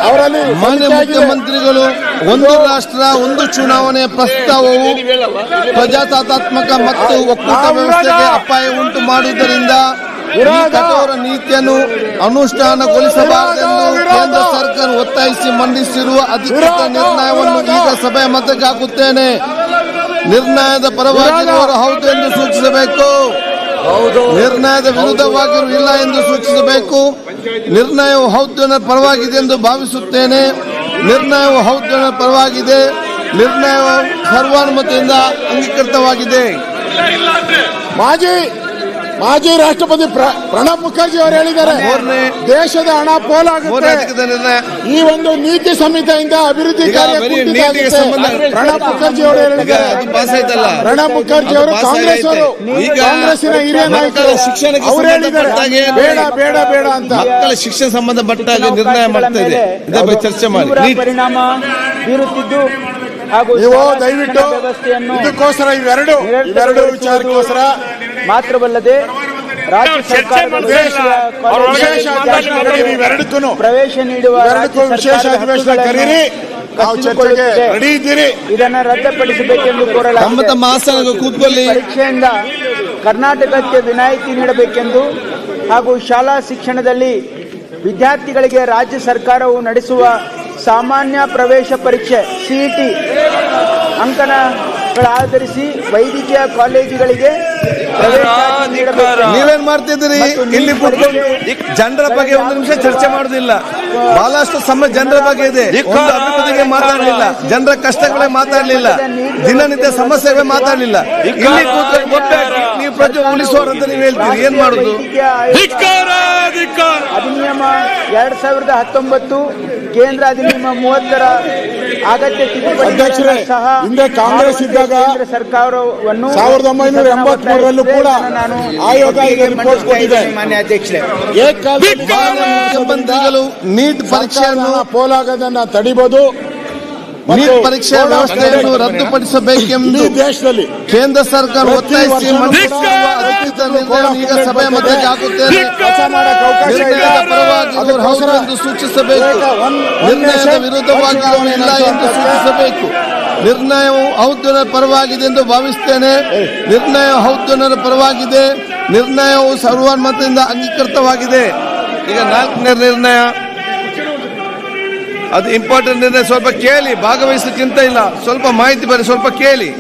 ಅವರಲ್ಲಿ ಮಾನ್ಯ ಮುಖ್ಯಮಂತ್ರಿಗಳು ಒಂದು ರಾಷ್ಟ್ರ ಒಂದು ಚುನಾವಣೆ ಪ್ರಸ್ತಾವವು ಪ್ರಜಾಸತ್ತಾತ್ಮಕ ಮತ್ತು ಒಕ್ಕೂಟ ವ್ಯವಸ್ಥೆಗೆ ಅಪಾಯ ಉಂಟು ಮಾಡುವುದರಿಂದ ಈ ಕಠೋರ ನೀತಿಯನ್ನು ಅನುಷ್ಠಾನಗೊಳಿಸಬಾರದೆಂದು ಕೇಂದ್ರ ಸರ್ಕಾರ ಒತ್ತಾಯಿಸಿ ಮಂಡಿಸಿರುವ ಅಧಿಕೃತ ನಿರ್ಣಯವನ್ನು ಈಗ ಸಭೆಯ ಮತಕ್ಕೆ ಹಾಕುತ್ತೇನೆ. ನಿರ್ಣಯದ ಪರವಾಗಿರುವವರು ಹೌದು ಎಂದು ಸೂಚಿಸಬೇಕು, ನಿರ್ಣಯದ ವಿರುದ್ಧವಾಗಿರುವ ಇಲ್ಲ ಎಂದು ಸೂಚಿಸಬೇಕು. ನಿರ್ಣಯವು ಹೌದು ಎನ್ನುವ ಪರವಾಗಿದೆ ಎಂದು ಭಾವಿಸುತ್ತೇನೆ. ನಿರ್ಣಯವು ಹೌದು ಎನ್ನುವ ಪರವಾಗಿದೆ. ನಿರ್ಣಯವು ಸರ್ವಾನುಮತದಿಂದ ಅಂಗೀಕೃತವಾಗಿದೆ. ಮಾಜಿ ರಾಷ್ಟ್ರಪತಿ ಪ್ರಣಬ್ ಮುಖರ್ಜಿ ಅವರು ಹೇಳಿದ್ದಾರೆ, ದೇಶದ ಹಣ ಪೋಲಾಗುತ್ತೆ. ಈ ಒಂದು ನೀತಿ ಸಂಹಿತೆಯಿಂದ ಅಭಿವೃದ್ಧಿ ಕಾರ್ಯ ಪ್ರಣಬ್ ಮುಖರ್ಜಿ ಅವರು ಹೇಳಿದ್ದಾರೆ. ಪ್ರಣಬ್ ಮುಖರ್ಜಿ ಅವರು ಕಾಂಗ್ರೆಸ್ಸಿನ ಹಿರಿಯ ನಾಯಕರು, ಅವರು ಹೇಳಿದ್ದಾರೆ ಬೇಡ ಬೇಡ ಬೇಡ ಅಂತ. ಮಕ್ಕಳ ಶಿಕ್ಷಣ ಸಂಬಂಧಪಟ್ಟ ನಿರ್ಣಯ ಮಾಡ್ತಾ ಇದೆ, ಇದರ ಬಗ್ಗೆ ಚರ್ಚೆ ಮಾಡಿ. ಪರಿಣಾಮ ಬೀರುತ್ತಿದ್ದು ನೀವು ದಯವಿಟ್ಟು ಇದಕ್ಕೋಸ್ಕರ ಇವೆರಡು ವಿಚಾರಕ್ಕೋಸ್ಕರ ಮಾತ್ರವಲ್ಲದೆ ರಾಜ್ಯ ಸರ್ಕಾರದ ಪ್ರವೇಶ ನೀಡುವ ವಿಶೇಷ ಅಧಿವೇಶನ ಕರೀರಿ, ರೆಡಿ ಇದ್ದೀರಿ. ಇದನ್ನು ರದ್ದುಪಡಿಸಬೇಕೆಂದು ಕೋರಲಾಗಿದೆ. ಪರೀಕ್ಷೆಯಿಂದ ಕರ್ನಾಟಕಕ್ಕೆ ವಿನಾಯಿತಿ ನೀಡಬೇಕೆಂದು ಹಾಗೂ ಶಾಲಾ ಶಿಕ್ಷಣದಲ್ಲಿ ವಿದ್ಯಾರ್ಥಿಗಳಿಗೆ ರಾಜ್ಯ ಸರ್ಕಾರವು ನಡೆಸುವ ಸಾಮಾನ್ಯ ಪ್ರವೇಶ ಪರೀಕ್ಷೆ CET ಅಂಕಣಗಳ ಆಧರಿಸಿ ವೈದ್ಯಕೀಯ ಕಾಲೇಜುಗಳಿಗೆ ನೀವೇನ್ ಮಾಡ್ತಿದ್ದೀರಿ? ಇಲ್ಲಿ ಜನರ ಬಗ್ಗೆ ಒಂದು ನಿಮಿಷ ಚರ್ಚೆ ಮಾಡುದಿಲ್ಲ. ಬಹಳಷ್ಟು ಸಮಯ ಜನರ ಬಗ್ಗೆ ಇದೆ, ಒಂದು ಅಭಿವೃದ್ಧಿಗೆ ಮಾತಾಡಲಿಲ್ಲ, ಜನರ ಕಷ್ಟಗಳೇ ಮಾತಾಡಲಿಲ್ಲ, ದಿನನಿತ್ಯ ಸಮಸ್ಯೆಗಳೇ ಮಾತಾಡಲಿಲ್ಲ. ಇಲ್ಲಿ ನೀವು ಪ್ರಜೆ ಉಳಿಸುವವರಂತ ನೀವು ಹೇಳ್ತೀರಿ, ಏನ್ ಮಾಡುದು? ಅಧಿನಿಯಮ 2019 ಕೇಂದ್ರ ಅಧಿನಿಯಮ 30ರ ಅಗತ್ಯ ತಿದ್ದುಪಡಿ ಸಹ ಹಿಂದೆ ಕಾಂಗ್ರೆಸ್ ಇದ್ದಾಗ ಕೇಂದ್ರ ಸರ್ಕಾರವನ್ನು 1983ರಲ್ಲೂ ಕೂಡ ಆಯೋಗ ರಿಪೋರ್ಟ್ ಕೊಟ್ಟಿದೆ. ಮಾನ್ಯ ಅಧ್ಯಕ್ಷರೇ, ಮುಖ್ಯಮಂತ್ರಿಗಳು ನೀಟ್ ಪರೀಕ್ಷೆಯನ್ನು ಪೋಲಾಗದನ್ನ ತಡಿಬಹುದು, ನೀಟ್ ಪರೀಕ್ಷೆ ವ್ಯವಸ್ಥೆಯನ್ನು ರದ್ದುಪಡಿಸಬೇಕೆಂದು ದೇಶದಲ್ಲಿ ಕೇಂದ್ರ ಸರ್ಕಾರ ಒತ್ತಾಯಿಸಿ ಈಗ ಸಭೆಯ ಮತಕ್ಕೆ ಹಾಕುತ್ತೇನೆ. ನಿರ್ಣಯದ ಪರವಾಗಿರುವವರು ಹೌದು ಎಂದು ಸೂಚಿಸಬೇಕು, ನಿರ್ಣಯದ ವಿರುದ್ಧವಾಗಿರುವವರು ಇಲ್ಲ ಎಂದು ಸೂಚಿಸಬೇಕು. ನಿರ್ಣಯವು ಹೌದು ಪರವಾಗಿದೆ ಎಂದು ಭಾವಿಸುತ್ತೇನೆ. ನಿರ್ಣಯ ಹೌದು ಪರವಾಗಿದೆ. ನಿರ್ಣಯವು ಸರ್ವಾನುಮತದಿಂದ ಅಂಗೀಕೃತವಾಗಿದೆ. ಈಗ 4ನೇ ನಿರ್ಣಯ, ಅದು ಇಂಪಾರ್ಟೆಂಟ್ ನಿರ್ಣಯ. ಸ್ವಲ್ಪ ಕೇಳಿ, ಭಾಗವಹಿಸಕ್ಕಿಂತ ಇಲ್ಲ, ಸ್ವಲ್ಪ ಮಾಹಿತಿ ಬರೀ, ಸ್ವಲ್ಪ ಕೇಳಿ.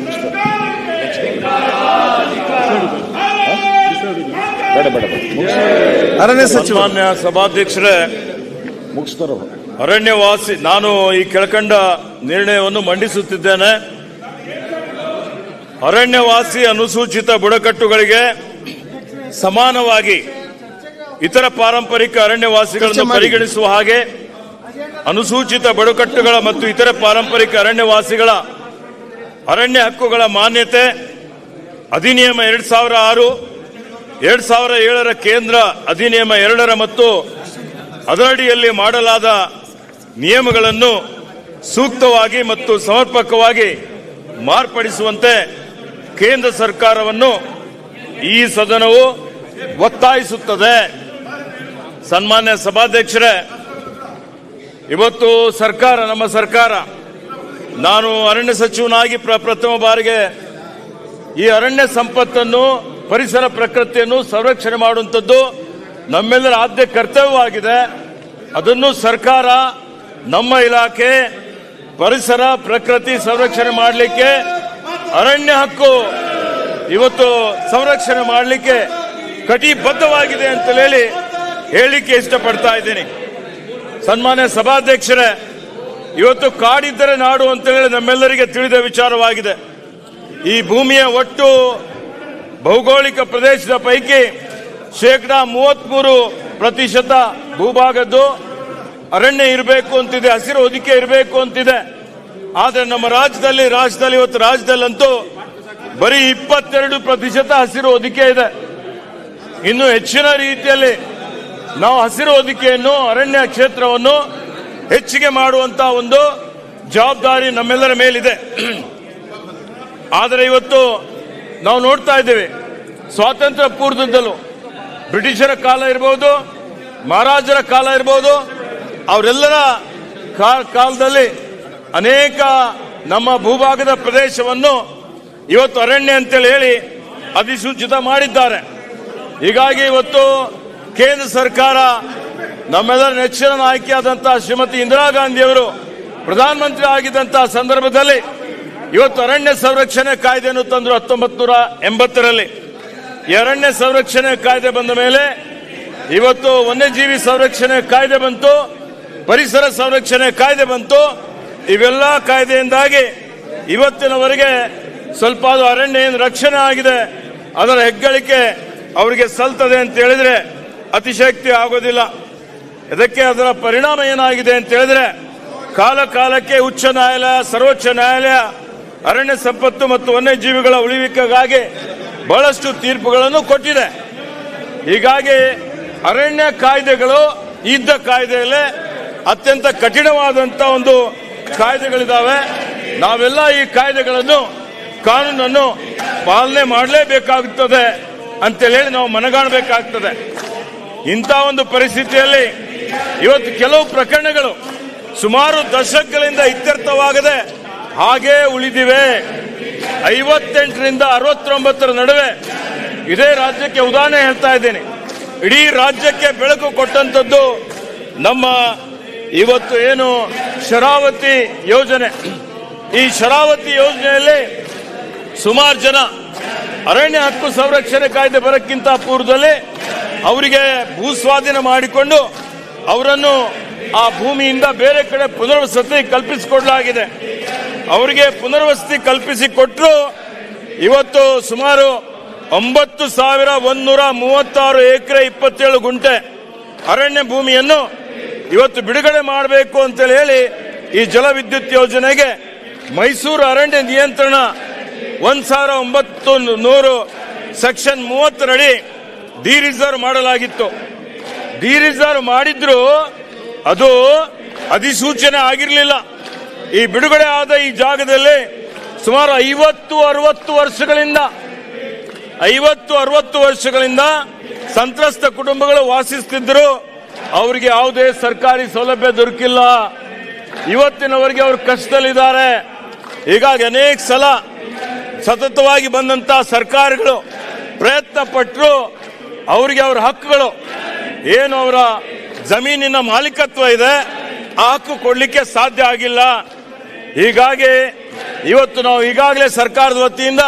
ಅರಣ್ಯ ಸಚಿವ ಮಾನ್ಯ ಸಭಾಧ್ಯಕ್ಷರೇ, ಅರಣ್ಯವಾಸಿ ನಾನು ಈ ಕೆಳಕಂಡ ನಿರ್ಣಯವನ್ನು ಮಂಡಿಸುತ್ತಿದ್ದೇನೆ. ಅರಣ್ಯವಾಸಿ ಅನುಸೂಚಿತ ಬುಡಕಟ್ಟುಗಳಿಗೆ ಸಮಾನವಾಗಿ ಇತರ ಪಾರಂಪರಿಕ ಅರಣ್ಯವಾಸಿಗಳನ್ನು ಪರಿಗಣಿಸುವ ಹಾಗೆ ಅನುಸೂಚಿತ ಬುಡಕಟ್ಟುಗಳ ಮತ್ತು ಇತರ ಪಾರಂಪರಿಕ ಅರಣ್ಯವಾಸಿಗಳ ಅರಣ್ಯ ಹಕ್ಕುಗಳ ಮಾನ್ಯತೆ ಅಧಿನಿಯಮ 2006, 2007ರ ಕೇಂದ್ರ ಅಧಿನಿಯಮ 2ರ ಮತ್ತು ಅದರಡಿಯಲ್ಲಿ ಮಾಡಲಾದ ನಿಯಮಗಳನ್ನು ಸೂಕ್ತವಾಗಿ ಮತ್ತು ಸಮರ್ಪಕವಾಗಿ ಮಾರ್ಪಡಿಸುವಂತೆ ಕೇಂದ್ರ ಸರ್ಕಾರವನ್ನು ಈ ಸದನವು ಒತ್ತಾಯಿಸುತ್ತದೆ. ಸನ್ಮಾನ್ಯ ಸಭಾಧ್ಯಕ್ಷರೇ, ಇವತ್ತು ನಮ್ಮ ಸರ್ಕಾರ ನಾನು ಅರಣ್ಯ ಸಚಿವನಾಗಿ ಪ್ರಥಮ ಬಾರಿಗೆ ಈ ಅರಣ್ಯ ಸಂಪತ್ತನ್ನು, ಪರಿಸರ ಪ್ರಕೃತಿಯನ್ನು ಸಂರಕ್ಷಣೆ ಮಾಡುವಂಥದ್ದು ನಮ್ಮೆಲ್ಲರ ಆದ್ಯ ಕರ್ತವ್ಯವಾಗಿದೆ. ಅದನ್ನು ಸರ್ಕಾರ, ನಮ್ಮ ಇಲಾಖೆ ಪರಿಸರ ಪ್ರಕೃತಿ ಸಂರಕ್ಷಣೆ ಮಾಡಲಿಕ್ಕೆ, ಅರಣ್ಯ ಹಕ್ಕು ಇವತ್ತು ಸಂರಕ್ಷಣೆ ಮಾಡಲಿಕ್ಕೆ ಕಟಿಬದ್ಧವಾಗಿದೆ ಅಂತ ಹೇಳಿಕ್ಕೆ ಇಷ್ಟಪಡ್ತಾ ಇದ್ದೀನಿ. ಸನ್ಮಾನ್ಯ ಸಭಾಧ್ಯಕ್ಷರೇ, ಇವತ್ತು ಕಾಡಿದ್ದರೆ ನಾಡು ಅಂತ ಹೇಳಿ ನಮ್ಮೆಲ್ಲರಿಗೆ ತಿಳಿದ ವಿಚಾರವಾಗಿದೆ. ಈ ಭೂಮಿಯ ಒಟ್ಟು ಭೌಗೋಳಿಕ ಪ್ರದೇಶದ ಪೈಕಿ 33% ಭೂಭಾಗದ್ದು ಅರಣ್ಯ ಇರಬೇಕು ಅಂತಿದೆ, ಹಸಿರು ಹೊದಿಕೆ ಇರಬೇಕು ಅಂತಿದೆ. ಆದರೆ ನಮ್ಮ ರಾಜ್ಯದಲ್ಲಿ ಇವತ್ತು ರಾಜ್ಯದಲ್ಲಂತೂ ಬರೀ 22% ಹಸಿರು ಹೊದಿಕೆ ಇದೆ. ಇನ್ನು ಹೆಚ್ಚಿನ ರೀತಿಯಲ್ಲಿ ನಾವು ಹಸಿರು ಹೊದಿಕೆಯನ್ನು, ಅರಣ್ಯ ಕ್ಷೇತ್ರವನ್ನು ಹೆಚ್ಚಿಗೆ ಮಾಡುವಂತ ಒಂದು ಜವಾಬ್ದಾರಿ ನಮ್ಮೆಲ್ಲರ ಮೇಲಿದೆ. ಆದರೆ ಇವತ್ತು ನಾವು ನೋಡ್ತಾ ಇದ್ದೇವೆ, ಸ್ವಾತಂತ್ರ್ಯ ಪೂರ್ವದಲ್ಲೂ ಬ್ರಿಟಿಷರ ಕಾಲ ಇರಬಹುದು, ಮಹಾರಾಜರ ಕಾಲ ಇರಬಹುದು, ಅವರೆಲ್ಲರ ಕಾಲದಲ್ಲಿ ಅನೇಕ ನಮ್ಮ ಭೂಭಾಗದ ಪ್ರದೇಶವನ್ನು ಇವತ್ತು ಅರಣ್ಯ ಅಂತೇಳಿ ಹೇಳಿ ಅಧಿಸೂಚಿತ ಮಾಡಿದ್ದಾರೆ. ಹೀಗಾಗಿ ಇವತ್ತು ಕೇಂದ್ರ ಸರ್ಕಾರ, ನಮ್ಮೆಲ್ಲರ ನೆಚ್ಚಿನ ನಾಯಕಿಯಾದಂತಹ ಶ್ರೀಮತಿ ಇಂದಿರಾ ಗಾಂಧಿಯವರು ಪ್ರಧಾನಮಂತ್ರಿ ಆಗಿದ್ದಂತಹ ಸಂದರ್ಭದಲ್ಲಿ ಇವತ್ತು ಅರಣ್ಯ ಸಂರಕ್ಷಣೆ ಕಾಯ್ದೆಯನ್ನು ತಂದರು 1980ರಲ್ಲಿ. ಈ ಅರಣ್ಯ ಸಂರಕ್ಷಣೆ ಕಾಯ್ದೆ ಬಂದ ಮೇಲೆ ಇವತ್ತು ವನ್ಯಜೀವಿ ಸಂರಕ್ಷಣೆ ಕಾಯ್ದೆ ಬಂತು, ಪರಿಸರ ಸಂರಕ್ಷಣೆ ಕಾಯ್ದೆ ಬಂತು. ಇವೆಲ್ಲ ಕಾಯ್ದೆಯಿಂದಾಗಿ ಇವತ್ತಿನವರೆಗೆ ಸ್ವಲ್ಪ ಅದು ಅರಣ್ಯ ಏನು ರಕ್ಷಣೆ ಆಗಿದೆ, ಅದರ ಹೆಗ್ಗಳಿಕೆ ಅವರಿಗೆ ಸಲ್ತದೆ ಅಂತ ಹೇಳಿದ್ರೆ ಅತಿಶಯಕ್ತಿ ಆಗೋದಿಲ್ಲ. ಇದಕ್ಕೆ ಅದರ ಪರಿಣಾಮ ಏನಾಗಿದೆ ಅಂತ ಹೇಳಿದ್ರೆ, ಕಾಲಕ್ಕೆ ಉಚ್ಚ ನ್ಯಾಯಾಲಯ, ಸರ್ವೋಚ್ಚ ನ್ಯಾಯಾಲಯ ಅರಣ್ಯ ಸಂಪತ್ತು ಮತ್ತು ವನ್ಯಜೀವಿಗಳ ಉಳಿವಿಕೆಗಾಗಿ ಬಹಳಷ್ಟು ತೀರ್ಪುಗಳನ್ನು ಕೊಟ್ಟಿದೆ. ಹೀಗಾಗಿ ಅರಣ್ಯ ಕಾಯ್ದೆಗಳು ಇದ್ದ ಕಾಯ್ದೆಯಲ್ಲೇ ಅತ್ಯಂತ ಕಠಿಣವಾದಂತ ಒಂದು ಕಾಯ್ದೆಗಳಿದ್ದಾವೆ. ನಾವೆಲ್ಲ ಈ ಕಾನೂನನ್ನು ಪಾಲನೆ ಮಾಡಲೇಬೇಕಾಗುತ್ತದೆ ಅಂತೇಳಿ ನಾವು ಮನಗಾಣಬೇಕಾಗ್ತದೆ. ಇಂಥ ಒಂದು ಪರಿಸ್ಥಿತಿಯಲ್ಲಿ ಇವತ್ತು ಕೆಲವು ಪ್ರಕರಣಗಳು ಸುಮಾರು ದಶಕಗಳಿಂದ ಇತ್ಯರ್ಥವಾಗದೆ ಹಾಗೇ ಉಳಿದಿವೆ. 58ರಿಂದ 69ರ ನಡುವೆ ಇದೇ ರಾಜ್ಯಕ್ಕೆ ಉದಾಹರಣೆ ಹೇಳ್ತಾ ಇದ್ದೇನೆ. ಇಡೀ ರಾಜ್ಯಕ್ಕೆ ಬೆಳಕು ಕೊಟ್ಟಂತದ್ದು ನಮ್ಮ ಇವತ್ತು ಏನು ಶರಾವತಿ ಯೋಜನೆ. ಈ ಶರಾವತಿ ಯೋಜನೆಯಲ್ಲಿ ಸುಮಾರು ಜನ ಅರಣ್ಯ ಹಕ್ಕು ಸಂರಕ್ಷಣೆ ಕಾಯ್ದೆ ಬರಕ್ಕಿಂತ ಪೂರ್ವದಲ್ಲಿ ಅವರಿಗೆ ಭೂ ಸ್ವಾಧೀನ ಮಾಡಿಕೊಂಡು ಅವರನ್ನು ಆ ಭೂಮಿಯಿಂದ ಬೇರೆ ಕಡೆ ಪುನರ್ವಸತಿ ಕಲ್ಪಿಸಿಕೊಡಲಾಗಿದೆ. ಅವರಿಗೆ ಪುನರ್ವಸತಿ ಕಲ್ಪಿಸಿಕೊಟ್ಟರು ಇವತ್ತು ಸುಮಾರು 9,136 ಎಕರೆ 27 ಗುಂಟೆ ಅರಣ್ಯ ಭೂಮಿಯನ್ನು ಇವತ್ತು ಬಿಡುಗಡೆ ಮಾಡಬೇಕು ಅಂತೇಳಿ ಹೇಳಿ ಈ ಜಲವಿದ್ಯುತ್ ಯೋಜನೆಗೆ ಮೈಸೂರು ಅರಣ್ಯ ನಿಯಂತ್ರಣ 1900 ಸೆಕ್ಷನ್ 30 ಅಡಿ ಡಿ ರಿಸರ್ವ್ ಮಾಡಲಾಗಿತ್ತು. ಡಿ ರಿಸರ್ವ್ ಮಾಡಿದ್ರು ಅದು ಅಧಿಸೂಚನೆ ಆಗಿರಲಿಲ್ಲ. ಈ ಬಿಡುಗಡೆ ಆದ ಈ ಜಾಗದಲ್ಲಿ ಸುಮಾರು 50-60 ವರ್ಷಗಳಿಂದ ಸಂತ್ರಸ್ತ ಕುಟುಂಬಗಳು ವಾಸಿಸುತ್ತಿದ್ದರು. ಅವರಿಗೆ ಯಾವುದೇ ಸರ್ಕಾರಿ ಸೌಲಭ್ಯ ದೊರಕಿಲ್ಲ. ಇವತ್ತಿನವರೆಗೆ ಅವರು ಕಷ್ಟದಲ್ಲಿದ್ದಾರೆ. ಹೀಗಾಗಿ ಅನೇಕ ಸಲ ಸತತವಾಗಿ ಬಂದಂತ ಸರ್ಕಾರಗಳು ಪ್ರಯತ್ನ ಪಟ್ಟರು ಅವರಿಗೆ ಅವರ ಹಕ್ಕುಗಳು ಏನು ಅವರ ಜಮೀನಿನ ಮಾಲೀಕತ್ವ ಇದೆ ಆ ಹಕ್ಕು ಕೊಡಲಿಕ್ಕೆ ಸಾಧ್ಯ ಆಗಿಲ್ಲ. ಹೀಗಾಗಿ ಇವತ್ತು ನಾವು ಈಗಾಗಲೇ ಸರ್ಕಾರದ ವತಿಯಿಂದ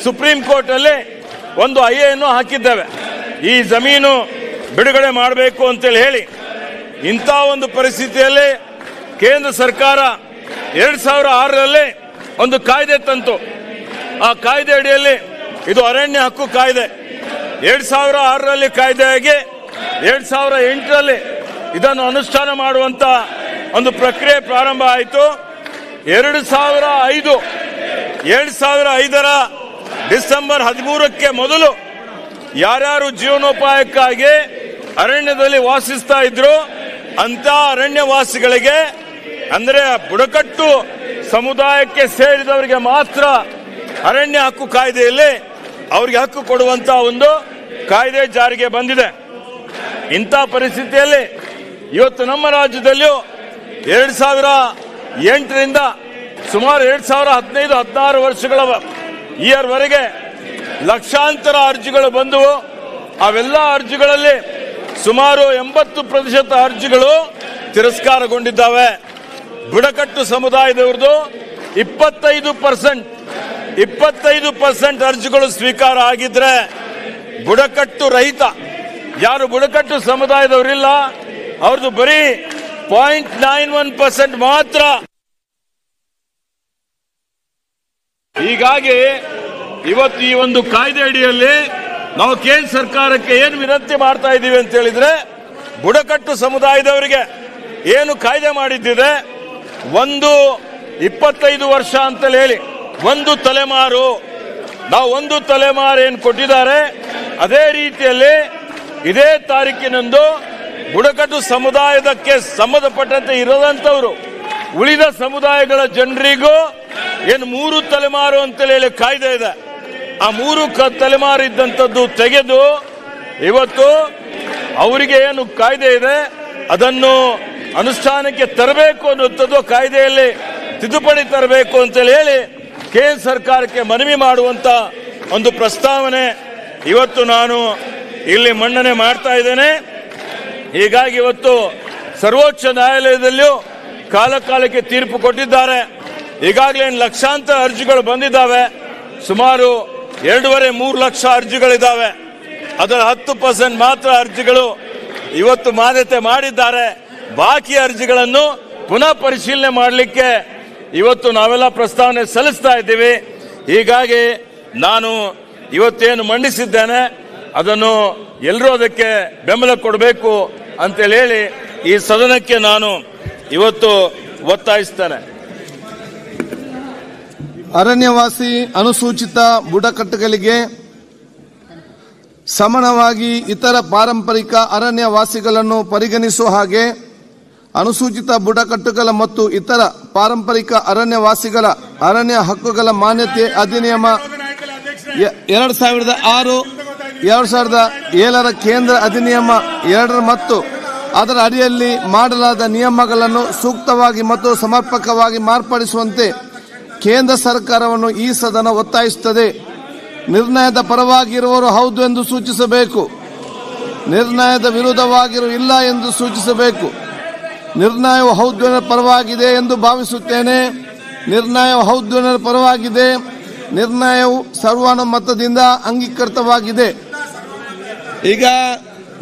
ಸುಪ್ರೀಂ ಕೋರ್ಟ್ ಅಲ್ಲಿ ಒಂದು ಐಎಯನ್ನು ಹಾಕಿದ್ದೇವೆ, ಈ ಜಮೀನು ಬಿಡುಗಡೆ ಮಾಡಬೇಕು ಅಂತೇಳಿ ಹೇಳಿ. ಇಂಥ ಒಂದು ಪರಿಸ್ಥಿತಿಯಲ್ಲಿ ಕೇಂದ್ರ ಸರ್ಕಾರ 2006ರಲ್ಲಿ ಒಂದು ಕಾಯ್ದೆ ತಂತು. ಆ ಕಾಯ್ದೆ ಅಡಿಯಲ್ಲಿ ಇದು ಅರಣ್ಯ ಹಕ್ಕು ಕಾಯ್ದೆ. 2006ರಲ್ಲಿ ಕಾಯ್ದೆಯಾಗಿ 2008ರಲ್ಲಿ ಇದನ್ನು ಅನುಷ್ಠಾನ ಮಾಡುವಂತ ಒಂದು ಪ್ರಕ್ರಿಯೆ ಪ್ರಾರಂಭ ಆಯಿತು. 2005ರ ಡಿಸೆಂಬರ್ 13ಕ್ಕೆ ಮೊದಲು ಯಾರ್ಯಾರು ಜೀವನೋಪಾಯಕ್ಕಾಗಿ ಅರಣ್ಯದಲ್ಲಿ ವಾಸಿಸ್ತಾ ಇದ್ರು ಅಂತ ಅರಣ್ಯವಾಸಿಗಳಿಗೆ, ಅಂದ್ರೆ ಬುಡಕಟ್ಟು ಸಮುದಾಯಕ್ಕೆ ಸೇರಿದವರಿಗೆ ಮಾತ್ರ ಅರಣ್ಯ ಹಕ್ಕು ಕಾಯ್ದೆಯಲ್ಲಿ ಅವರಿಗೆ ಹಕ್ಕು ಕೊಡುವಂತ ಒಂದು ಕಾಯ್ದೆ ಜಾರಿಗೆ ಬಂದಿದೆ. ಇಂಥ ಪರಿಸ್ಥಿತಿಯಲ್ಲಿ ಇವತ್ತು ನಮ್ಮ ರಾಜ್ಯದಲ್ಲಿಯೂ 2008ರಿಂದ ಸುಮಾರು 2015-16 ವರ್ಷಗಳ ವರೆಗೆ ಲಕ್ಷಾಂತರ ಅರ್ಜಿಗಳು ಬಂದವು. ಅವೆಲ್ಲ ಅರ್ಜಿಗಳಲ್ಲಿ ಸುಮಾರು 80% ಅರ್ಜಿಗಳು ತಿರಸ್ಕಾರಗೊಂಡಿದ್ದಾವೆ. ಬುಡಕಟ್ಟು ಸಮುದಾಯದವರದು 25% ಅರ್ಜಿಗಳು ಸ್ವೀಕಾರ ಆಗಿದ್ರೆ ಬುಡಕಟ್ಟು ರಹಿತ ಯಾರು ಬುಡಕಟ್ಟು ಸಮುದಾಯದವರಿಲ್ಲ ಅವ್ರದ್ದು ಬರೀ 0.91% ಮಾತ್ರ. ಹೀಗಾಗಿ ಇವತ್ತು ಈ ಒಂದು ಕಾಯ್ದೆ ಅಡಿಯಲ್ಲಿ ನಾವು ಕೇಂದ್ರ ಸರ್ಕಾರಕ್ಕೆ ಏನು ವಿನಂತಿ ಮಾಡ್ತಾ ಇದ್ದೀವಿ ಅಂತ ಹೇಳಿದ್ರೆ, ಬುಡಕಟ್ಟು ಸಮುದಾಯದವರಿಗೆ ಏನು ಕಾಯ್ದೆ ಮಾಡಿದ್ದಿದೆ, 25 ವರ್ಷ ಅಂತಲೇ ಹೇಳಿ ಒಂದು ತಲೆಮಾರು, ನಾವು ಒಂದು ತಲೆಮಾರು ಏನು ಕೊಟ್ಟಿದ್ದಾರೆ ಅದೇ ರೀತಿಯಲ್ಲಿ ಇದೇ ತಾರೀಕಿನಂದು ಬುಡಕಟ್ಟು ಸಮುದಾಯದಕ್ಕೆ ಸಂಬಂಧಪಟ್ಟಂತೆ ಇರೋದಂತವರು ಉಳಿದ ಸಮುದಾಯಗಳ ಜನರಿಗೂ ಏನು 3 ತಲೆಮಾರು ಅಂತಲೇ ಹೇಳಿ ಕಾಯ್ದೆ ಇದೆ. ಆ 3 ತಲೆಮಾರು ಇದ್ದಂಥದ್ದು ತೆಗೆದು ಇವತ್ತು ಅವರಿಗೆ ಏನು ಕಾಯ್ದೆ ಇದೆ ಅದನ್ನು ಅನುಷ್ಠಾನಕ್ಕೆ ತರಬೇಕು ಅನ್ನುವಂಥದ್ದು, ಕಾಯ್ದೆಯಲ್ಲಿ ತಿದ್ದುಪಡಿ ತರಬೇಕು ಅಂತೇಳಿ ಹೇಳಿ ಕೇಂದ್ರ ಸರ್ಕಾರಕ್ಕೆ ಮನವಿ ಮಾಡುವಂತ ಒಂದು ಪ್ರಸ್ತಾವನೆ ಇವತ್ತು ನಾನು ಇಲ್ಲಿ ಮಂಡನೆ ಮಾಡ್ತಾ ಇದ್ದೇನೆ. ಹೀಗಾಗಿ ಇವತ್ತು ಸರ್ವೋಚ್ಚ ನ್ಯಾಯಾಲಯದಲ್ಲಿಯೂ ಕಾಲಕಾಲಕ್ಕೆ ತೀರ್ಪು ಕೊಟ್ಟಿದ್ದಾರೆ. ಈಗಾಗಲೇ ಲಕ್ಷಾಂತರ ಅರ್ಜಿಗಳು ಬಂದಿದ್ದಾವೆ. ಸುಮಾರು 2.5-3 ಲಕ್ಷ ಅರ್ಜಿಗಳಿದ್ದಾವೆ. ಅದರ 10% ಮಾತ್ರ ಅರ್ಜಿಗಳು ಇವತ್ತು ಮಾನ್ಯತೆ ಮಾಡಿದ್ದಾರೆ. ಬಾಕಿ ಅರ್ಜಿಗಳನ್ನು ಪುನಃ ಪರಿಶೀಲನೆ ಮಾಡಲಿಕ್ಕೆ ಇವತ್ತು ನಾವೆಲ್ಲ ಪ್ರಸ್ತಾವನೆ ಸಲ್ಲಿಸ್ತಾ ಇದ್ದೀವಿ. ಹೀಗಾಗಿ ನಾನು ಇವತ್ತೇನು ಮಂಡಿಸಿದ್ದೇನೆ ಅದನ್ನು ಎಲ್ಲರೂ ಅದಕ್ಕೆ ಬೆಂಬಲ ಕೊಡಬೇಕು ಅಂತೇಳಿ ಹೇಳಿ ಈ ಸದನಕ್ಕೆ ನಾನು ಇವತ್ತು ಒತ್ತಾಯಿಸ್ತೇನೆ. ಅರಣ್ಯವಾಸಿ ಅನುಸೂಚಿತ ಬುಡಕಟ್ಟುಗಳಿಗೆ ಸಮಾನವಾಗಿ ಇತರ ಪಾರಂಪರಿಕ ಅರಣ್ಯವಾಸಿಗಳನ್ನು ಪರಿಗಣಿಸುವ ಹಾಗೆ ಅನುಸೂಚಿತ ಬುಡಕಟ್ಟುಗಳ ಮತ್ತು ಇತರ ಪಾರಂಪರಿಕ ಅರಣ್ಯವಾಸಿಗಳ ಅರಣ್ಯ ಹಕ್ಕುಗಳ ಮಾನ್ಯತೆ ಅಧಿನಿಯಮ 2006, 2007 ಕೇಂದ್ರ ಅಧಿನಿಯಮ 2 ಮತ್ತು ಅದರ ಅಡಿಯಲ್ಲಿ ಮಾಡಲಾದ ನಿಯಮಗಳನ್ನು ಸೂಕ್ತವಾಗಿ ಮತ್ತು ಸಮರ್ಪಕವಾಗಿ ಮಾರ್ಪಡಿಸುವಂತೆ ಕೇಂದ್ರ ಸರ್ಕಾರವನ್ನು ಈ ಸದನ ಒತ್ತಾಯಿಸುತ್ತದೆ. ನಿರ್ಣಯದ ಪರವಾಗಿರುವವರು ಹೌದು ಎಂದು ಸೂಚಿಸಬೇಕು. ನಿರ್ಣಯದ ವಿರುದ್ಧವಾಗಿರುವ ಇಲ್ಲ ಎಂದು ಸೂಚಿಸಬೇಕು. ನಿರ್ಣಯವು ಹೌದು ಪರವಾಗಿದೆ ಎಂದು ಭಾವಿಸುತ್ತೇನೆ. ನಿರ್ಣಯವು ಹೌದು ಪರವಾಗಿದೆ. ನಿರ್ಣಯವು ಸರ್ವಾನುಮತದಿಂದ ಅಂಗೀಕೃತವಾಗಿದೆ. ಈಗ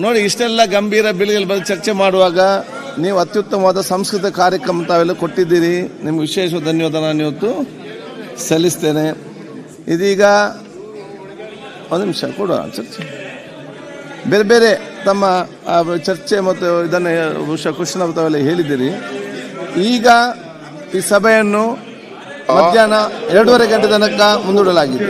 ನೋಡಿ, ಇಷ್ಟೆಲ್ಲ ಗಂಭೀರ ಬಿಲ್ಗಳ ಬಗ್ಗೆ ಚರ್ಚೆ ಮಾಡುವಾಗ ನೀವು ಅತ್ಯುತ್ತಮವಾದ ಸಂಸ್ಕೃತ ಕಾರ್ಯಕ್ರಮ ತಾವೆಲ್ಲ ಕೊಟ್ಟಿದ್ದೀರಿ. ನಿಮ್ಗೆ ವಿಶೇಷ ಧನ್ಯವಾದ ನಾನು ಇವತ್ತು ಸಲ್ಲಿಸ್ತೇನೆ. ಇದೀಗ ಒಂದು ನಿಮಿಷ ಕೊಡುವ ಚರ್ಚೆ, ಬೇರೆ ಬೇರೆ ತಮ್ಮ ಚರ್ಚೆ ಮತ್ತು ಇದನ್ನು ಕೃಷ್ಣ ತಾವೆಲ್ಲ ಹೇಳಿದ್ದೀರಿ. ಈಗ ಈ ಸಭೆಯನ್ನು ಮಧ್ಯಾಹ್ನ 2:30 ಗಂಟೆ ತನಕ ಮುಂದೂಡಲಾಗಿದೆ.